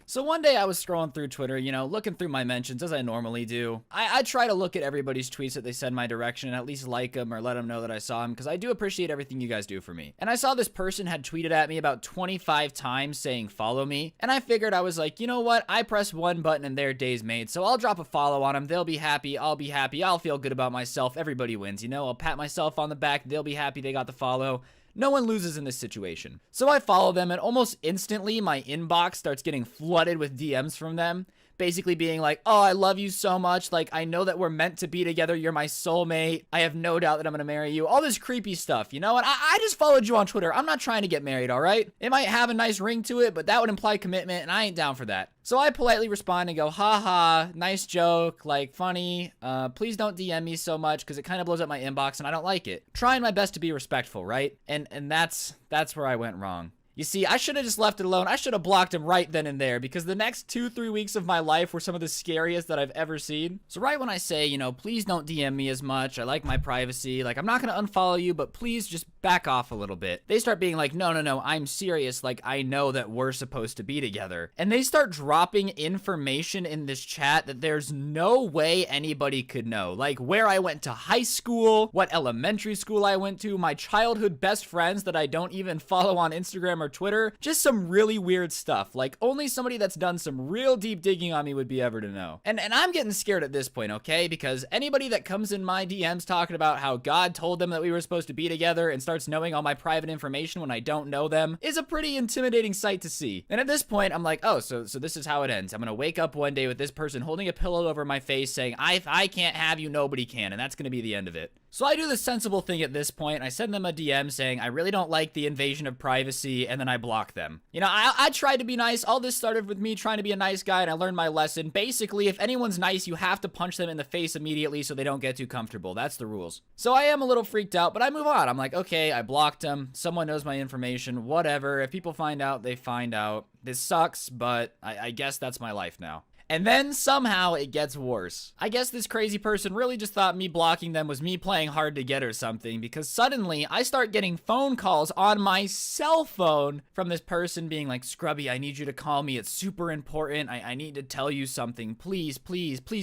So one day I was scrolling through Twitter, you know, looking through my mentions as I normally do. I try to look at everybody's tweets that they send my direction and at least like them or let them know that I saw them, because I do appreciate everything you guys do for me. And I saw this person had tweeted at me about 25 times saying follow me, and I figured, I was like, you know what, I press one button and their day's made, so I'll drop a follow on them. They'll be happy, I'll be happy, I'll feel good about myself, everybody wins, you know, I'll pat myself on the back, they'll be happy they got the follow. No one loses in this situation. So I follow them, and almost instantly my inbox starts getting flooded with DMs from them, basically being like, oh, I love you so much, like, I know that we're meant to be together, you're my soulmate, I have no doubt that I'm gonna marry you, all this creepy stuff, you know, and I just followed you on Twitter. I'm not trying to get married, all right? It might have a nice ring to it, but that would imply commitment, and I ain't down for that. So I politely respond and go, haha, nice joke, like, funny, please don't DM me so much, because it kind of blows up my inbox, and I don't like it. Trying my best to be respectful, right? And that's where I went wrong. You see, I should have just left it alone. I should have blocked him right then and there, because the next 2-3 weeks of my life were some of the scariest that I've ever seen. So right when I say, you know, please don't DM me as much, I like my privacy, like, I'm not gonna unfollow you, but please just back off a little bit. They start being like, no, I'm serious, like, I know that we're supposed to be together. And they start dropping information in this chat that there's no way anybody could know. Like, where I went to high school, what elementary school I went to, my childhood best friends that I don't even follow on Instagram or Twitter, just some really weird stuff. Like, only somebody that's done some real deep digging on me would be ever to know. And I'm getting scared at this point, okay? Because anybody that comes in my DMs talking about how God told them that we were supposed to be together and starts knowing all my private information when I don't know them is a pretty intimidating sight to see. And at this point, I'm like, oh, so this is how it ends. I'm gonna wake up one day with this person holding a pillow over my face saying, if I can't have you, nobody can, and that's gonna be the end of it. So I do the sensible thing at this point. I send them a DM saying, I really don't like the invasion of privacy, and then I block them. You know, I tried to be nice. All this started with me trying to be a nice guy, and I learned my lesson. Basically, if anyone's nice, you have to punch them in the face immediately so they don't get too comfortable. That's the rules. So I am a little freaked out, but I move on. I'm like, okay, I blocked them. Someone knows my information. Whatever. If people find out, they find out. This sucks, but I guess that's my life now. And then somehow it gets worse. I guess this crazy person really just thought me blocking them was me playing hard to get or something, because suddenly I start getting phone calls on my cell phone from this person being like, Scrubby, I need you to call me. It's super important. I need to tell you something. Please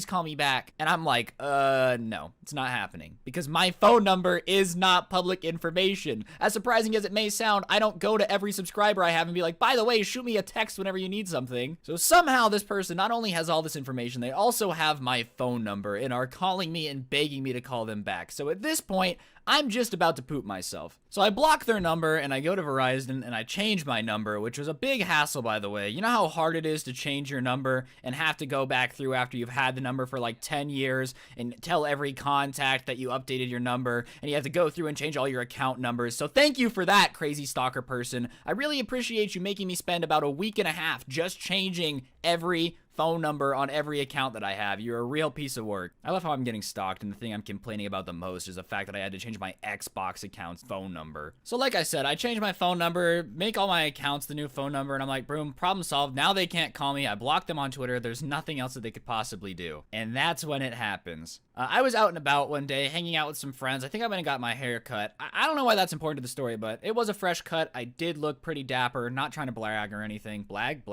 call me back. And I'm like, no, it's not happening, because my phone number is not public information. As surprising as it may sound, I don't go to every subscriber I have and be like, by the way, shoot me a text whenever you need something. So somehow this person not only has all this information, they also have my phone number and are calling me and begging me to call them back. So at this point, I'm just about to poop myself. So I block their number and I go to Verizon and I change my number, which was a big hassle, by the way. You know how hard it is to change your number and have to go back through after you've had the number for like 10 years and tell every contact that you updated your number, and you have to go through and change all your account numbers. So thank you for that, crazy stalker person. I really appreciate you making me spend about a week and a half just changing every phone number on every account that I have. You're a real piece of work. I love how I'm getting stalked, and the thing I'm complaining about the most is the fact that I had to change my Xbox account's phone number. So like I said, I changed my phone number, make all my accounts the new phone number, and I'm like, boom, problem solved. Now they can't call me. I blocked them on Twitter. There's nothing else that they could possibly do. And that's when it happens. I was out and about one day, hanging out with some friends. I think I went and got my hair cut. I don't know why that's important to the story, but it was a fresh cut. I did look pretty dapper, not trying to brag or anything. Brag?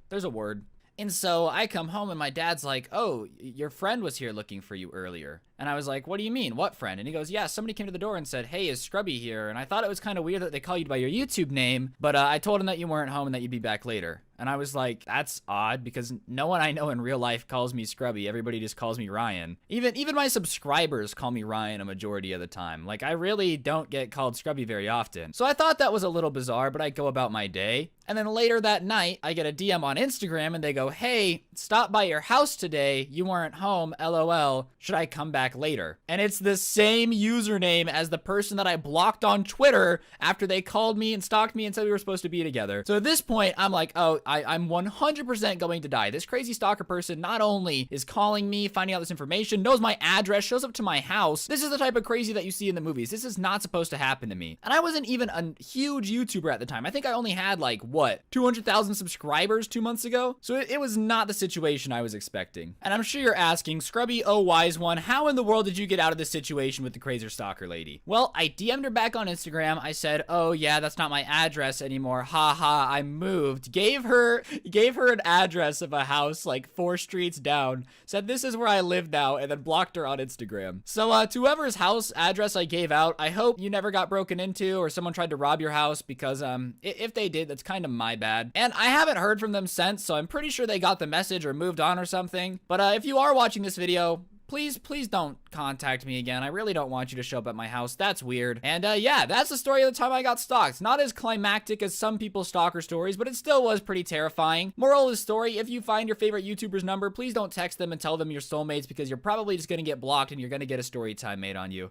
There's a word. And so I come home and my dad's like, oh, your friend was here looking for you earlier. And I was like, what do you mean? What friend? And he goes, yeah, somebody came to the door and said, hey, is Scrubby here? And I thought it was kind of weird that they call you by your YouTube name, but I told him that you weren't home and that you'd be back later. And I was like, that's odd, because no one I know in real life calls me Scrubby. Everybody just calls me Ryan. Even my subscribers call me Ryan a majority of the time. Like, I really don't get called Scrubby very often. So I thought that was a little bizarre, but I go about my day. And then later that night, I get a DM on Instagram and they go, hey, stop by your house today. You weren't home, LOL. Should I come back back later. And it's the same username as the person that I blocked on Twitter after they called me and stalked me and said we were supposed to be together. So at this point, I'm like, oh, I'm 100% going to die. This crazy stalker person not only is calling me, finding out this information, knows my address, shows up to my house. This is the type of crazy that you see in the movies. This is not supposed to happen to me. And I wasn't even a huge YouTuber at the time. I think I only had like, what, 200,000 subscribers 2 months ago? So it was not the situation I was expecting. And I'm sure you're asking, Scrubby Oh Wise One, how in the world did you get out of this situation with the crazy stalker lady? Well, I DM'd her back on Instagram. I said, oh yeah, that's not my address anymore. Ha ha, I moved. Gave her an address of a house like 4 streets down. Said this is where I live now, and then blocked her on Instagram. So to whoever's house address I gave out, I hope you never got broken into or someone tried to rob your house, because if they did, that's kind of my bad. And I haven't heard from them since, so I'm pretty sure they got the message or moved on or something. But if you are watching this video, please don't contact me again. I really don't want you to show up at my house. That's weird. And yeah, that's the story of the time I got stalked. Not as climactic as some people's stalker stories, but it still was pretty terrifying. Moral of the story, if you find your favorite YouTuber's number, please don't text them and tell them you're soulmates, because you're probably just gonna get blocked and you're gonna get a story time made on you.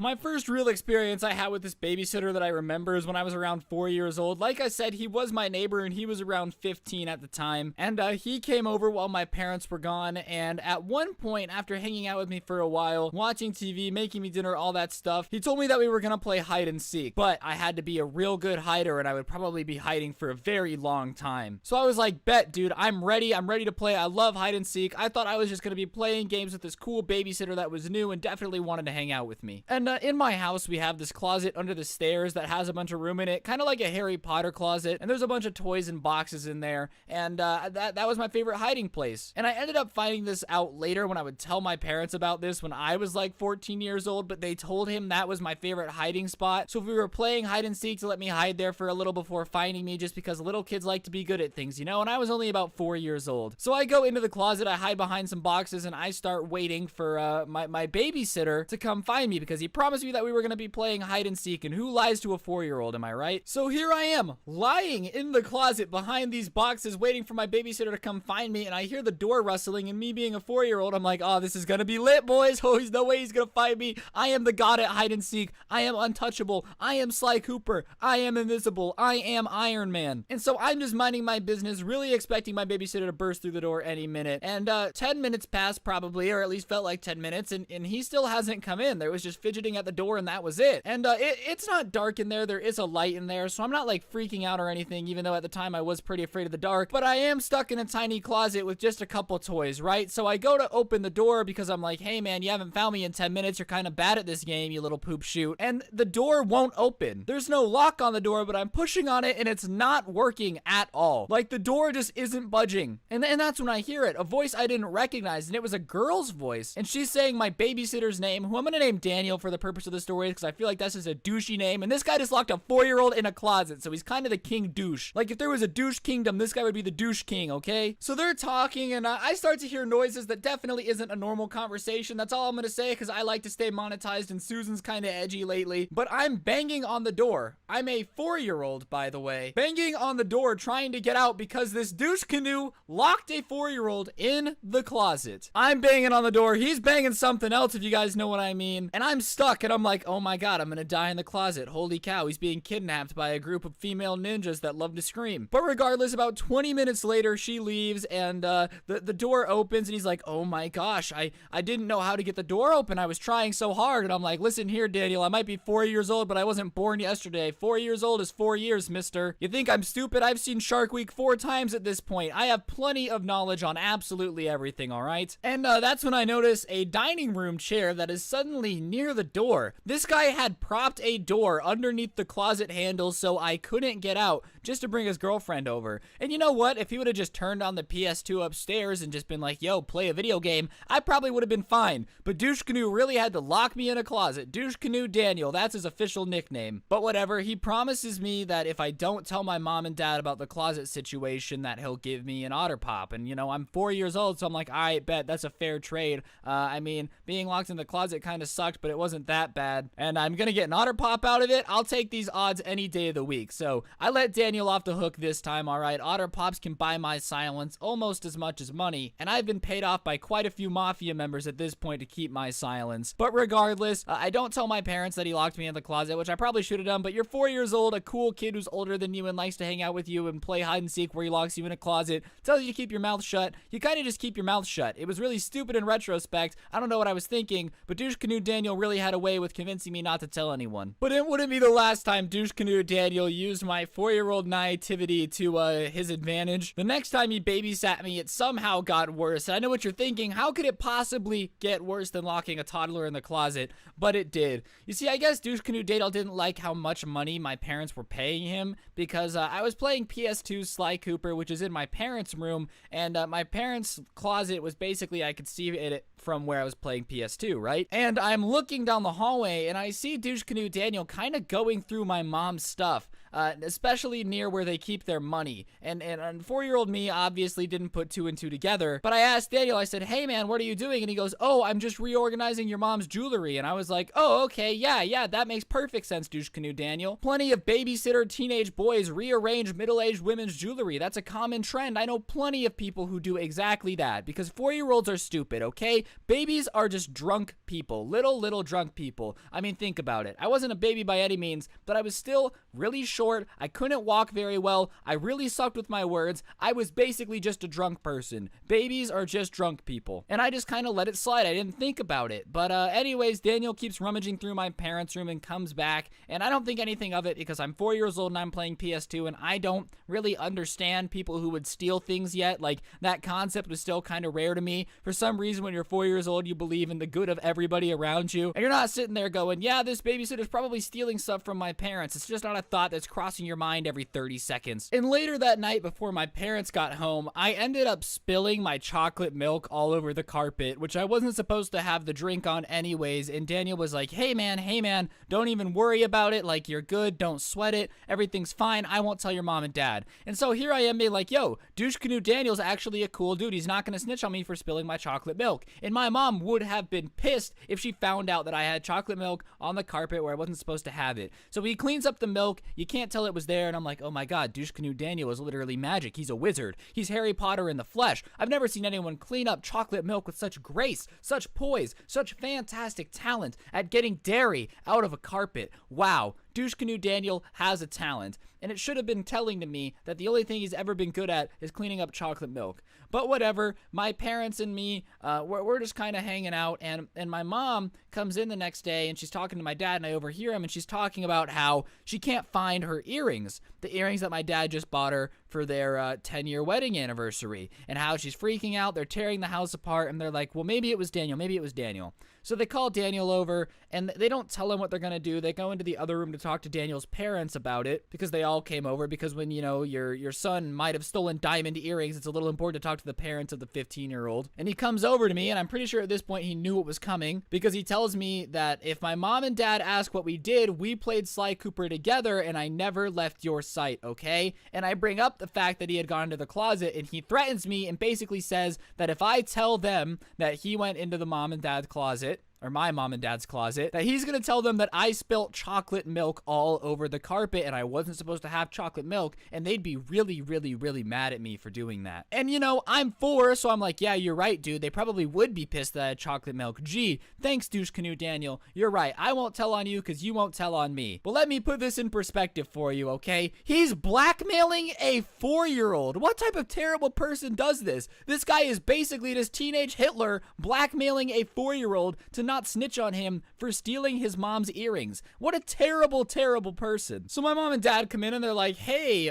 My first real experience I had with this babysitter that I remember is when I was around 4 years old. Like I said, he was my neighbor and he was around 15 at the time. And he came over while my parents were gone. And at one point, after hanging out with me for a while, watching TV, making me dinner, all that stuff, he told me that we were gonna play hide and seek. But I had to be a real good hider and I would probably be hiding for a very long time. So I was like, bet, dude, I'm ready. I'm ready to play. I love hide and seek. I thought I was just gonna be playing games with this cool babysitter that was new and definitely wanted to hang out with me. And in my house, we have this closet under the stairs that has a bunch of room in it, kind of like a Harry Potter closet, and there's a bunch of toys and boxes in there, and that was my favorite hiding place. And I ended up finding this out later when I would tell my parents about this when I was like 14 years old, but they told him that was my favorite hiding spot. So if we were playing hide and seek, to let me hide there for a little before finding me, just because little kids like to be good at things, you know, and I was only about 4 years old. So I go into the closet, I hide behind some boxes, and I start waiting for my babysitter to come find me, because he promised me that we were going to be playing hide and seek, and who lies to a 4-year-old, am I right? So here I am, lying in the closet behind these boxes, waiting for my babysitter to come find me, and I hear the door rustling, and me being a 4-year-old, I'm like, oh, this is going to be lit, boys. Oh, there's no way he's going to find me. I am the god at hide and seek. I am untouchable. I am Sly Cooper. I am invisible. I am Iron Man. And so I'm just minding my business, really expecting my babysitter to burst through the door any minute. And 10 minutes passed probably, or at least felt like 10 minutes, and he still hasn't come in. There was just fidgeting at the door, and that was it. And it's not dark in there. There is a light in there, so I'm not like freaking out or anything, even though at the time I was pretty afraid of the dark. But I am stuck in a tiny closet with just a couple toys, right? So I go to open the door because I'm like, hey man, you haven't found me in 10 minutes. You're kind of bad at this game, you little poop shoot. And the door won't open. There's no lock on the door, but I'm pushing on it and it's not working at all. Like the door just isn't budging. And that's when I hear it, a voice I didn't recognize, and it was a girl's voice. And she's saying my babysitter's name, who I'm gonna name Daniel for the purpose of the story, because I feel like that's just a douchey name. And this guy just locked a 4-year-old in a closet, so he's kind of the king douche. Like if there was a douche kingdom, this guy would be the douche king, okay? So they're talking, and I start to hear noises that definitely isn't a normal conversation. That's all I'm gonna say, because I like to stay monetized, and Susan's kind of edgy lately. But I'm banging on the door. I'm a 4-year-old, by the way, banging on the door trying to get out because this douche canoe locked a 4-year-old in the closet. I'm banging on the door. He's banging something else, if you guys know what I mean. And I'm stuck, and I'm like, oh my god, I'm gonna die in the closet. Holy cow, he's being kidnapped by a group of female ninjas that love to scream. But regardless, about 20 minutes later, she leaves, and the door opens, and he's like, oh my gosh, I didn't know how to get the door open. I was trying so hard. And I'm like, listen here, Daniel, I might be 4 years old, but I wasn't born yesterday. 4 years old is 4 years, mister. You think I'm stupid? I've seen Shark Week 4 times at this point. I have plenty of knowledge on absolutely everything, all right? And that's when I notice a dining room chair that is suddenly near the door. This guy had propped a door underneath the closet handle so I couldn't get out, just to bring his girlfriend over. And you know what? If he would have just turned on the PS2 upstairs and just been like, yo, play a video game, I probably would have been fine. But Douche Canoe really had to lock me in a closet. Douche Canoe Daniel, that's his official nickname. But whatever, he promises me that if I don't tell my mom and dad about the closet situation, that he'll give me an Otter Pop. And you know, I'm 4 years old, so I'm like, I bet that's a fair trade. I mean, being locked in the closet kind of sucked, but it wasn't that bad, and I'm gonna get an Otter Pop out of it. I'll take these odds any day of the week. So I let Daniel off the hook this time, alright. Otter Pops can buy my silence almost as much as money, and I've been paid off by quite a few Mafia members at this point to keep my silence. But regardless, I don't tell my parents that he locked me in the closet, which I probably should have done, but you're 4 years old, a cool kid who's older than you and likes to hang out with you and play hide and seek where he locks you in a closet, tells you to keep your mouth shut. You kind of just keep your mouth shut. It was really stupid in retrospect. I don't know what I was thinking, but Douche Canoe Daniel really had a way with convincing me not to tell anyone. But it wouldn't be the last time Douche Canoe Daniel used my 4-year-old naivety to his advantage. The next time he babysat me, it somehow got worse. And I know what you're thinking. How could it possibly get worse than locking a toddler in the closet? But it did. You see, I guess Douche Canoe Daniel didn't like how much money my parents were paying him because I was playing PS2 Sly Cooper, which is in my parents' room, and my parents' closet was basically, I could see it from where I was playing PS2, right? And I'm looking down the hallway, and I see Douche Canoe Daniel kind of going through my mom's stuff, especially near where they keep their money. And 4-year-old me obviously didn't put 2 and 2 together, but I asked Daniel, I said, hey man, what are you doing? And he goes, oh, I'm just reorganizing your mom's jewelry. And I was like, oh, okay, yeah, that makes perfect sense, Douche Canoe Daniel. Plenty of babysitter teenage boys rearrange middle-aged women's jewelry. That's a common trend. I know plenty of people who do exactly that because 4-year-olds are stupid, okay? Babies are just drunk people, little drunk people. I mean, think about it. I wasn't a baby by any means, but I was still really short. I couldn't walk very well. I really sucked with my words. I was basically just a drunk person. Babies are just drunk people. And I just kind of let it slide. I didn't think about it. But anyways, Daniel keeps rummaging through my parents' room and comes back, and I don't think anything of it because I'm 4 years old and I'm playing PS2, and I don't really understand people who would steal things yet. Like, that concept was still kind of rare to me. For some reason, when you're 4 years old, you believe in the good of everybody around you, and you're not sitting there going, yeah, this babysitter's probably stealing stuff from my parents. It's just not a thought that's crossing your mind every 30 seconds. And later that night, before my parents got home, I ended up spilling my chocolate milk all over the carpet, which I wasn't supposed to have the drink on anyways, and Daniel was like, hey man, don't even worry about it, like, you're good, don't sweat it, everything's fine, I won't tell your mom and dad. And so here I am being like, yo, Douche Canoe Daniel's actually a cool dude, he's not gonna snitch on me for spilling my chocolate milk. And my mom would have been pissed if she found out that I had chocolate milk on the carpet where I wasn't supposed to have it. So he cleans up the milk, you can't tell it was there, and I'm like, oh my god, Douche Canoe Daniel is literally magic, he's a wizard, he's Harry Potter in the flesh. I've never seen anyone clean up chocolate milk with such grace, such poise, such fantastic talent at getting dairy out of a carpet. Wow, Douche Canoe Daniel has a talent, and it should have been telling to me that the only thing he's ever been good at is cleaning up chocolate milk. But whatever, my parents and me, we're just kind of hanging out, and my mom comes in the next day, and she's talking to my dad, and I overhear him, and she's talking about how she can't find her earrings, the earrings that my dad just bought her for their 10-year wedding anniversary, and how she's freaking out, they're tearing the house apart, and they're like, well, maybe it was Daniel. So they call Daniel over, and they don't tell him what they're gonna do. They go into the other room to talk to Daniel's parents about it, because they all came over, because when, you know, your son might have stolen diamond earrings, it's a little important to talk to the parents of the 15-year-old. And he comes over to me, and I'm pretty sure at this point he knew what was coming, because he tells me that if my mom and dad ask what we did, we played Sly Cooper together, and I never left your sight, okay? And I bring up the fact that he had gone into the closet, and he threatens me and basically says that if I tell them that he went into the mom and dad's closet, or my mom and dad's closet, that he's gonna tell them that I spilt chocolate milk all over the carpet and I wasn't supposed to have chocolate milk, and they'd be really mad at me for doing that. And you know, I'm 4, so I'm like, yeah, you're right, dude. They probably would be pissed that I had chocolate milk. Gee, thanks, Douche Canoe Daniel. You're right. I won't tell on you because you won't tell on me. But let me put this in perspective for you, okay? He's blackmailing a 4-year-old. What type of terrible person does this? This guy is basically this teenage Hitler blackmailing a 4-year-old to not snitch on him for stealing his mom's earrings. What a terrible person. So my mom and dad come in and they're like, hey,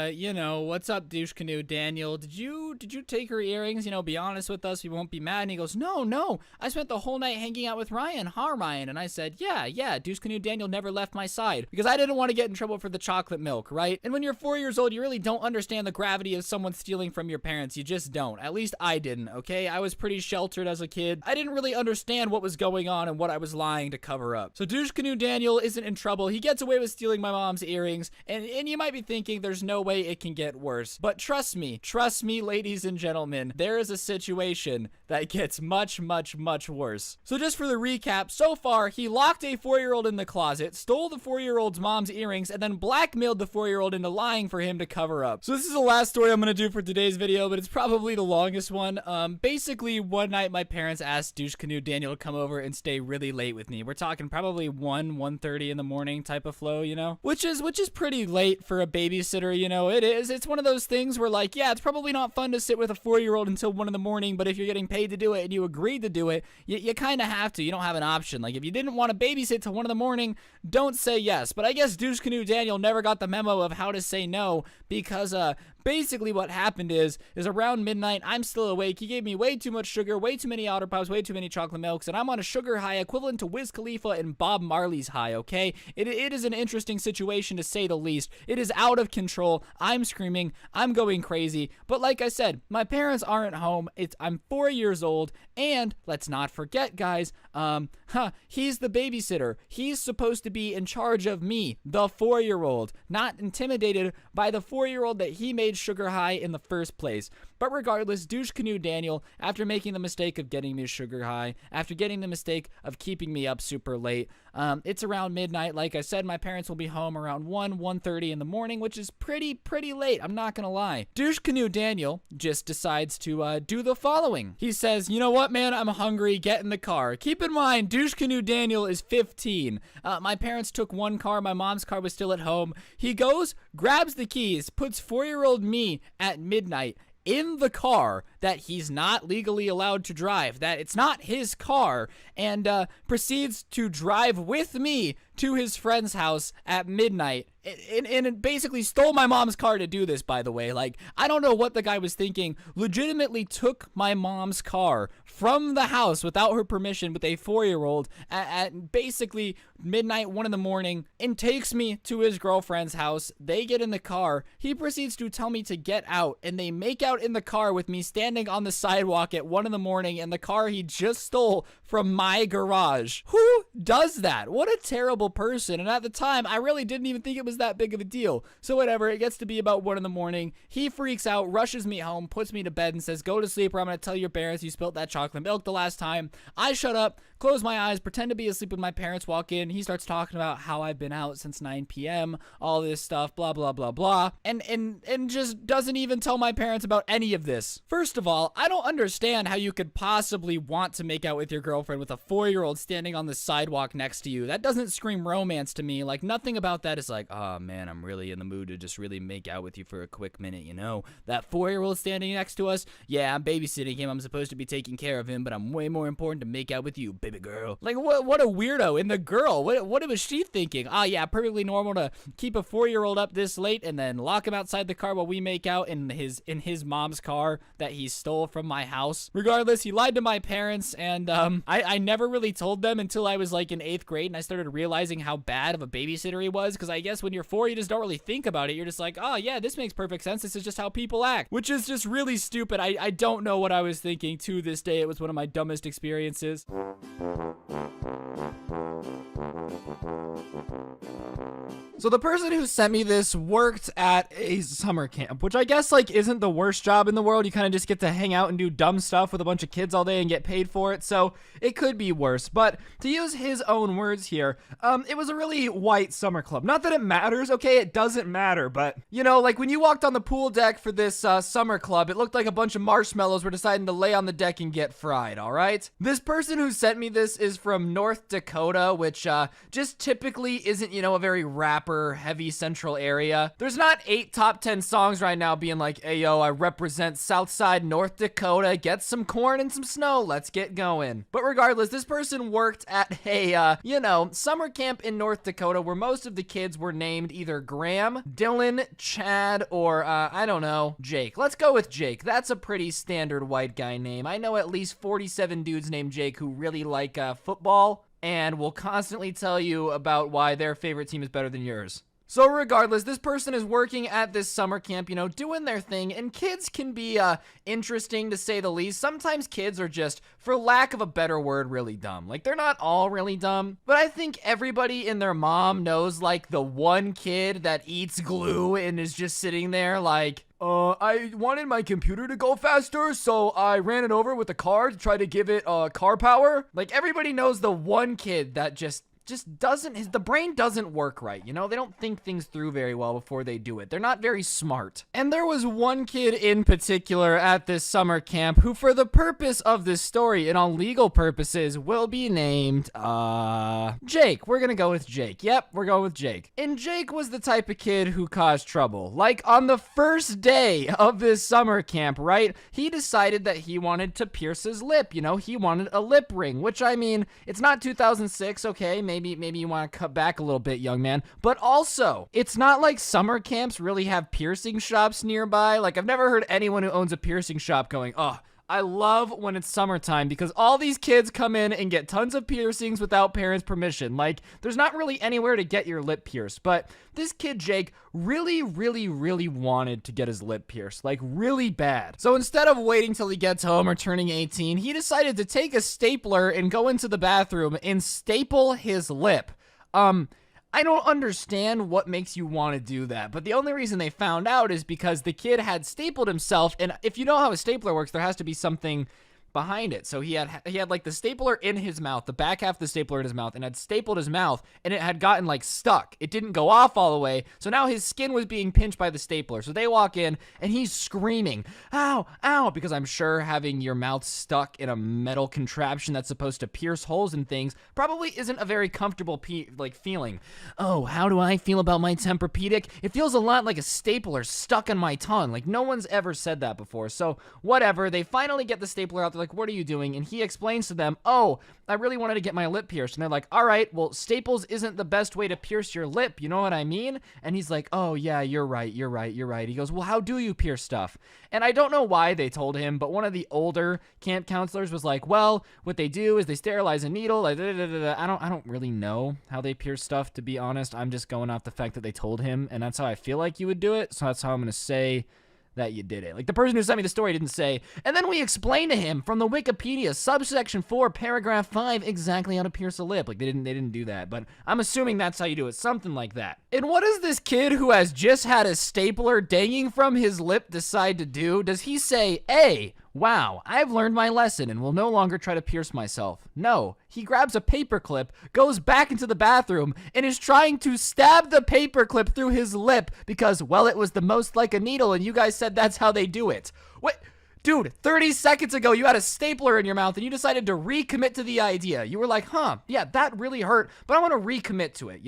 you know, what's up, Douche Canoe Daniel? Did you take her earrings? You know, be honest with us, we won't be mad. And he goes, no, I spent the whole night hanging out with Ryan. Huh, Ryan? And I said, yeah, Douche Canoe Daniel never left my side because I didn't want to get in trouble for the chocolate milk, right? And when you're 4 years old, you really don't understand the gravity of someone stealing from your parents. You just don't. At least I didn't, okay? I was pretty sheltered as a kid. I didn't really understand what was going on and what I was lying to cover up. So Douche Canoe Daniel isn't in trouble. He gets away with stealing my mom's earrings, and you might be thinking there's no way it can get worse. But trust me, ladies ladies and gentlemen, there is a situation that gets much, much, much worse. So just for the recap, so far, he locked a 4-year-old in the closet, stole the 4-year-old's mom's earrings, and then blackmailed the 4-year-old into lying for him to cover up. So this is the last story I'm gonna do for today's video, but it's probably the longest one. Basically, one night my parents asked Douche Canoe Daniel to come over and stay really late with me. We're talking probably 1:30 in the morning type of flow, you know? Which is pretty late for a babysitter, you know? It is. It's one of those things where, like, yeah, it's probably not fun to sit with a 4-year-old until 1 in the morning, but if you're getting paid to do it and you agreed to do it, you kind of have to. You don't have an option. Like, if you didn't want to babysit till 1 in the morning, don't say yes. But I guess Douche Canoe Daniel never got the memo of how to say no, because basically what happened is around midnight, I'm still awake. He gave me way too much sugar, way too many Otter Pops, way too many chocolate milks, and I'm on a sugar high equivalent to Wiz Khalifa and Bob Marley's high, okay? It is an interesting situation to say the least. It is out of control. I'm screaming. I'm going crazy. But like I said, my parents aren't home. I'm 4 years old, and let's not forget, guys, he's the babysitter. He's supposed to be in charge of me, the 4-year-old, not intimidated by the 4-year-old that he made sugar high in the first place. But regardless, Douche Canoe Daniel, after making the mistake of getting me sugar high, after getting the mistake of keeping me up super late, it's around midnight. Like I said, my parents will be home around 1:30 in the morning, which is pretty late, I'm not gonna lie. Douche Canoe Daniel just decides to do the following. He says, you know what, man, I'm hungry, get in the car. Keep in mind, Douche Canoe Daniel is 15. My parents took one car, my mom's car was still at home. He goes, grabs the keys, puts 4-year-old me at midnight in the car that he's not legally allowed to drive, that it's not his car, and proceeds to drive with me to his friend's house at midnight. And basically stole my mom's car to do this, by the way. Like, I don't know what the guy was thinking. Legitimately took my mom's car from the house without her permission with a 4-year-old at basically midnight, 1 in the morning, and takes me to his girlfriend's house. They get in the car. He proceeds to tell me to get out, and they make out in the car with me standing on the sidewalk at 1 in the morning in the car he just stole from my garage. Who does that? What a terrible person. And at the time, I really didn't even think it was that big of a deal. So whatever, it gets to be about 1 in the morning. He freaks out, rushes me home, puts me to bed, and says, go to sleep or I'm going to tell your parents you spilled that chocolate milk the last time. I shut up, close my eyes, pretend to be asleep when my parents walk in. He starts talking about how I've been out since 9 p.m., all this stuff, blah, blah, blah, blah, and just doesn't even tell my parents about any of this. First of all, I don't understand how you could possibly want to make out with your girlfriend with a 4-year-old standing on the sidewalk next to you. That doesn't scream romance to me. Like, nothing about that is like, oh man, I'm really in the mood to just really make out with you for a quick minute, you know? That 4-year-old standing next to us, yeah, I'm babysitting him, I'm supposed to be taking care of him, but I'm way more important to make out with you, baby girl. Like, what a weirdo. And the girl, what was she thinking? Ah, yeah, perfectly normal to keep a 4-year-old up this late and then lock him outside the car while we make out in his mom's car that he stole from my house. Regardless, he lied to my parents, and I never really told them until I was like in 8th grade, and I started realizing how bad of a babysitter he was, because I guess when you're 4, you just don't really think about it. You're just like, oh yeah, this makes perfect sense. This is just how people act, which is just really stupid. I don't know what I was thinking to this day. It was one of my dumbest experiences. So the person who sent me this worked at a summer camp, which I guess like isn't the worst job in the world. You kind of just get to hang out and do dumb stuff with a bunch of kids all day and get paid for it. So it could be worse. But to use his own words here, it was a really white summer club. Not that it matters, okay? It doesn't matter. But, you know, like when you walked on the pool deck for this summer club, it looked like a bunch of marshmallows were deciding to lay on the deck and get fried, all right? This person who sent me this is from North Dakota, which just typically isn't, you know, a very rapper heavy central area. There's not 8 top 10 songs right now being like, hey yo, I represent Southside North Dakota, get some corn and some snow, let's get going. But regardless, this person worked at a, you know, summer camp in North Dakota where most of the kids were named either Graham, Dylan, Chad, or, I don't know, Jake. Let's go with Jake. That's a pretty standard white guy name. I know at least 47 dudes named Jake who really like football and will constantly tell you about why their favorite team is better than yours. So regardless, this person is working at this summer camp, doing their thing, and kids can be interesting to say the least. Sometimes kids are just, for lack of a better word, really dumb. Like, they're not all really dumb, but I think everybody and their mom knows, like, the one kid that eats glue and is just sitting there like, I wanted my computer to go faster, so I ran it over with a car to try to give it car power. Like, everybody knows the one kid that just doesn't, the brain doesn't work right, they don't think things through very well before they do it. They're not very smart. And there was one kid in particular at this summer camp who, for the purpose of this story and on legal purposes, will be named, Jake. We're gonna go with Jake. Yep, we're going with Jake. And Jake was the type of kid who caused trouble. Like, on the first day of this summer camp, right, he decided that he wanted to pierce his lip, he wanted a lip ring, which, I mean, it's not 2006, okay, maybe you want to cut back a little bit, young man. But also, it's not like summer camps really have piercing shops nearby. Like, I've never heard anyone who owns a piercing shop going, oh, I love when it's summertime because all these kids come in and get tons of piercings without parents' permission. Like, there's not really anywhere to get your lip pierced. But this kid, Jake, really, really, really wanted to get his lip pierced. Like, really bad. So instead of waiting till he gets home or turning 18, he decided to take a stapler and go into the bathroom and staple his lip. I don't understand what makes you want to do that, but the only reason they found out is because the kid had stapled himself, and if you know how a stapler works, there has to be something behind it. So he had like the stapler in his mouth, the back half of the stapler in his mouth, and had stapled his mouth, and it had gotten like stuck. It didn't go off all the way, so now his skin was being pinched by the stapler. So they walk in, and he's screaming, ow, ow, because I'm sure having your mouth stuck in a metal contraption that's supposed to pierce holes in things probably isn't a very comfortable feeling. Oh, how do I feel about my Tempur-Pedic? It feels a lot like a stapler stuck on my tongue. Like, no one's ever said that before. So whatever, they finally get the stapler out. They're like, what are you doing? And he explains to them, oh, I really wanted to get my lip pierced. And they're like, all right, well, staples isn't the best way to pierce your lip. You know what I mean? And he's like, oh, yeah, you're right. He goes, well, how do you pierce stuff? And I don't know why they told him, but one of the older camp counselors was like, well, what they do is they sterilize a needle. Like, I don't really know how they pierce stuff, to be honest. I'm just going off the fact that they told him, and that's how I feel like you would do it. So that's how I'm going to say that you did it. Like, the person who sent me the story didn't say, and then we explained to him from the Wikipedia, subsection 4, paragraph 5, exactly how to pierce a lip. Like, they didn't do that, but I'm assuming that's how you do it, something like that. And what does this kid who has just had a stapler dangling from his lip decide to do? Does he say, hey, wow, I've learned my lesson and will no longer try to pierce myself? No, he grabs a paperclip, goes back into the bathroom, and is trying to stab the paperclip through his lip because, well, it was the most like a needle and you guys said that's how they do it. What? Dude, 30 seconds ago, you had a stapler in your mouth and you decided to recommit to the idea. You were like, huh, yeah, that really hurt, but I want to recommit to it,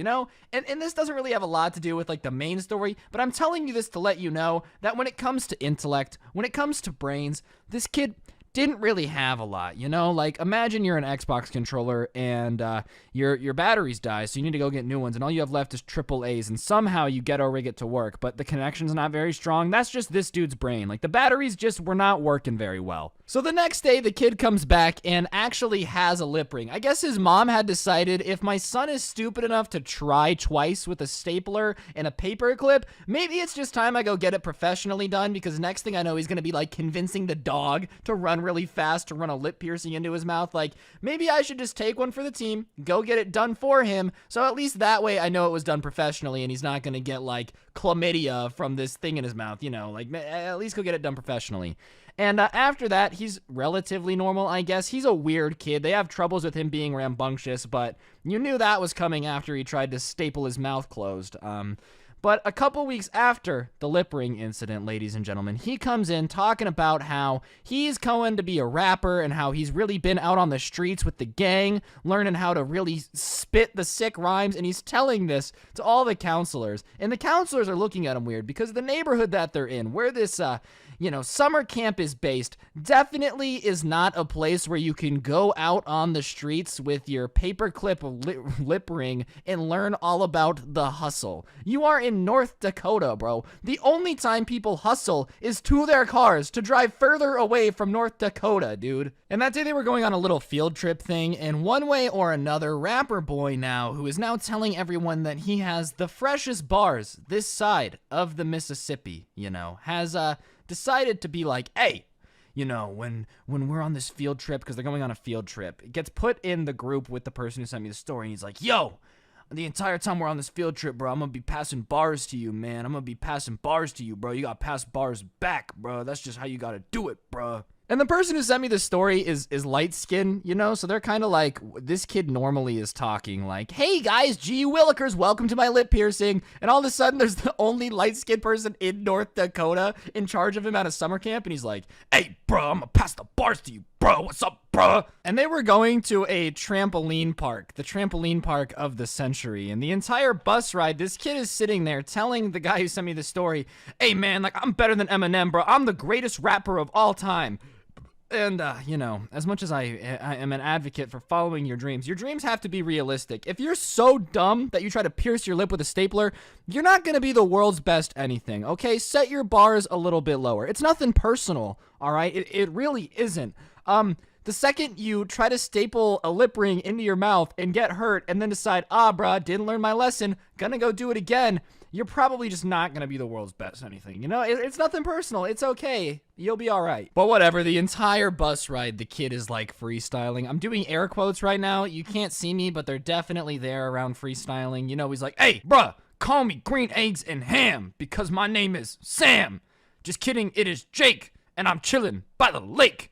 And this doesn't really have a lot to do with, like, the main story, but I'm telling you this to let you know that when it comes to intellect, when it comes to brains, this kid didn't really have a lot, Like, imagine you're an Xbox controller and your batteries die, so you need to go get new ones, and all you have left is AAAs, and somehow you get or rig it to work, but the connection's not very strong. That's just this dude's brain. Like, the batteries just were not working very well. So the next day, the kid comes back and actually has a lip ring. I guess his mom had decided, if my son is stupid enough to try twice with a stapler and a paper clip, maybe it's just time I go get it professionally done, because next thing I know, he's gonna be, like, convincing the dog to run really fast to run a lip piercing into his mouth. Like, maybe I should just take one for the team, go get it done for him, so at least that way I know it was done professionally and he's not gonna get, like, chlamydia from this thing in his mouth, like, at least go get it done professionally. And after that, he's relatively normal, I guess. He's a weird kid. They have troubles with him being rambunctious, but you knew that was coming after he tried to staple his mouth closed. But a couple weeks after the lip ring incident, ladies and gentlemen, he comes in talking about how he's going to be a rapper and how he's really been out on the streets with the gang, learning how to really spit the sick rhymes, and he's telling this to all the counselors. And the counselors are looking at him weird because the neighborhood that they're in, where this summer camp is based, definitely is not a place where you can go out on the streets with your paperclip lip ring and learn all about the hustle. You are in North Dakota, bro. The only time people hustle is to their cars to drive further away from North Dakota, dude. And that day they were going on a little field trip thing, and one way or another, Rapper Boy now, who is now telling everyone that he has the freshest bars this side of the Mississippi, has decided to be like, hey, when we're on this field trip, because they're going on a field trip, it gets put in the group with the person who sent me the story, and he's like, yo, the entire time we're on this field trip, bro, I'm going to be passing bars to you, man. I'm going to be passing bars to you, bro. You got to pass bars back, bro. That's just how you got to do it, bro. And the person who sent me the story is light skin, so they're kind of like, this kid normally is talking like, hey guys, G Willikers, welcome to my lip piercing. And all of a sudden there's the only light skinned person in North Dakota in charge of him at a summer camp. And he's like, hey bro, I'm gonna pass the bars to you, bro. What's up, bro? And they were going to a trampoline park, the trampoline park of the century. And the entire bus ride, this kid is sitting there telling the guy who sent me the story, hey man, like I'm better than Eminem, bro. I'm the greatest rapper of all time. And, as much as I am an advocate for following your dreams have to be realistic. If you're so dumb that you try to pierce your lip with a stapler, you're not going to be the world's best anything, okay? Set your bars a little bit lower. It's nothing personal, all right? It really isn't. The second you try to staple a lip ring into your mouth and get hurt and then decide, bruh, didn't learn my lesson, gonna go do it again, you're probably just not gonna be the world's best anything. It's nothing personal. It's okay. You'll be all right. But whatever, the entire bus ride, the kid is like freestyling. I'm doing air quotes right now. You can't see me, but they're definitely there around freestyling. He's like, hey, bruh, call me green eggs and ham because my name is Sam. Just kidding, it is Jake, and I'm chilling by the lake.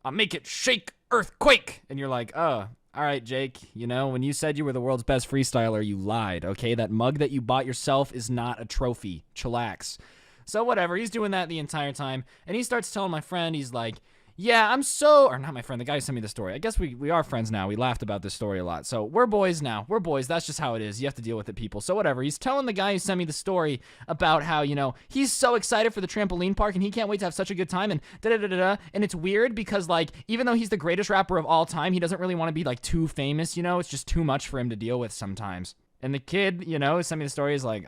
I make it shake, earthquake. And you're like, all right, Jake, when you said you were the world's best freestyler, you lied, okay? That mug that you bought yourself is not a trophy. Chillax. So whatever, he's doing that the entire time, and he starts telling my friend, he's like, yeah, or not my friend, the guy who sent me the story. I guess we are friends now. We laughed about this story a lot. So we're boys now. We're boys. That's just how it is. You have to deal with it, people. So whatever. He's telling the guy who sent me the story about how, he's so excited for the trampoline park and he can't wait to have such a good time and da-da-da-da-da. And it's weird because, like, even though he's the greatest rapper of all time, he doesn't really want to be, like, too famous, It's just too much for him to deal with sometimes. And the kid, who sent me the story is like,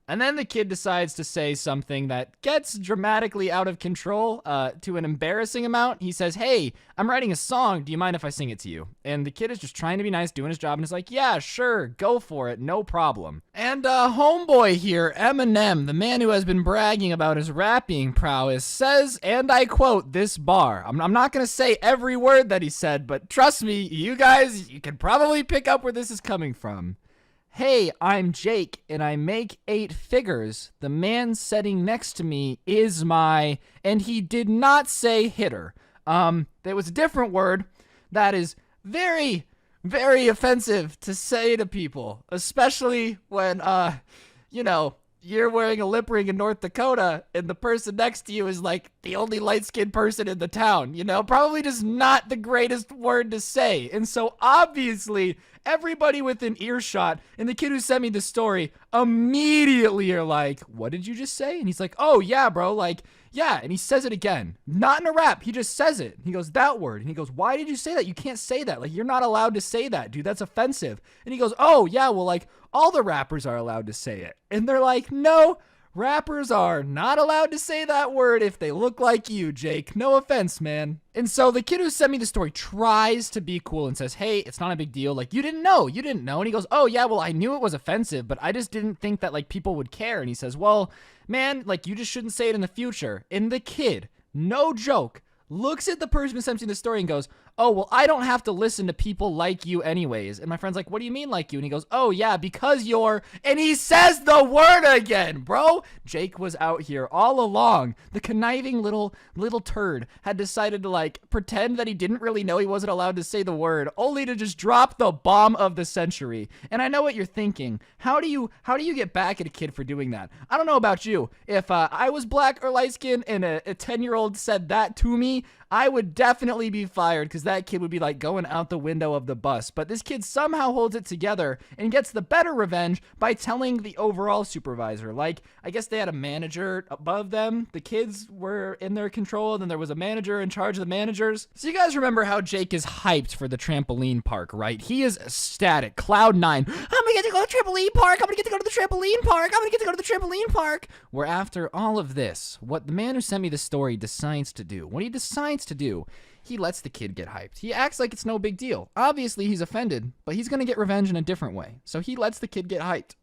And then the kid decides to say something that gets dramatically out of control to an embarrassing amount. He says, hey, I'm writing a song. Do you mind if I sing it to you? And the kid is just trying to be nice, doing his job, and is like, yeah, sure, go for it, no problem. And homeboy here, Eminem, the man who has been bragging about his rapping prowess, says, and I quote, this bar. I'm not going to say every word that he said, but trust me, you guys, you can probably pick up where this is coming from. Hey, I'm Jake, and I make 8 figures. The man sitting next to me is my... And he did not say hitter. There was a different word that is very, very offensive to say to people, especially when, you're wearing a lip ring in North Dakota, and the person next to you is, like, the only light-skinned person in the town, Probably just not the greatest word to say. And so, obviously, everybody within earshot, and the kid who sent me the story, immediately are like, what did you just say? And he's like, oh, yeah, bro, like, yeah. And he says it again. Not in a rap. He just says it. He goes, that word. And he goes, why did you say that? You can't say that. Like, you're not allowed to say that, dude. That's offensive. And he goes, oh, yeah, well, like, all the rappers are allowed to say it. And they're like, no, rappers are not allowed to say that word if they look like you, Jake. No offense, man. And so the kid who sent me the story tries to be cool and says, hey, it's not a big deal. Like, you didn't know. And he goes, oh, yeah, well, I knew it was offensive, but I just didn't think that, like, people would care. And he says, well, man, like, you just shouldn't say it in the future. And the kid, no joke, looks at the person who sent me the story and goes, oh, well, I don't have to listen to people like you anyways. And my friend's like, what do you mean like you? And he goes, oh, yeah, because you're... And he says the word again, bro. Jake was out here all along. The conniving little turd had decided to, like, pretend that he didn't really know he wasn't allowed to say the word, only to just drop the bomb of the century. And I know what you're thinking. How do you get back at a kid for doing that? I don't know about you. If I was black or light-skinned and a 10-year-old said that to me, I would definitely be fired because that kid would be like going out the window of the bus. But this kid somehow holds it together and gets the better revenge by telling the overall supervisor. Like, I guess they had a manager above them. The kids were in their control, and then there was a manager in charge of the managers. So you guys remember how Jake is hyped for the trampoline park, right? He is ecstatic. Cloud 9. I'm gonna get to go to the trampoline park. I'm gonna get to go to the trampoline park. I'm gonna get to go to the trampoline park. Where after all of this, what the man who sent me the story decides to do, he lets the kid get hyped. He acts like it's no big deal. Obviously, he's offended, but he's gonna get revenge in a different way. So he lets the kid get hyped.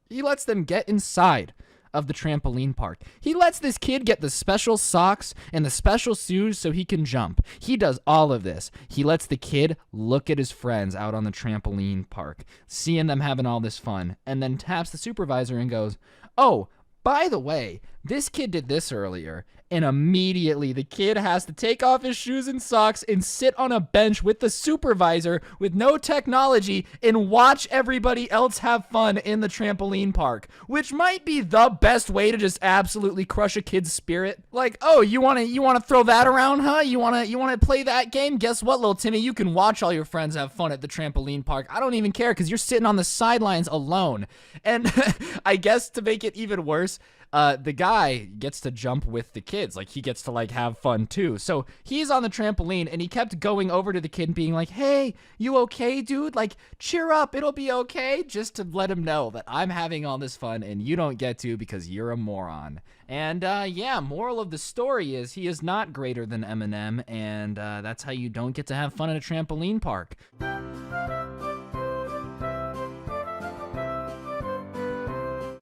He lets them get inside of the trampoline park. He lets this kid get the special socks and the special shoes so he can jump. He does all of this. He lets the kid look at his friends out on the trampoline park, seeing them having all this fun, and then taps the supervisor and goes, "Oh, by the way, this kid did this earlier." And immediately the kid has to take off his shoes and socks and sit on a bench with the supervisor with no technology and watch everybody else have fun in the trampoline park, which might be the best way to just absolutely crush a kid's spirit. Like, oh, you want to throw that around, huh? You want to play that game? Guess what, little Timmy? You can watch all your friends have fun at the trampoline park. I don't even care because you're sitting on the sidelines alone. And I guess to make it even worse, the guy gets to jump with the kids. Like, he gets to, like, have fun, too. So he's on the trampoline, and he kept going over to the kid and being like, "Hey, you okay, dude? Like, cheer up. It'll be okay." Just to let him know that I'm having all this fun, and you don't get to because you're a moron. And, yeah, moral of the story is he is not greater than Eminem, and that's how you don't get to have fun at a trampoline park.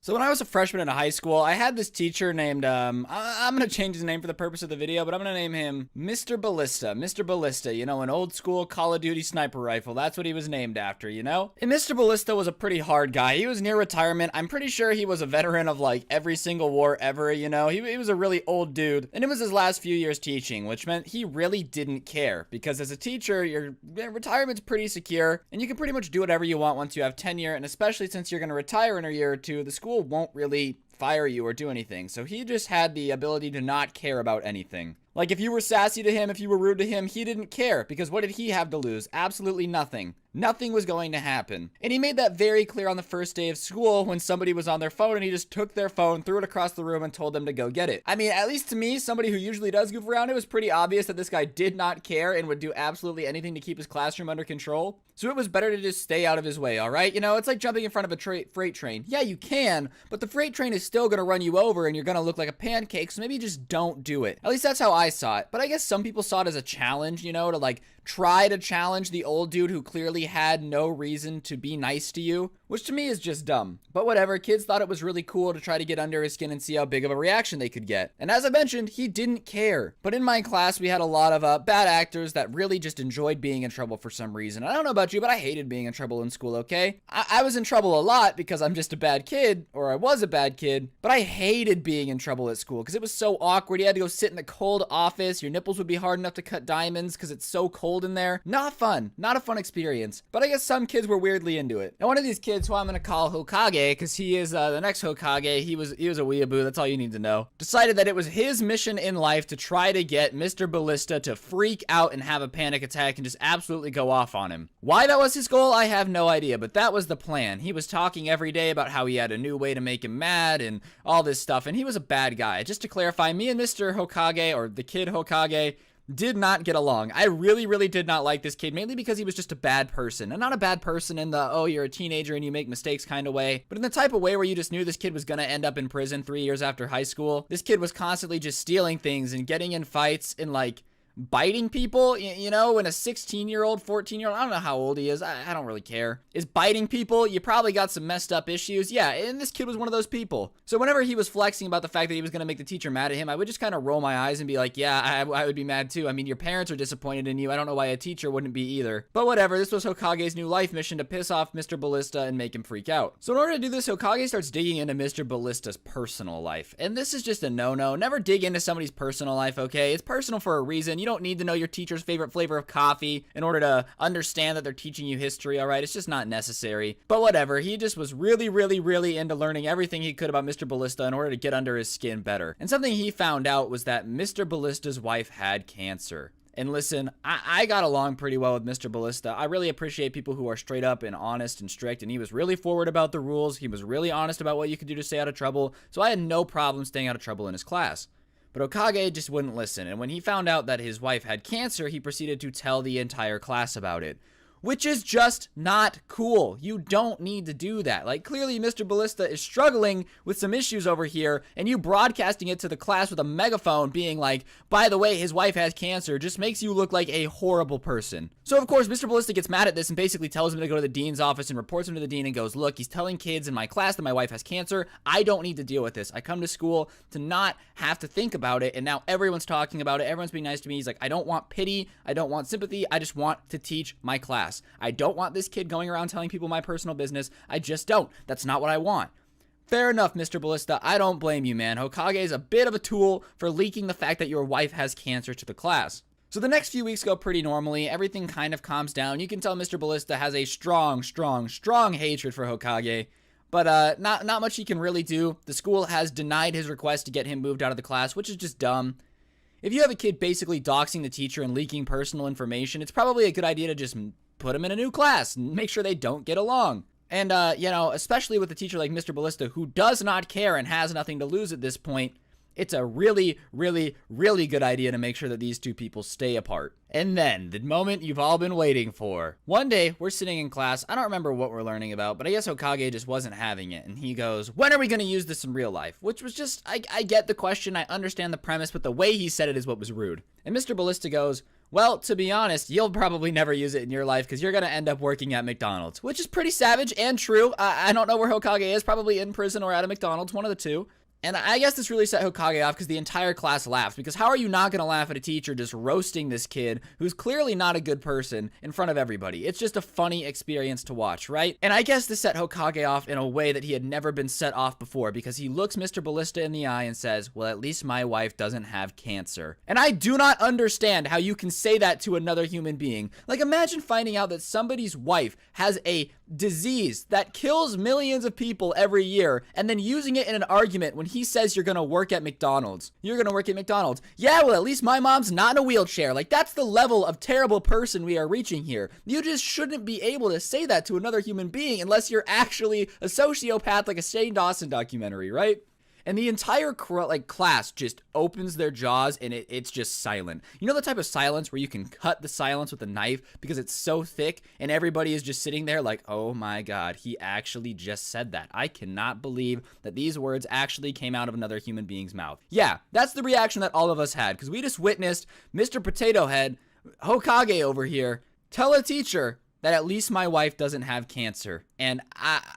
So when I was a freshman in high school, I had this teacher named, I'm going to change his name for the purpose of the video, but I'm going to name him Mr. Ballista. Mr. Ballista, you know, an old school Call of Duty sniper rifle. That's what he was named after, you know? And Mr. Ballista was a pretty hard guy. He was near retirement. I'm pretty sure he was a veteran of, like, every single war ever, you know? He was a really old dude. And it was his last few years teaching, which meant he really didn't care. Because as a teacher, your retirement's pretty secure, and you can pretty much do whatever you want once you have tenure, and especially since you're going to retire in a year or two, the school won't really fire you or do anything. So he just had the ability to not care about anything. Like, if you were sassy to him, if you were rude to him, he didn't care, because what did he have to lose? Absolutely nothing. Nothing was going to happen. And he made that very clear on the first day of school when somebody was on their phone and he just took their phone, threw it across the room, and told them to go get it. I mean, at least to me, somebody who usually does goof around, it was pretty obvious that this guy did not care and would do absolutely anything to keep his classroom under control. So it was better to just stay out of his way, all right? You know, it's like jumping in front of a freight train. Yeah, you can, but the freight train is still going to run you over and you're going to look like a pancake, so maybe just don't do it. At least that's how I saw it. But I guess some people saw it as a challenge, you know, to like try to challenge the old dude who clearly had no reason to be nice to you, which to me is just dumb. But whatever, kids thought it was really cool to try to get under his skin and see how big of a reaction they could get. And as I mentioned, he didn't care. But in my class, we had a lot of bad actors that really just enjoyed being in trouble for some reason. I don't know about you, but I hated being in trouble in school, okay? I was in trouble a lot because I'm just a bad kid, or I was a bad kid, but I hated being in trouble at school because it was so awkward. You had to go sit in the cold office. Your nipples would be hard enough to cut diamonds because it's so cold in there. Not fun. Not a fun experience. But I guess some kids were weirdly into it. And one of these kids, who I'm going to call Hokage, because he is the next Hokage, he was a weeaboo, that's all you need to know, decided that it was his mission in life to try to get Mr. Ballista to freak out and have a panic attack and just absolutely go off on him. Why that was his goal, I have no idea, but that was the plan. He was talking every day about how he had a new way to make him mad and all this stuff, and he was a bad guy. Just to clarify, me and Mr. Hokage, or the kid Hokage, did not get along. I really, really did not like this kid, mainly because he was just a bad person. And not a bad person in the, oh, you're a teenager and you make mistakes kind of way, but in the type of way where you just knew this kid was gonna end up in prison 3 years after high school. This kid was constantly just stealing things and getting in fights and, like, biting people, you know, when a 16-year-old, 14-year-old, I don't know how old he is, I don't really care, is biting people, you probably got some messed up issues. Yeah, and this kid was one of those people. So whenever he was flexing about the fact that he was going to make the teacher mad at him, I would just kind of roll my eyes and be like, yeah, I would be mad too. I mean, your parents are disappointed in you. I don't know why a teacher wouldn't be either. But whatever, this was Hokage's new life mission to piss off Mr. Ballista and make him freak out. So in order to do this, Hokage starts digging into Mr. Ballista's personal life. And this is just a no-no. Never dig into somebody's personal life, okay? It's personal for a reason. You don't need to know your teacher's favorite flavor of coffee in order to understand that they're teaching you history, all right? It's just not necessary. But whatever, he just was really, really, really into learning everything he could about Mr. Ballista in order to get under his skin better. And something he found out was that Mr. Ballista's wife had cancer. And listen, I got along pretty well with Mr. Ballista. I really appreciate people who are straight up and honest and strict, and he was really forward about the rules. He was really honest about what you could do to stay out of trouble, so I had no problem staying out of trouble in his class. But Hokage just wouldn't listen, and when he found out that his wife had cancer, he proceeded to tell the entire class about it. which is just not cool. You don't need to do that. Like, clearly Mr. Ballista is struggling with some issues over here, and you broadcasting it to the class with a megaphone being like, by the way, his wife has cancer, just makes you look like a horrible person. So of course Mr. Ballista gets mad at this and basically tells him to go to the dean's office and reports him to the dean and goes, look, he's telling kids in my class that my wife has cancer. I don't need to deal with this. I come to school to not have to think about it, and now everyone's talking about it. Everyone's being nice to me. He's like, I don't want pity. I don't want sympathy. I just want to teach my class. I don't want this kid going around telling people my personal business. I just don't. That's not what I want. Fair enough, Mr. Ballista. I don't blame you, man. Hokage is a bit of a tool for leaking the fact that your wife has cancer to the class. So the next few weeks go pretty normally. Everything kind of calms down. You can tell Mr. Ballista has a strong hatred for Hokage. But not much he can really do. The school has denied his request to get him moved out of the class, which is just dumb. If you have a kid basically doxing the teacher and leaking personal information, it's probably a good idea to just put him in a new class and make sure they don't get along. And, especially with a teacher like Mr. Ballista, who does not care and has nothing to lose at this point, it's a really good idea to make sure that these two people stay apart. And then, the moment you've all been waiting for. One day, we're sitting in class. I don't remember what we're learning about, but I guess Hokage just wasn't having it. And he goes, when are we going to use this in real life? Which was just, I get the question, I understand the premise, but the way he said it is what was rude. And Mr. Ballista goes, well, to be honest, you'll probably never use it in your life because you're going to end up working at McDonald's, which is pretty savage and true. I don't know where Hokage is, probably in prison or at a McDonald's, one of the two. And I guess this really set Hokage off because the entire class laughed. Because how are you not going to laugh at a teacher just roasting this kid who's clearly not a good person in front of everybody? It's just a funny experience to watch, right? And I guess this set Hokage off in a way that he had never been set off before because he looks Mr. Ballista in the eye and says, well, at least my wife doesn't have cancer. And I do not understand how you can say that to another human being. Like, imagine finding out that somebody's wife has a disease that kills millions of people every year and then using it in an argument when he says you're gonna work at McDonald's. You're gonna work at McDonald's. Yeah, well, at least my mom's not in a wheelchair. Like, that's the level of terrible person we are reaching here. You just shouldn't be able to say that to another human being unless you're actually a sociopath like a Shane Dawson documentary, right? And the entire class just opens their jaws and it's just silent. You know the type of silence where you can cut the silence with a knife because it's so thick and everybody is just sitting there like, oh my God, he actually just said that. I cannot believe that these words actually came out of another human being's mouth. Yeah, that's the reaction that all of us had because we just witnessed Mr. Potato Head, Hokage over here, tell a teacher that at least my wife doesn't have cancer. And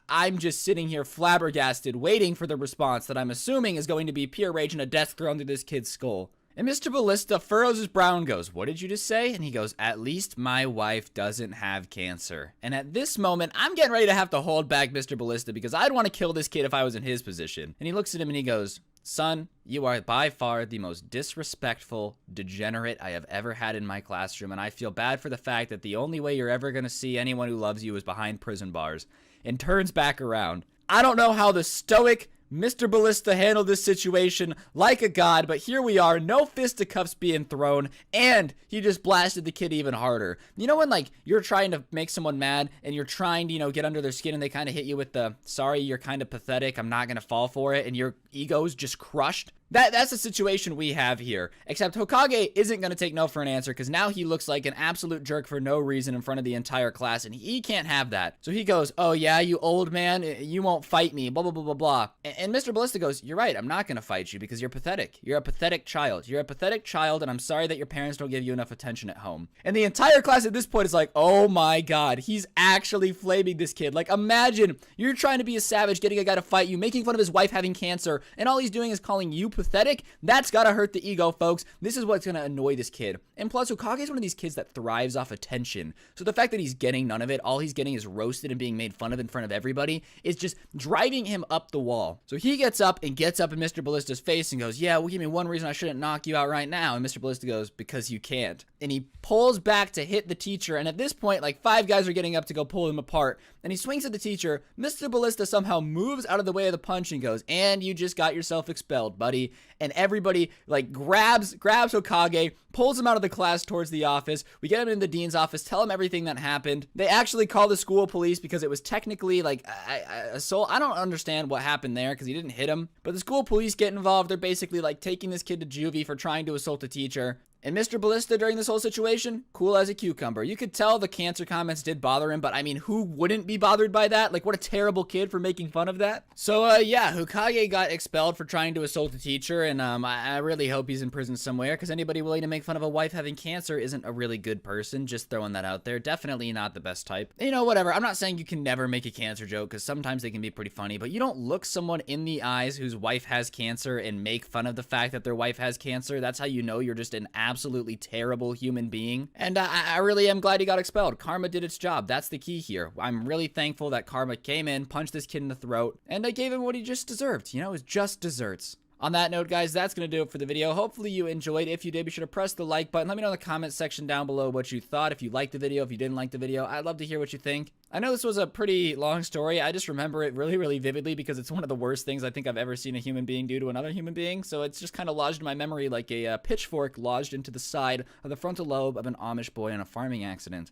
I'm just sitting here flabbergasted, waiting for the response that I'm assuming is going to be pure rage and a death thrown through this kid's skull. And Mr. Ballista furrows his brow and goes, what did you just say? And he goes, at least my wife doesn't have cancer. And at this moment, I'm getting ready to have to hold back Mr. Ballista because I'd want to kill this kid if I was in his position. And he looks at him and he goes, son, you are by far the most disrespectful degenerate I have ever had in my classroom, and I feel bad for the fact that the only way you're ever going to see anyone who loves you is behind prison bars. And turns back around. I don't know how the stoic Mr. Ballista handled this situation like a god, but here we are, no fisticuffs being thrown, and he just blasted the kid even harder. You know when, like, you're trying to make someone mad, and you're trying to, get under their skin, and they kind of hit you with the, sorry, you're kind of pathetic, I'm not gonna fall for it, and your ego's just crushed? That's the situation we have here. Except Hokage isn't going to take no for an answer because now he looks like an absolute jerk for no reason in front of the entire class, and he can't have that. So he goes, oh yeah, you old man, you won't fight me, blah, blah, blah, blah, blah. And Mr. Ballista goes, you're right, I'm not going to fight you because you're pathetic. You're a pathetic child. You're a pathetic child, and I'm sorry that your parents don't give you enough attention at home. And the entire class at this point is like, oh my God, he's actually flaming this kid. Like, imagine you're trying to be a savage, getting a guy to fight you, making fun of his wife having cancer, and all he's doing is calling you pathetic. That's gotta hurt the ego, folks. This is what's gonna annoy this kid. And plus, Hokage is one of these kids that thrives off attention. So the fact that he's getting none of it, all he's getting is roasted and being made fun of in front of everybody, is just driving him up the wall. So he gets up in Mr. Ballista's face and goes, yeah, well, give me one reason I shouldn't knock you out right now. And Mr. Ballista goes, because you can't. And he pulls back to hit the teacher. And at this point, like 5 guys are getting up to go pull him apart. And he swings at the teacher. Mr. Ballista somehow moves out of the way of the punch and goes, and you just got yourself expelled, buddy. And everybody like grabs Hokage, pulls him out of the class towards the office. We get him in the dean's office, tell him everything that happened. They actually call the school police because it was technically like assault. I don't understand what happened there because he didn't hit him. But the school police get involved. They're basically like taking this kid to juvie for trying to assault a teacher. And Mr. Ballista during this whole situation, cool as a cucumber. You could tell the cancer comments did bother him, but I mean, who wouldn't be bothered by that? Like, what a terrible kid for making fun of that. So, yeah, Hokage got expelled for trying to assault a teacher, and I really hope he's in prison somewhere, because anybody willing to make fun of a wife having cancer isn't a really good person. Just throwing that out there. Definitely not the best type. You know, whatever. I'm not saying you can never make a cancer joke, because sometimes they can be pretty funny, but you don't look someone in the eyes whose wife has cancer and make fun of the fact that their wife has cancer. That's how you know you're just an absolutely terrible human being. And I really am glad he got expelled. Karma did its job. That's the key here. I'm really thankful that Karma came in, punched this kid in the throat, and I gave him what he just deserved. You know, it was just desserts. On that note, guys, that's going to do it for the video. Hopefully you enjoyed. If you did, be sure to press the like button. Let me know in the comment section down below what you thought. If you liked the video, if you didn't like the video, I'd love to hear what you think. I know this was a pretty long story. I just remember it really, really vividly because it's one of the worst things I think I've ever seen a human being do to another human being. So it's just kind of lodged in my memory like a pitchfork lodged into the side of the frontal lobe of an Amish boy in a farming accident.